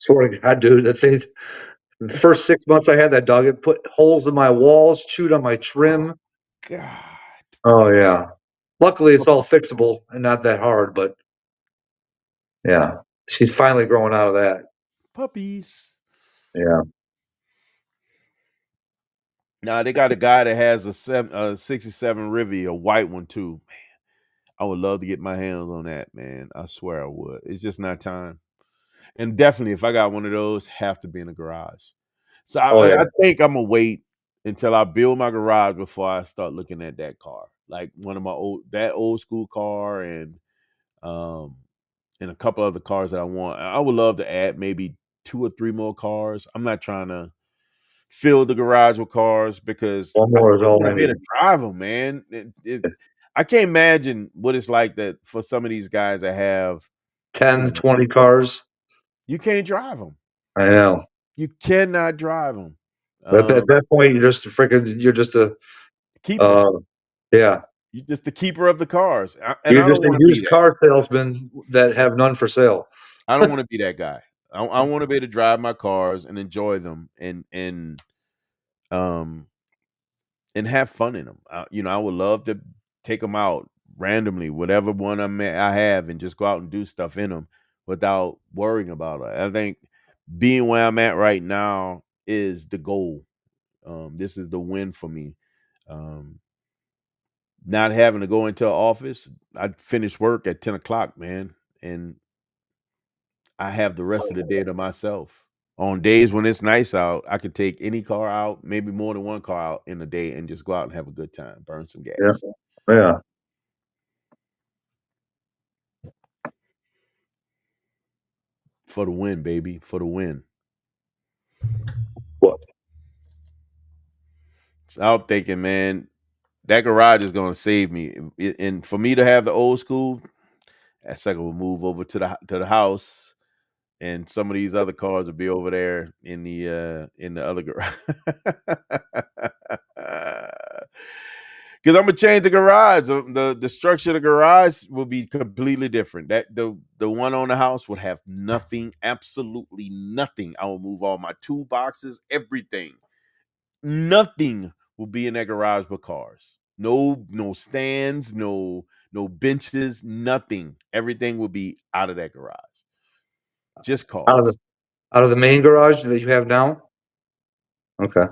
Swear to God, dude. The first 6 months I had that dog, it put holes in my walls, chewed on my Oh, trim. God. Oh yeah. Luckily, it's all fixable and not that hard. But yeah, she's finally growing out of that. Puppies. Yeah. Now they got a guy that has a 67 Rivi, a white one too. I would love to get my hands on that, man. I swear I would. It's just not time. And definitely, if I got one of those, have to be in the garage. So Oh yeah. I think I'm gonna wait until I build my garage before I start looking at that car, like one of my old school car, um and a couple other cars that I want. I would love to add maybe 2 or 3 more cars. I'm not trying to fill the garage with cars because One I more is still all want I to be able need. to drive them, man. I can't imagine what it's like that for some of these guys that have, 10, 20 cars. you can't drive them. I know. You cannot drive them. But at that point, you're just a, Keeper. yeah. You're just the keeper of the cars, and You're I just don't a want to be used that. car salesman that have none for sale. I don't want to be that guy. I want to be able to drive my cars and enjoy them um and have fun in them. I would love to take them out randomly, whatever one I have, and just go out and do stuff in them without worrying about it. I think being where I'm at right now is the goal. This is the win for me. Um, Not having to go into an office. I finish work at 10 o'clock, man, and I have the rest of the day to myself. On days when it's nice out, I could take any car out, maybe more than one car out in a day, and just go out and have a good time, burn some Yeah. gas. Yeah. For the win, baby, for the win. What? So I'm thinking, man, that garage is gonna save me. And for me to have the old school, that sucker will move over to the house, and some of these other cars will be over there in the other garage. Because I'm gonna change the garage. The structure of the garage will be completely different. That the one on the house would have nothing, absolutely nothing. I will move all my toolboxes, everything. Nothing will be in that garage but cars. No stands, no benches, nothing. Everything will be out of that garage. Just Out of cars. out of the main garage that you have now? Okay.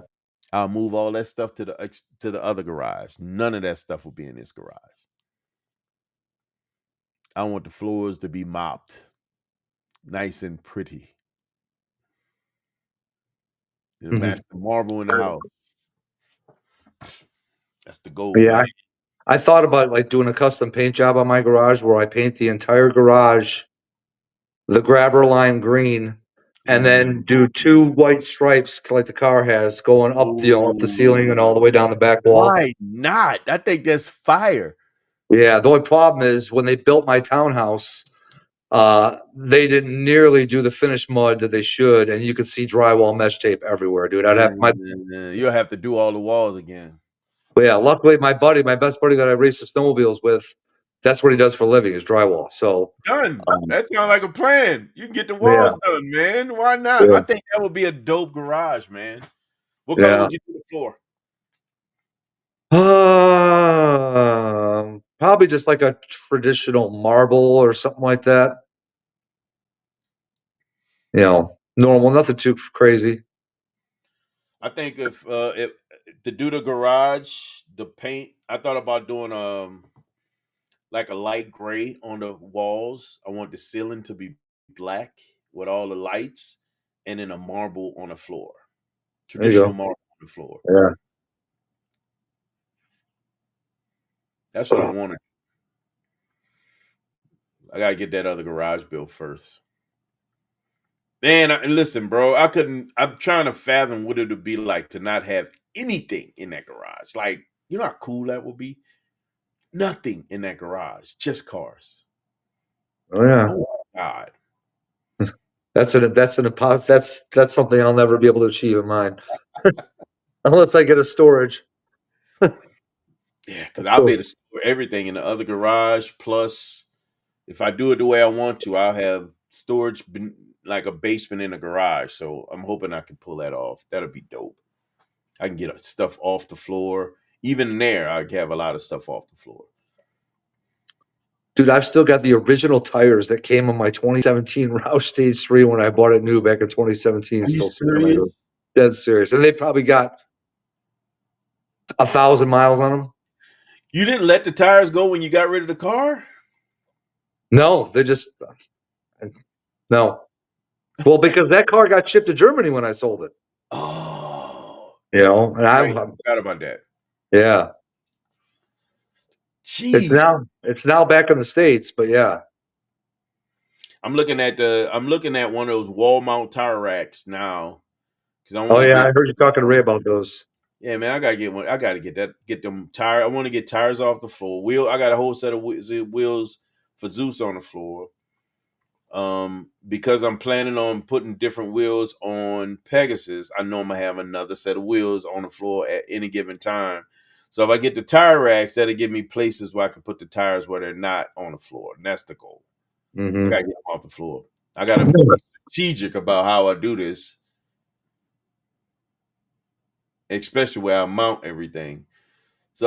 I'll move all that stuff to the other garage. None of that stuff will be in this garage. I want the floors to be mopped, nice and pretty. It'll Mhm. match the marble in the house. That's the goal, Yeah. man. I thought about, like, doing a custom paint job on my garage where I paint the entire garage the grabber lime green, and then do 2 white stripes like the car has going up the ceiling and all the way down the back wall. Why not? I think that's fire. Yeah, the only problem is when they built my townhouse, they didn't nearly do the finished mud that they should, and you could see drywall mesh tape everywhere, dude. I'd have my You'll have to do all the walls again. But yeah, luckily my best buddy that I race the snowmobiles with, that's what he does for a living is drywall. So, Done. um, That sounds like a plan. You can get the yeah, walls done, man. Why not? I yeah, think that would be a dope garage, man. What color yeah. would you do the floor? Probably just like a traditional marble or something like that. Normal, nothing too crazy. I think if to do the garage, the paint, I thought about doing like a light gray on the walls. I want the ceiling to be black with all the lights, and then a marble on the floor. There you Traditional go. marble on the floor. Yeah. That's what I wanted. I gotta get that other garage built first. Man, and listen, bro, I couldn't. I'm trying to fathom what it would be like to not have anything in that garage. Like, you know how cool that would be? Nothing in that garage, just cars. Oh yeah. Oh my God. That's something I'll never be able to achieve in mine unless I get a storage. Yeah, because That's I'll be cool. able to store everything in the other garage. Plus, if I do it the way I want to, I'll have storage like a basement in a garage. So I'm hoping I can pull that off. That'll be dope. I can get stuff off the floor. Even in there, I have a lot of stuff off the floor. Dude, I've still got the original tires that came on my 2017 Roush Stage 3 when I bought it new back in 2017 Are you still sitting in my garage. serious? Dead serious. And they probably got 1,000 miles on them. You didn't let the tires go when you got rid of the car? No, they just no. Well, because that car got shipped to Germany when I sold it. Oh, And right. I forgot about that. yeah. Gee, It's now back in the States, but yeah. I'm looking at one of those wall mount tire racks now because I Oh want to yeah, get. I heard you talking to Ray about those. Yeah, man, I gotta get one. I gotta get them tire. I want to get tires off the floor. I got a whole set of wheels for Zeus on the floor. Because I'm planning on putting different wheels on Pegasus, I know I'm gonna have another set of wheels on the floor at any given time. So if I get the tire racks, that'll give me places where I can put the tires where they're not on the floor. And that's the goal. I gotta get them off the floor. I gotta be strategic about how I do this, especially where I mount everything. So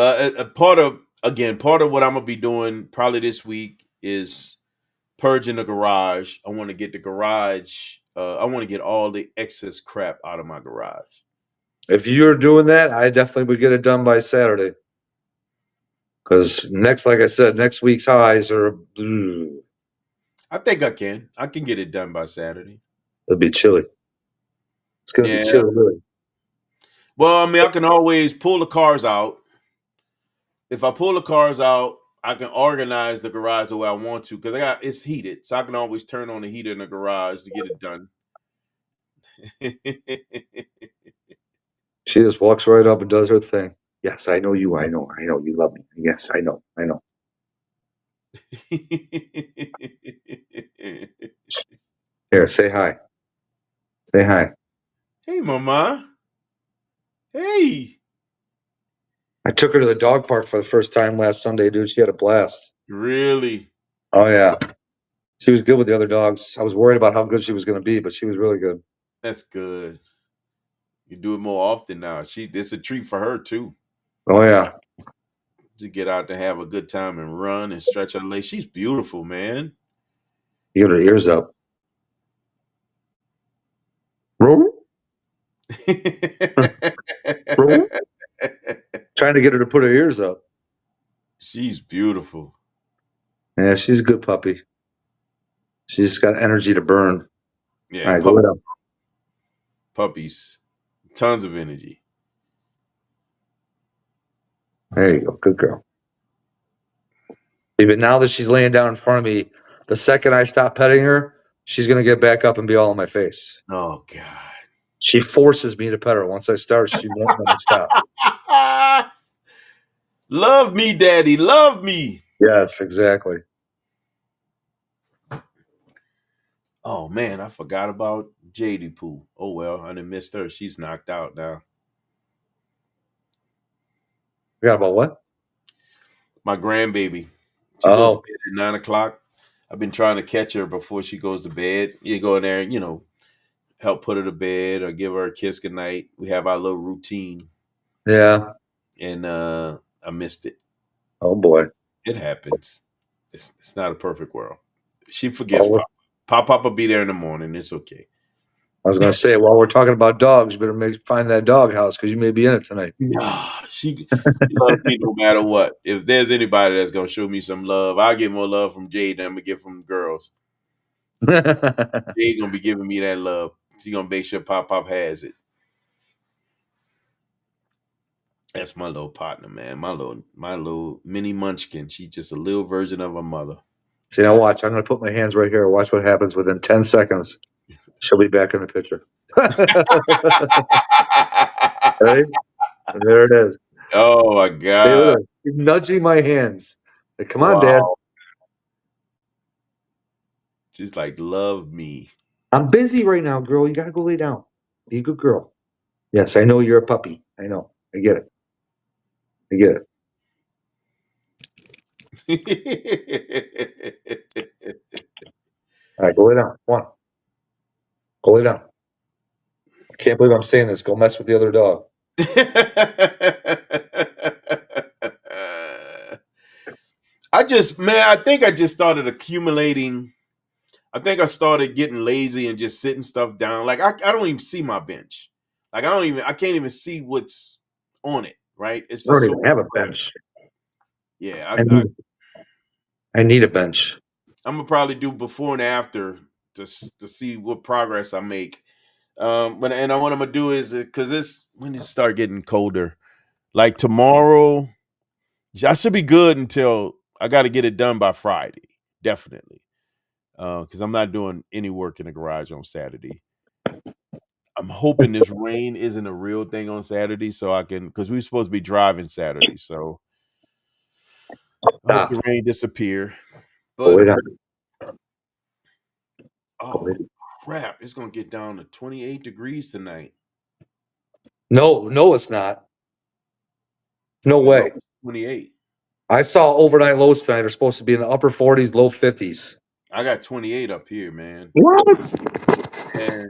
part of what I'm gonna be doing probably this week is purging the garage. I want to get the garage. I want to get all the excess crap out of my garage. If you're doing that, I definitely would get it done by Saturday. Because like I said, next week's highs are. I think I can. I can get it done by Saturday. It'll be chilly. It's gonna be Yeah. chilly. Really. Well, I mean, I can always pull the cars out. If I pull the cars out, I can organize the garage the way I want to because it's heated, so I can always turn on the heater in the garage to get it done. She just walks right up and does her thing. Yes, I know you. I know. You love me. Yes, I know. Here, say hi. Say hi. Hey, mama. Hey. I took her to the dog park for the first time last Sunday, dude. She had a blast. Really? Oh yeah. She was good with the other dogs. I was worried about how good she was going to be, but she was really good. That's good. You do it more often now. It's a treat for her too. Oh yeah. To get out to have a good time and run and stretch her legs. She's beautiful, man. You got her ears up. Roll. Roll. Trying to get her to put her ears up. She's beautiful. Yeah, she's a good puppy. She's got energy to burn. Yeah, All right, go ahead. Puppies. Tons of energy. There you go. Good girl. Even now that she's laying down in front of me, the second I stop petting her, she's going to get back up and be all in my face. Oh, God. She forces me to pet her. Once I start, she won't let me stop. Love me, daddy. Love me. Yes, exactly. Oh, man, I forgot about JD Pooh. Oh, well, I done missed her. She's knocked out now. Forgot about what? My grandbaby. She goes to bed at 9 o'clock. I've been trying to catch her before she goes to bed. You go in there and, help put her to bed or give her a kiss goodnight. We have our little routine. Yeah. And I missed it. Oh, boy. It happens. It's not a perfect world. She forgives Pop. Pop will be there in the morning. It's okay. I was going to say, while we're talking about dogs, you better find that dog house because you may be in it tonight. She loves me no matter what. If there's anybody that's going to show me some love, I get more love from Jade than I'm going to get from girls. Jade going to be giving me that love. She's going to make sure Pop has it. That's my little partner, man. My little mini munchkin. She's just a little version of her mother. See, now watch. I'm going to put my hands right here. Watch what happens within 10 seconds. She'll be back in the picture. Right? There it is. Oh, my God. She's nudging my hands. Like, come on, Dad. She's like, love me. I'm busy right now, girl. You got to go lay down. Be a good girl. Yes, I know you're a puppy. I know. I get it. All right, go lay down. Come on. Go lay down. I can't believe I'm saying this. Go mess with the other dog. I think I just started accumulating. I think I started getting lazy and just sitting stuff down. Like I don't even see my bench. Like I can't even see what's on it. Right? It's just I don't even have a bench. Yeah, I need a bench. I'm gonna probably do before and after to see what progress I make. But and what I'm gonna do is because it's when it start getting colder, like tomorrow, I should be good until I got to get it done by Friday, definitely. Because I'm not doing any work in the garage on Saturday. I'm hoping this rain isn't a real thing on Saturday, so I can because we're supposed to be driving Saturday, so I hope Stop. the rain disappear. Go But way down. Go way oh down. crap, it's gonna get down to 28 degrees tonight. No, it's not. No I know way. it's 28. I saw overnight lows tonight are supposed to be in the upper 40s, low 50s. I got 28 up here, man. What? And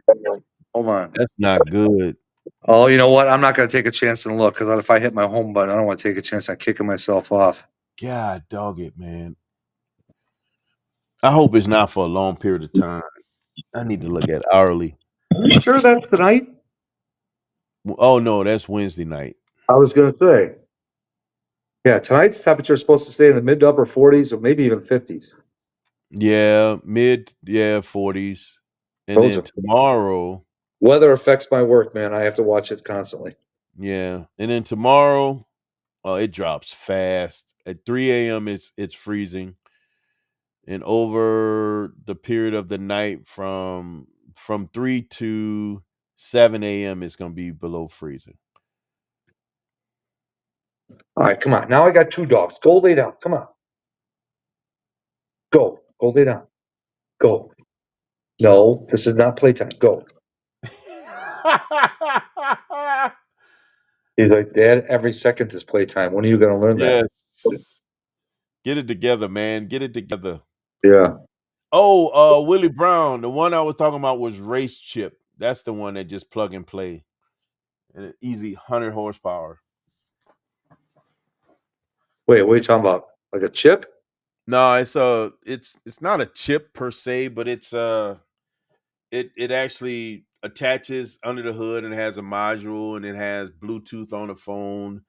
Hold on. that's not good. Oh, you know what? I'm not going to take a chance and look because if I hit my home button, I don't want to take a chance on kicking myself off. God dog it, man. I hope it's not for a long period of time. I need to look at hourly. You sure that's tonight? Oh no, that's Wednesday night. I was going to say. Yeah, tonight's temperature is supposed to stay in the mid to upper 40s or maybe even 50s. Yeah, 40s. And Those then are tomorrow, weather affects my work, man. I have to watch it constantly. yeah. And then tomorrow, it drops fast. At 3 a.m. it's freezing. And over the period of the night from 3 to 7 a.m. it's gonna be below freezing. All right, come on. Now I got two dogs. Go lay down. Come on. Go. Go lay down. Go. No, this is not playtime. Go. He's like, Dad, every second is playtime. When are you going to learn that? Yes. Get it together, man. Get it together. Yeah. Oh, Willie Brown. The one I was talking about was Race Chip. That's the one that just plug and play. And an easy 100 horsepower. Wait, what are you talking about? Like a chip? No, it's not a chip per se, but it actually attaches under the hood and it has a module and it has Bluetooth on the phone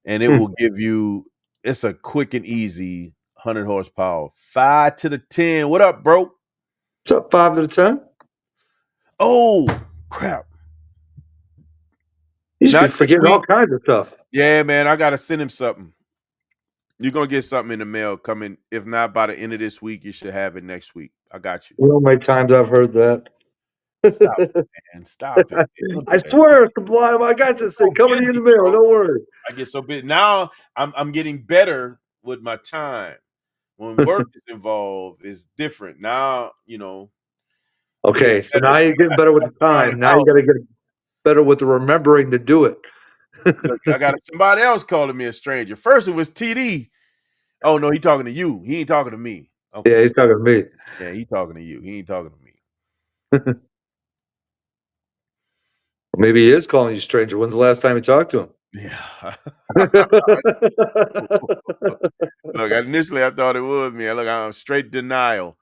and it will give you it's a quick and easy 100 horsepower. 5 to the 10. What up, bro? What's up, 5 to the 10? Oh, crap. You should be Not this forgetting all week. kinds of stuff. Yeah, man, I gotta send him something. You're gonna get something in the mail coming. If not by the end of this week, you should have it next week. I got you. You know how many times I've heard that? Stop it, man. Stop it. Man. Don't I do that. swear, Sublime, I got this thing So coming to you in the busy, mail. bro. Don't worry. I get so busy. Now I'm getting better with my time. When work is involved, it's different. Now, I'm getting Okay, so better. now you're getting better with the Around the time. Now you house. got to get better with the remembering to do it. Look, I got somebody else calling me a stranger. First it was TD. Oh no, he talking to you. He ain't talking to me. Okay. Yeah, he's talking to me. Yeah, he talking to you. He ain't talking to me. Maybe he is calling you stranger. When's the last time you talked to him? Yeah. Look, initially I thought it was me. Look, I'm straight denial.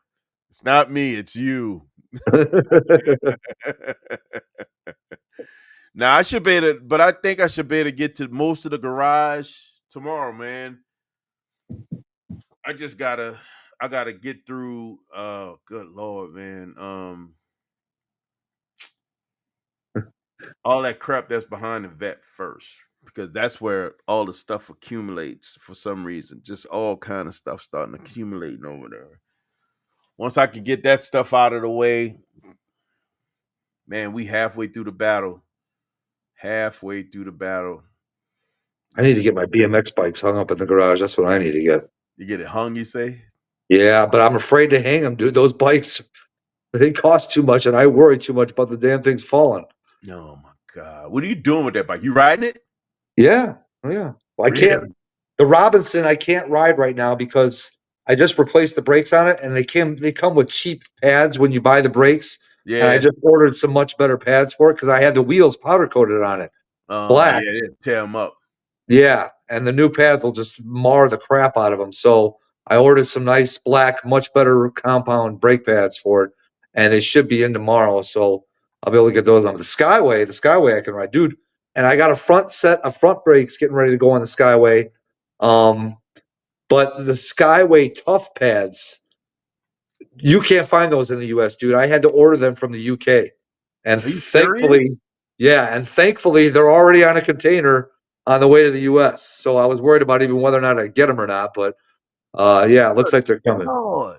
It's not me, it's you. Now I should be able to, but I think I should be able to get to most of the garage tomorrow, man. I gotta get through good lord, man. All that crap that's behind the vet first. Because that's where all the stuff accumulates for some reason. Just all kind of stuff starting accumulating over there. Once I can get that stuff out of the way, man, we halfway through the battle. Halfway through the battle. I need to get my BMX bikes hung up in the garage. That's what I need to get. You get it hung, you say? Yeah, but I'm afraid to hang them, dude. Those bikes, they cost too much, and I worry too much about the damn things falling. Oh my God. What are you doing with that bike? You riding it? Yeah, yeah. Well, I Really? can't. The Robinson, I can't ride right now because I just replaced the brakes on it, and they come with cheap pads when you buy the brakes. And I Yeah. just ordered some much better pads for it because I had the wheels powder coated on it, black. Yeah, they tear them up. Yeah, and the new pads will just mar the crap out of them. So I ordered some nice black, much better compound brake pads for it, and they should be in tomorrow. So I'll be able to get those on the Skyway I can ride, dude. And I got a front set of front brakes getting ready to go on the Skyway. But the Skyway Tough Pads, you can't find those in the US, dude. I had to order them from the UK. And Are you serious? thankfully they're already on a container on the way to the US. So I was worried about even whether or not I get them or not, but yeah, it looks like they're coming. Lord.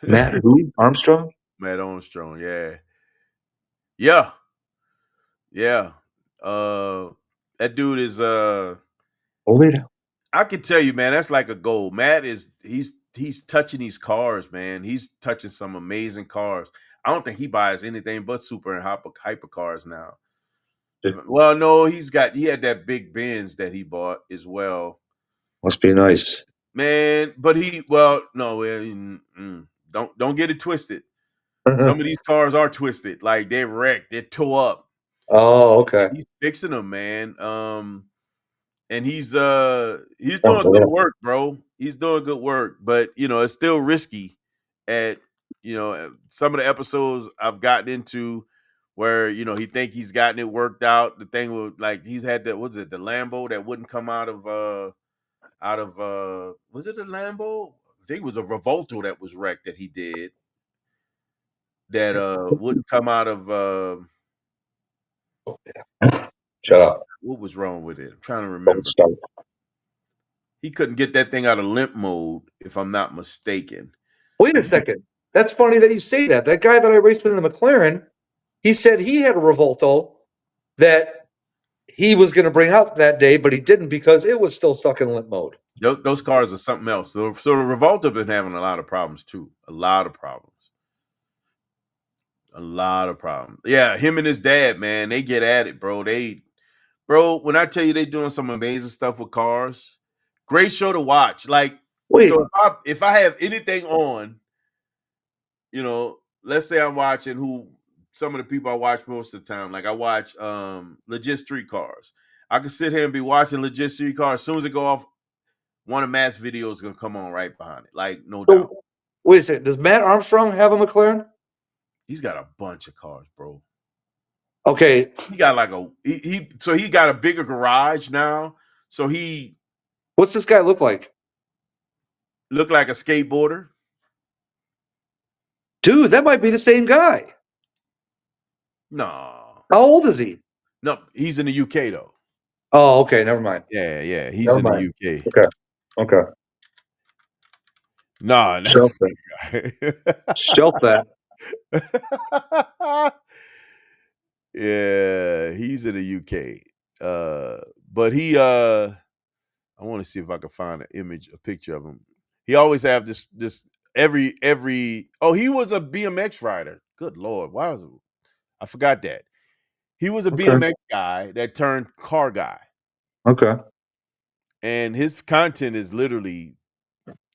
Matt who? Armstrong? Matt Armstrong, yeah. Yeah. Yeah. That dude is Hold it. I can tell you, man, that's like a goal. Matt is he's touching these cars, man. He's touching some amazing cars. I don't think he buys anything but super and hyper cars now. Well, no, he had that big Benz that he bought as well. Must be nice. Man, but don't get it twisted. Some of these cars are twisted, like they're wrecked, they're tore up. Oh, okay. He's fixing them, man. And he's doing good work, bro. He's doing good work, but it's still risky. At some of the episodes I've gotten into, where he think he's gotten it worked out. The thing with he's had the Lambo that wouldn't come out of was it a Lambo? I think it was a Revolto that was wrecked that he did that wouldn't come out of Shut up. what was wrong with it? I'm trying to remember. He couldn't get that thing out of limp mode, if I'm not mistaken. Wait a second. That's funny that you say that. That guy that I raced with in the McLaren, he said he had a Revolto that he was going to bring out that day, but he didn't because it was still stuck in limp mode. Those cars are something else. So the Revolta been having a lot of problems too. A lot of problems. Yeah, him and his dad, man, they get at it, bro. Bro, when I tell you they doing some amazing stuff with cars, great show to watch. Like, Wait. so if I have anything on, let's say I'm watching some of the people I watch most of the time. Like I watch Legit Street Cars. I can sit here and be watching Legit Street Cars. As soon as it go off, one of Matt's videos is gonna come on right behind it. Like, no doubt. Wait a second. Does Matt Armstrong have a McLaren? He's got a bunch of cars, bro. Okay. He got like he got a bigger garage now. So what's this guy look like? Look like a skateboarder. Dude, that might be the same guy. No. How old is he? No, he's in the UK though. Oh, okay. Never mind. Yeah. He's in the UK. Okay. No, Shelf that. Yeah, he's in the UK. But he I want to see if I can find a picture of him. He always have this every he was a BMX rider. Good Lord. I forgot that. He was a BMX guy that turned car guy. Okay. And his content is literally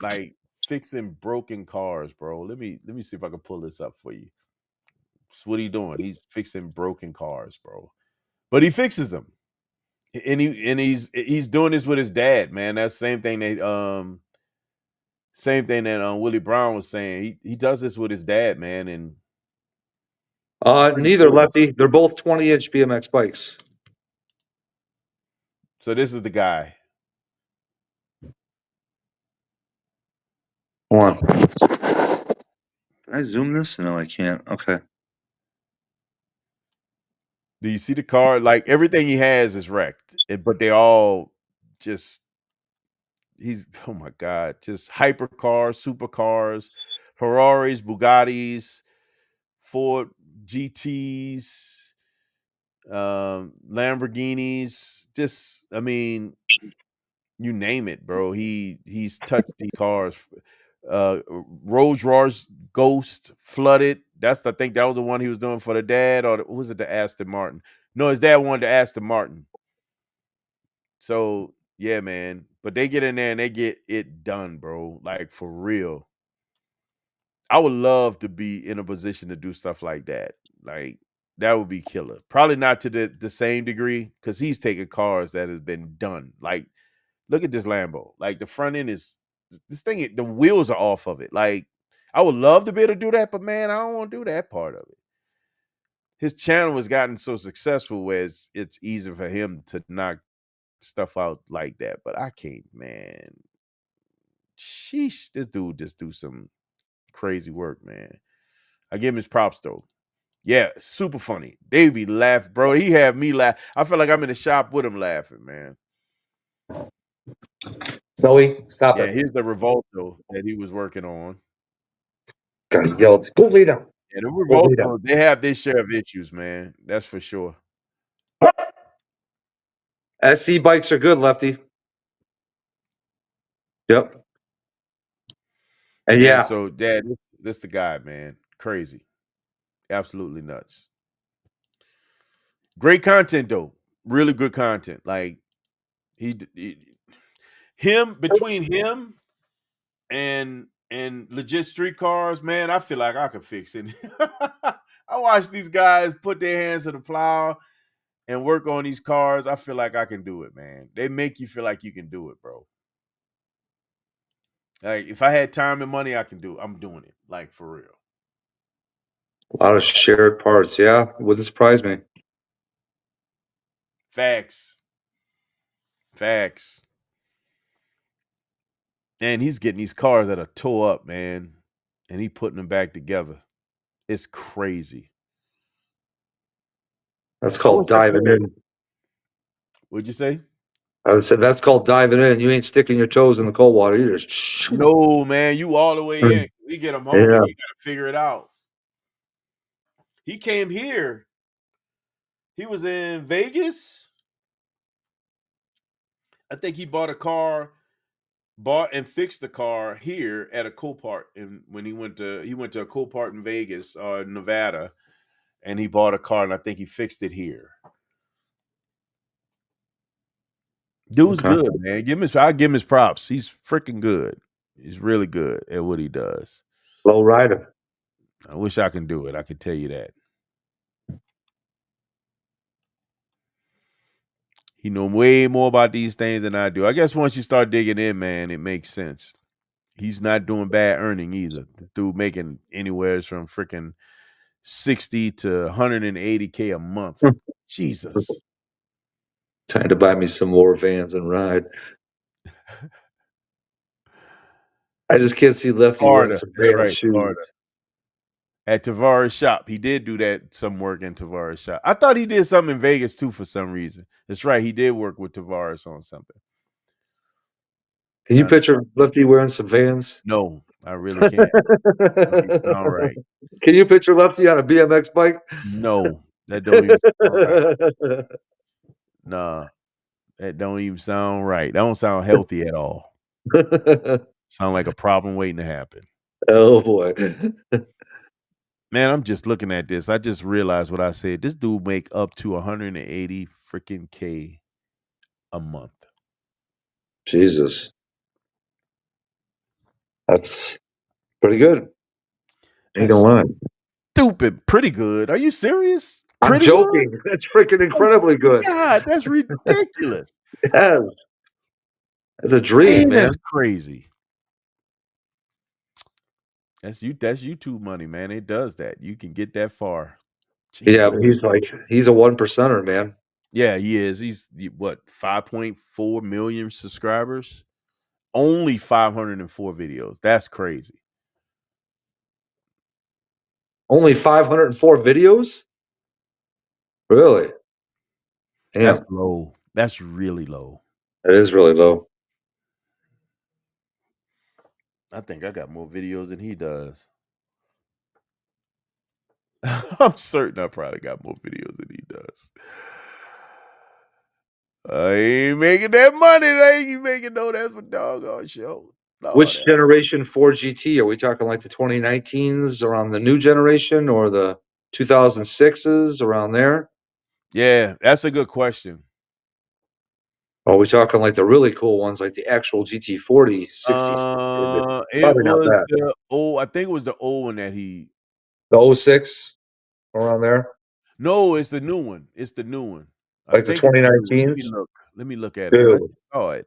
like fixing broken cars, bro. Let me see if I can pull this up for you. So what he doing? He's fixing broken cars, bro. But he fixes them. And he's doing this with his dad, man. That's the same thing that Willie Brown was saying. He does this with his dad, man. And neither, Lefty. They're both 20-inch BMX bikes. So this is the guy. Hold on. Can I zoom this? No, I can't. Okay. Do you see the car? Like everything he has is wrecked, but they all just oh my God, just hypercars, supercars, Ferraris, Bugattis, Ford GTs, Lamborghinis. Just, I mean, you name it, bro. He's touched these cars. Rolls Royce Ghost flooded. I think that was the one he was doing for the dad, or was it the Aston Martin? No, his dad wanted the Aston Martin. So yeah, man. But they get in there and they get it done, bro. Like for real. I would love to be in a position to do stuff like that. Like that would be killer. Probably not to the same degree, because he's taking cars that has been done. Like, look at this Lambo. Like the front end is this thing. The wheels are off of it. Like I would love to be able to do that, but man, I don't want to do that part of it. His channel has gotten so successful where it's easy for him to not stuff out like that, but I can't, man. Sheesh, this dude just do some crazy work, man. I give him his props though. Yeah, super funny. Davey laughed, bro. He had me laugh. I feel like I'm in the shop with him laughing, man. Snowy, stop Yeah, it. here's the Revolto that he was working on. Gotta yell. Go lay down. Yeah, the Go lay down. Revolto, they have their share of issues, man. That's for sure. SC bikes are good, Lefty. Yep. And Yeah, yeah, so Dad, this the guy, man. Crazy. Absolutely nuts. Great content though. Really good content. Like between him and legit street cars, man, I feel like I could fix it. I watch these guys put their hands to the plow and work on these cars. I feel like I can do it, man. They make you feel like you can do it, bro. Like if I had time and money, I can do it. I'm doing it, like for real. a lot of shared parts. Yeah, wouldn't surprise me. Facts. And he's getting these cars that are tore up, man, and he putting them back together. It's crazy. That's called diving in. What'd you say? I said that's called diving in. You ain't sticking your toes in the cold water. You just No, man, you all the way in. We get him home, and you got to figure it out. He came here. He was in Vegas. I think he bought and fixed the car here at a Copart. And when he went to a Copart in Vegas or Nevada, and he bought a car, and I think he fixed it here. Dude's good, man. I give him his props. He's freaking good. He's really good at what he does. Low rider. I wish I can do it. I can tell you that. He know way more about these things than I do. I guess once you start digging in, man, it makes sense. He's not doing bad earning either. The dude making anywhere from freaking 60 to 180K a month. Jesus. Time to buy me some more vans and ride. I just can't see Lefty wearing some van shoes. Florida. At Tavares' shop. He did do some work in Tavares' shop. I thought he did something in Vegas too for some reason. That's right. He did work with Tavares on something. Can you picture Lefty wearing some Vans? No, I really can't. All right. Can you picture Lefty on a BMX bike? No, that don't even sound right. Nah, that don't even sound right. That don't sound healthy at all. Sound like a problem waiting to happen. Oh boy. Man, I'm just looking at this. I just realized what I said. This dude make up to 180 freaking K a month. Jesus. That's pretty good. Ain't gonna lie. Stupid. Pretty good. Are you serious? I'm joking. Good? That's freaking incredibly good. God, that's ridiculous. Yes. That's a dream, man. That's crazy. That's YouTube money, man. It does that. You can get that far. Jeez. Yeah, but he's a 1%er, man. Yeah, he is. He's what, 5.4 million subscribers? Only 504 videos. That's crazy. Only 504 videos? Really? Damn. That's low. That's really low. It is really low. I think I got more videos than he does. I'm certain I probably got more videos than he does. I ain't making that money. They ain't making no. That's for doggone show. Which generation Ford GT? Are we talking like the 2019s around the new generation or the 2006s around there? Yeah, that's a good question. Or are we talking like the really cool ones, like the actual GT40 60s? It was the old. I think it was the old one that he. The 06 around there. No, it's the new one. It's the new one. Like the 2019s. Let me look at it. I just saw it.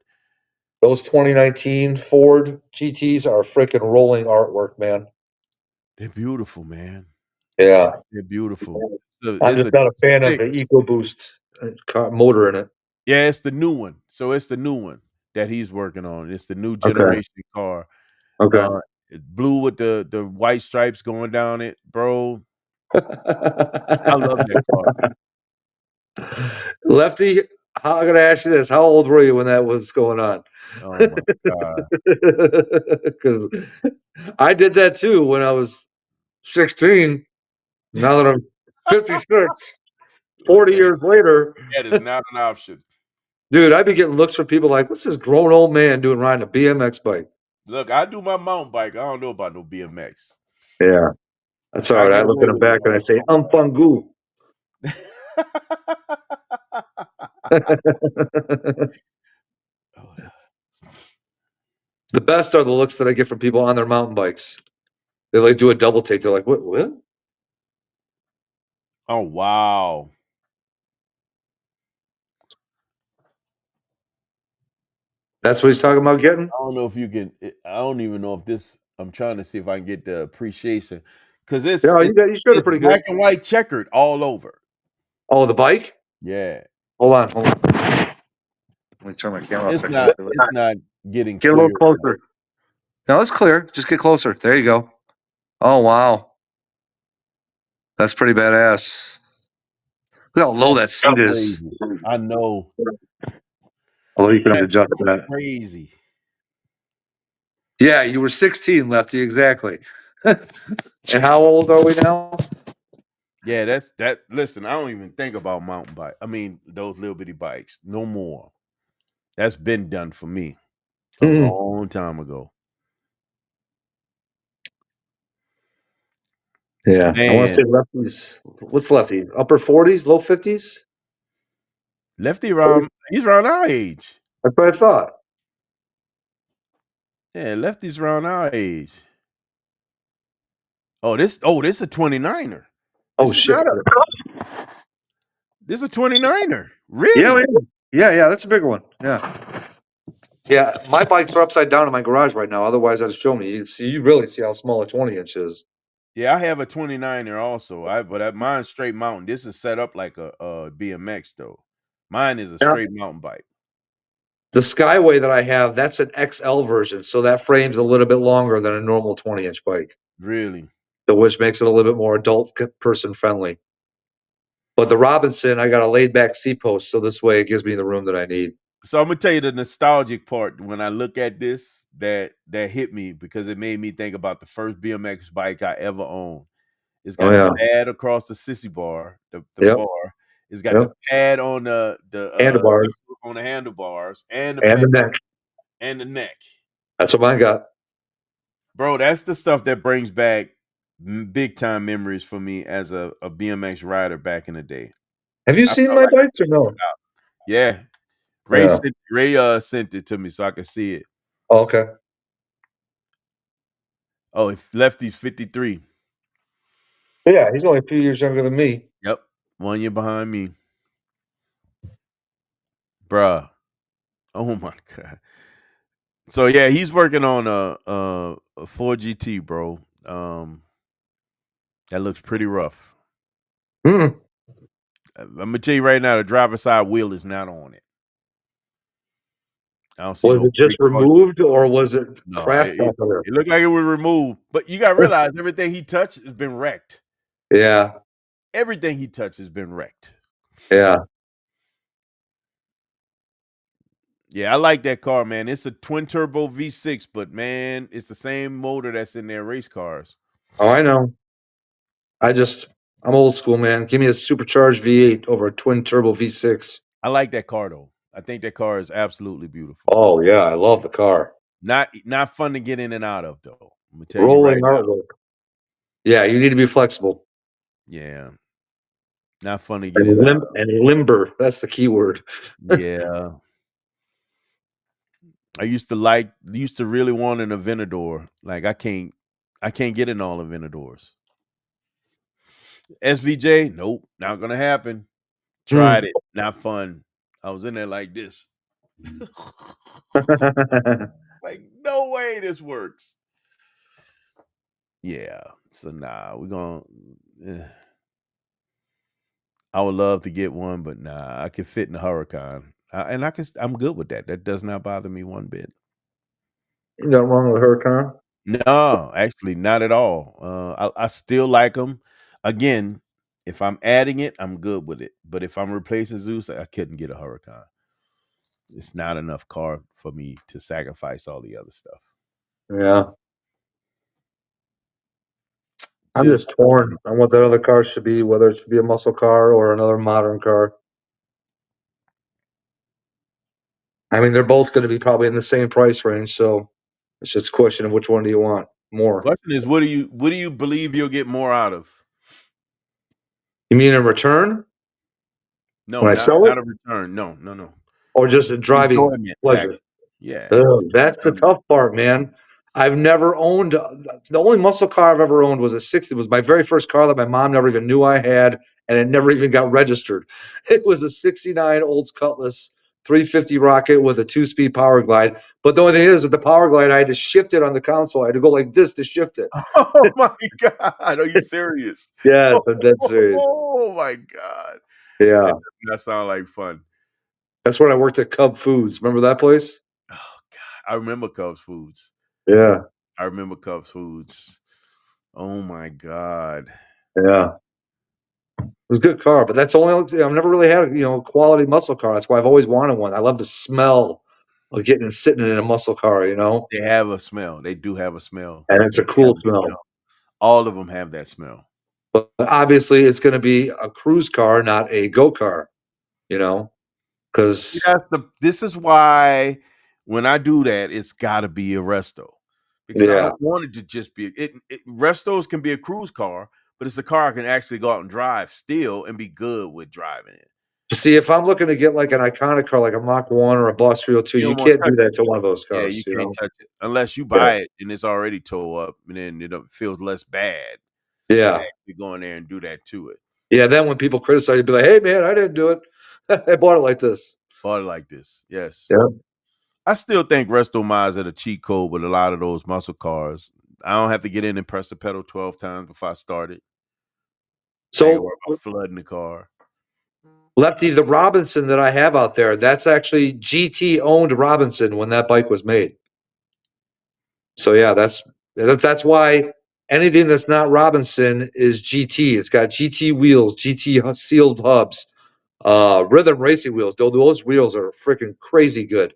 Those 2019 Ford GTs are freaking rolling artwork, man. They're beautiful, man. Yeah, they're beautiful. I'm just not a fan of the EcoBoost motor in it. Yeah, it's the new one. So it's the new one that he's working on. It's the new Okay. generation car. Okay. It's blue with the white stripes going down it, bro. I love that car. Lefty, how I'm gonna ask you this. How old were you when that was going on? Oh my god. Because I did that too when I was 16. Now that I'm 56, Look, 40 years later, that is not an option. dude, I'd be getting looks from people like, what's this grown old man doing riding a BMX bike? Look, I do my mountain bike. I don't know about no BMX. Yeah. That's all I right. I get look away at him with it back and I on say, the I'm fungu. The best are the looks that I get from people on their mountain bikes. They like do a double take. They're like, what? Oh wow. That's what he's talking about getting? I don't know if you can. I don't even know if this. I'm trying to see if I can get the appreciation because it's Yeah, it's you showed it it's pretty good. black and white checkered all over. Oh, the bike? Yeah, Hold on. Let me turn my camera off. it's not. It's not getting Get a little clear. closer. No, it's clear. Just get closer. There you go. Oh, wow. That's pretty badass. Look how low that seat is. Crazy. I know. Although you can That's adjust that. crazy. Yeah, you were 16, Lefty, exactly. And how old are we now? Yeah, that's that. Listen, I don't even think about mountain bike. I mean, those little bitty bikes. No more. That's been done for me a Mm. long time ago. Yeah, I want to Man, say Lefty's. What's Lefty? Upper 40s, low 50s? Lefty around. He's around our age. That's what I thought. Yeah, Lefty's around our age. This a 29er. Oh, This is shit. not a this is a 29er. Yeah, Really? yeah, that's a big one. Yeah. Yeah, my bikes are upside down in my garage right now. Otherwise, I'd show me. You really see how small a 20-inch is. Yeah, I have a 29er also. Mine's straight mountain. This is set up like a BMX though. Mine is a Yeah. straight mountain bike. The Skyway that I have, that's an XL version, so that frame's a little bit longer than a normal 20-inch bike, Really? so which makes it a little bit more adult person friendly. But the Robinson, I got a laid back seat post, so this way it gives me the room that I need. So I'm gonna tell you the nostalgic part when I look at this that hit me because it made me think about the first BMX bike I ever owned. It's Oh got the yeah, pad across the sissy bar, the yep, bar. It's got the yep. pad on the Handlebars on the handlebars and the and pad the neck. and the neck. That's what mine got. Bro, that's the stuff that brings back big time memories for me as a BMX rider back in the day. Have you I seen felt my like bikes or no? yeah. Yeah. Ray sent it to me so I could see it. Oh, okay. Oh, if Lefty's 53. Yeah, he's only a few years younger than me. Yep. 1 year behind me. Bruh. Oh my god. So yeah, he's working on a 4GT, bro. That looks pretty rough. Mm. I'm gonna tell you right now, the driver's side wheel is not on it. I don't see Was no it just pre-card. removed or was it No, cracked off of there? it looked like it was removed. But you gotta realize everything he touched has been wrecked. Yeah, Everything he touched has been wrecked. yeah. Yeah, I like that car, man. It's a twin turbo V6, but man, it's the same motor that's in their race cars. Oh, I know. I'm old school, man. Give me a supercharged V8 over a twin turbo V6. I like that car though. I think that car is absolutely beautiful. Oh yeah, I love the car. Not fun to get in and out of though. I'm gonna tell you Rolling right now. artwork. Yeah, you need to be flexible Yeah, not fun to get in and out. and limber. That's the key word. Yeah, I used to really want an Aventador. Like I can't get in all Aventadors. SVJ, nope, not gonna happen. Tried Hmm. it, not fun. I was in there like this. Like, no way this works. Yeah. So nah, we're gonna I would love to get one, but nah, I can fit in the Huracan. And I'm good with that. That does not bother me one bit. You nothing wrong with a Huracan? No, actually, not at all. I still like them. Again, if I'm adding it, I'm good with it. But if I'm replacing Zeus, I couldn't get a Huracan. It's not enough car for me to sacrifice all the other stuff. Yeah. I'm Just just torn on what that other car should be, whether it should be a muscle car or another modern car. I mean, they're both going to be probably in the same price range, so it's just a question of which one do you want more. question is, what do you believe you'll get more out of? You mean in return No, when I not sell it, a return. No. or just a driving Enjoyment factor. pleasure? Yeah. That's the tough part, man. I've never owned the only muscle car I've ever owned was a 60. It was my very first car that my mom never even knew I had, and it never even got registered. It was a 69 Olds Cutlass 350 Rocket with a 2-speed power glide. But the only thing is, with the power glide, I had to shift it on the console. I had to go like this to shift it. Oh my god! Are you serious? Yes, I'm dead serious. Oh my god! Yeah, That does not sound like fun. that's when I worked at Cub Foods. Remember that place? Oh god! I remember Cubs Foods. Yeah, I remember Cubs Foods. Oh my god! yeah. It was a good car, but that's only I've never really had a quality muscle car. That's why I've always wanted one. I love the smell of getting and sitting in a muscle car, They have a smell. They do have a smell. and it's They a cool have a smell. smell. All of them have that smell. But obviously, it's going to be a cruise car, not a go car. You know, See, because this is why when I do that, it's got to be a resto because I yeah. don't want it to just be restos can be a cruise car, but it's a car I can actually go out and drive still and be good with driving it. See, if I'm looking to get like an iconic car, like a Mach 1 or a Boss 302, You you don't want can't to do touch that it. to one of those Yeah, cars. you can't touch it unless you Yeah, buy it and it's already towed up, and then it feels less bad to yeah, actually go in there and do that to it. yeah. Then when people criticize, you be like, "Hey, man, I didn't do it. I bought it like this." Bought it like this, yes. Yeah. I still think resto miles are the cheat code with a lot of those muscle cars. I don't have to get in and press the pedal 12 times before I start it. I ain't worried So about flooding the car. Lefty, the Robinson that I have out there, that's actually GT owned Robinson when that bike was made. So yeah, that's why anything that's not Robinson is GT. It's got GT wheels, GT sealed hubs, rhythm racing wheels. Those wheels are freaking crazy good.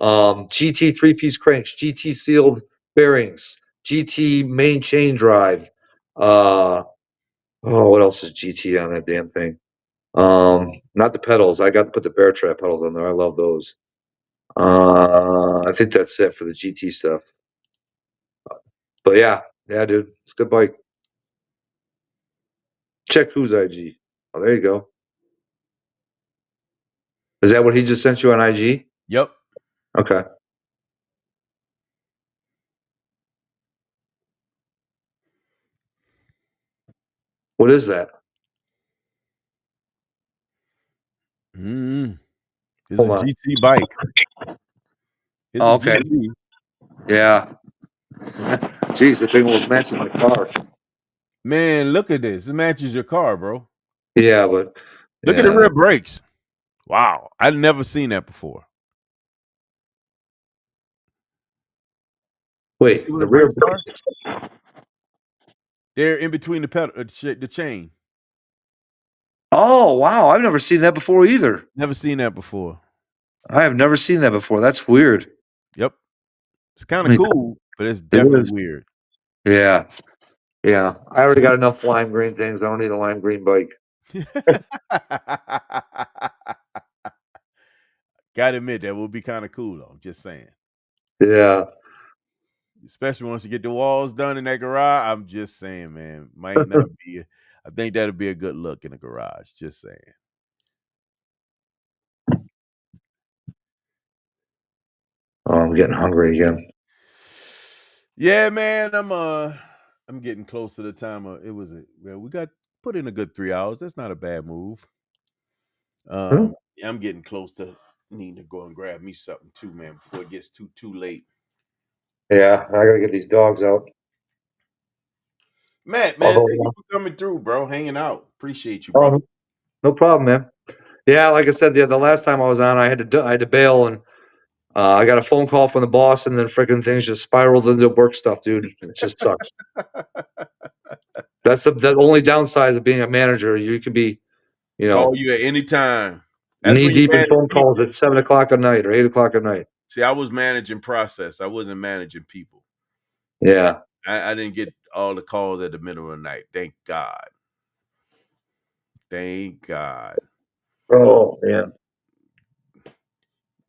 GT 3-piece cranks, GT sealed bearings, GT main chain drive. What else is GT on that damn thing? Not the pedals. I got to put the Bear Trap pedals on there. I love those. I think that's it for the GT stuff. But yeah, dude, it's a good bike. Check who's IG. Oh, there you go. Is that what he just sent you on IG? Yep. Okay. What is that? It's a Hold on. GT bike. It's a Oh, okay. GT. Yeah. Jeez, the thing was matching my car. Man, look at this. It matches your car, bro. Yeah, but Look at the yeah. rear brakes. Wow. I've never seen that before. You Wait, see what the the rear brakes are? brakes. They're in between the pedal, the chain. Oh, wow. I've never seen that before either. Never seen that before. I have never seen that before. That's weird. Yep. It's kind I of mean, cool, but it's it definitely is. weird. Yeah. Yeah. I already got enough lime green things. I don't need a lime green bike. Gotta admit, that would be kind of cool, though. Just saying. Yeah. Especially once you get the walls done in that garage. I'm just saying, man. Might not be. I think that'd be a good look in the garage. Just saying. Oh, I'm getting hungry again. Yeah, man. I'm getting close to the time. We got put in a good 3 hours. That's not a bad move. Huh? Yeah, I'm getting close to needing to go and grab me something too, man, before it gets too late. Yeah, I gotta get these dogs out. Matt, man, Although, thank you for coming through, bro. Hanging out. Appreciate you, oh, brother. no problem, man. Yeah, like I said, the last time I was on, I had to bail, and I got a phone call from the boss, and then freaking things just spiraled into work stuff, dude. It just sucks. That's the only downside of being a manager. You could be, Call you at any time. That's knee when you deep in manage phone calls people. at 7 o'clock at night or 8 o'clock at night. See, I was managing process. I wasn't managing people. Yeah. I didn't get all the calls at the middle of the night. Thank God. Thank God. Oh, man.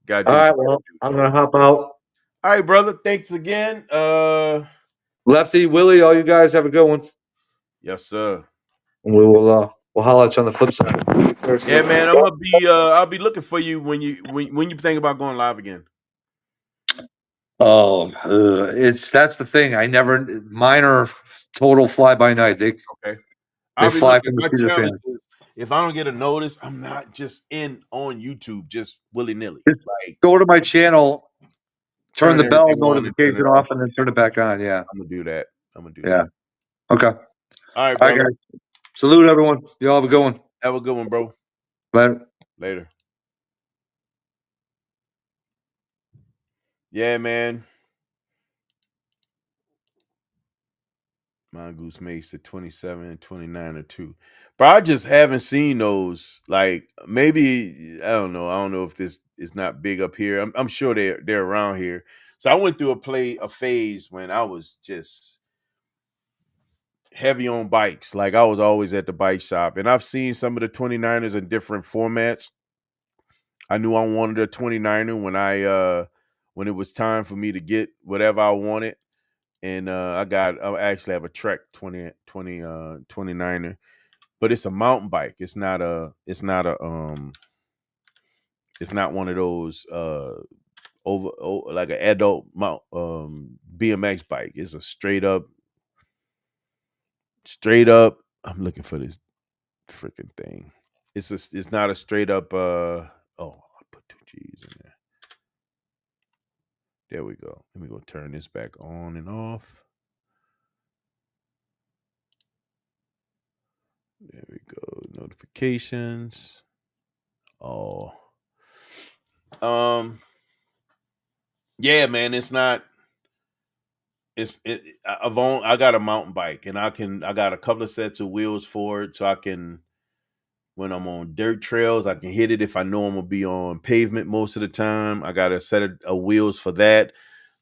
God All do. right, well, I'm gonna hop out. All right, brother. Thanks again. Lefty, Willie, all you guys have a good one. Yes, sir. And we'll holler at you on the flip side. Yeah, man. I'm gonna be I'll be looking for you when you think about going live again. Oh, that's the thing. Mine are total fly by night. Okay. They I'll be fly looking. from the My seat of their challenge pants. is if I don't get a notice, I'm not just on YouTube just willy-nilly. Just Like go to my channel, turn the bell everything on and turn notification it off. off, and then turn it back on. Yeah. I'm gonna do that. I'm gonna do Yeah. that. Okay. All right, All right, brother. guys. Salute everyone. Y'all have a good one. Have a good one, bro. Later. Later. Yeah, man. Mongoose makes it 27 and 29 or 2. But I just haven't seen those. Like maybe I don't know. I don't know if this is not big up here. I'm sure they're around here. So I went through a phase when I was just heavy on bikes. Like I was always at the bike shop. And I've seen some of the 29ers in different formats. I knew I wanted a 29er when it was time for me to get whatever I wanted. And I actually have a Trek 29er, but it's a mountain bike. It's not one of those like an adult BMX bike. It's a straight up. I'm looking for this freaking thing. It's not a straight up I put 2 G's in there. There we go. Let me go turn this back on and off. There we go. Notifications. Oh. Yeah, man, it's not I got a mountain bike and I got a couple of sets of wheels for it so I can when I'm on dirt trails, I can hit it if I know I'm gonna be on pavement most of the time. I got a set of wheels for that.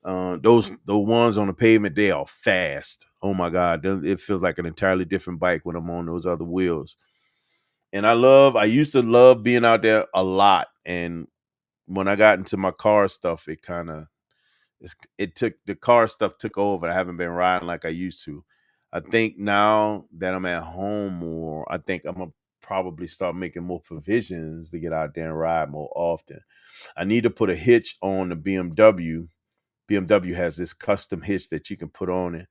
The ones on the pavement, they are fast. Oh my God. It feels like an entirely different bike when I'm on those other wheels. And I used to love being out there a lot. And when I got into my car stuff, the car stuff took over. I haven't been riding like I used to. I think now that I'm at home more, I think I'm gonna probably start making more provisions to get out there and ride more often. I need to put a hitch on the BMW. BMW has this custom hitch that you can put on it.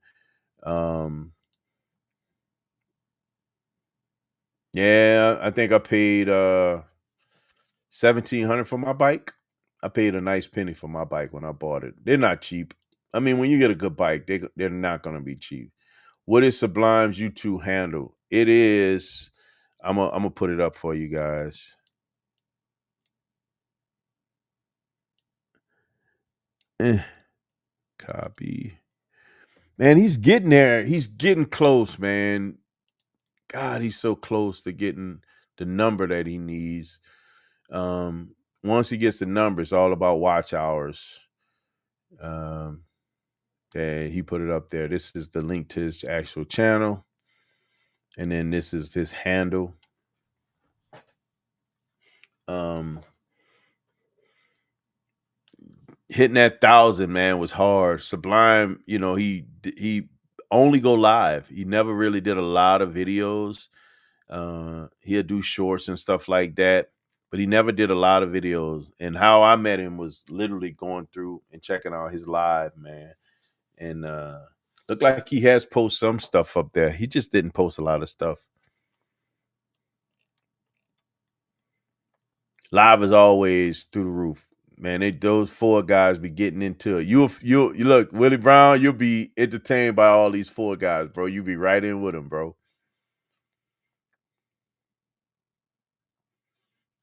Yeah, I think I paid $1,700 for my bike. I paid a nice penny for my bike when I bought it. They're not cheap. I mean, when you get a good bike, they're not going to be cheap. What is Sublime's YouTube handle? It is. I'm gonna put it up for you guys. Copy. Man, he's getting there. He's getting close, man. God, he's so close to getting the number that he needs. Once he gets the number, it's all about watch hours. And he put it up there. This is the link to his actual channel. And then this is his handle. Hitting that 1,000, man, was hard. Sublime, he only go live. He never really did a lot of videos. He'll do shorts and stuff like that, but he never did a lot of videos. And how I met him was literally going through and checking out his live, man. And looked like he has posted some stuff up there. He just didn't post a lot of stuff. Live is always through the roof, man. Those 4 guys be getting into it. You look, Willie Brown. You'll be entertained by all these 4 guys, bro. You be right in with them, bro.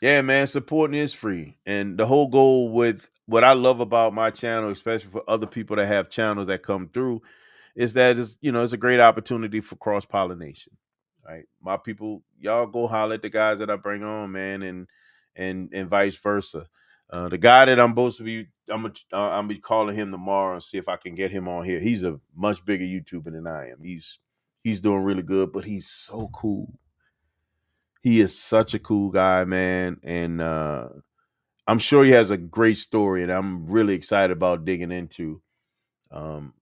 Yeah, man, supporting is free. And the whole goal with what I love about my channel, especially for other people that have channels that come through, is that it's a great opportunity for cross-pollination. Right. My people, y'all go holler at the guys that I bring on, man, and vice versa. The guy that I'm supposed to be, I'm be calling him tomorrow and see if I can get him on here. He's a much bigger YouTuber than I am. He's doing really good, but he's so cool. He is such a cool guy, man. And I'm sure he has a great story, and I'm really excited about digging into. Um,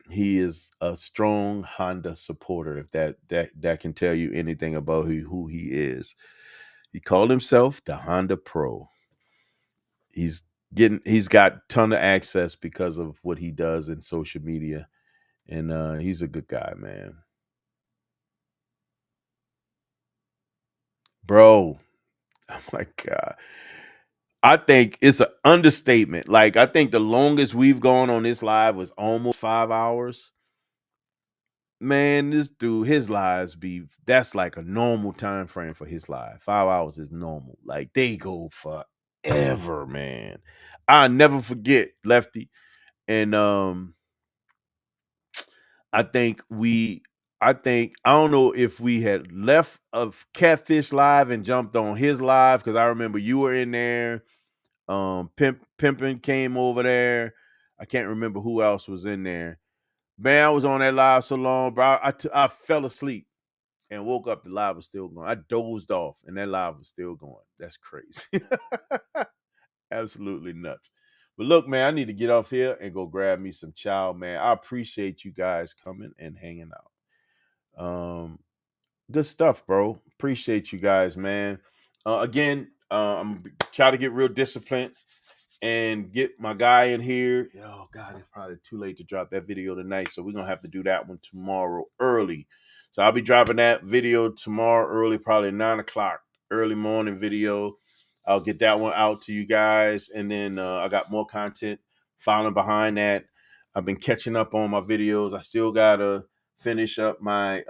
he is a strong Honda supporter, if that can tell you anything about who he is. He called himself the Honda Pro. He's got ton of access because of what he does in social media. And he's a good guy, man. Bro, oh my God. I think it's an understatement. Like, I think the longest we've gone on this live was almost 5 hours. Man, this dude, his lives that's like a normal time frame for his live. 5 hours is normal. Like, they go forever, man. I never forget, Lefty. And I think I don't know if we had left of Catfish Live and jumped on his live, because I remember you were in there. Pimpin came over there. I can't remember who else was in there. Man, I was on that live so long, bro. I fell asleep and woke up. The live was still going. I dozed off and that live was still going. That's crazy. Absolutely nuts. But look, man, I need to get off here and go grab me some chow, man. I appreciate you guys coming and hanging out. Good stuff, bro. Appreciate you guys, man. Again, I'm trying to get real disciplined and get my guy in here. Oh God, it's probably too late to drop that video tonight, so we're gonna have to do that one tomorrow early. So I'll be dropping that video tomorrow early, probably 9 o'clock, early morning video. I'll get that one out to you guys, and then I got more content following behind that. I've been catching up on my videos. I still gotta finish up my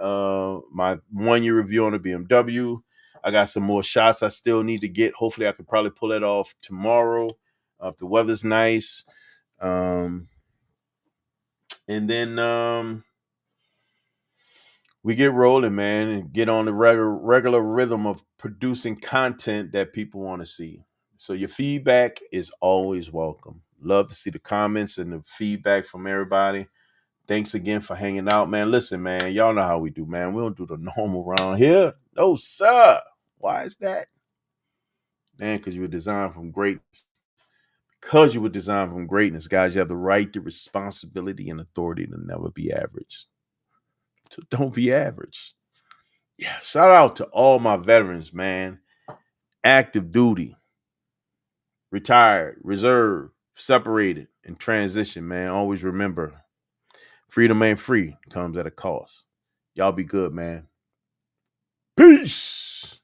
my 1 year review on the BMW. I got some more shots I still need to get. Hopefully, I could probably pull that off tomorrow if the weather's nice. And then we get rolling, man, and get on the regular rhythm of producing content that people want to see. So your feedback is always welcome. Love to see the comments and the feedback from everybody. Thanks again for hanging out, man. Listen, man, y'all know how we do, man. We don't do the normal round here. No, sir. Why is that? Man, because you were designed from greatness. Because you were designed from greatness, guys, you have the right, the responsibility, and authority to never be average. So don't be average. Yeah, shout out to all my veterans, man. Active duty, retired, reserve, separated, and transition, man. Always remember, freedom ain't free. It comes at a cost. Y'all be good, man. Peace.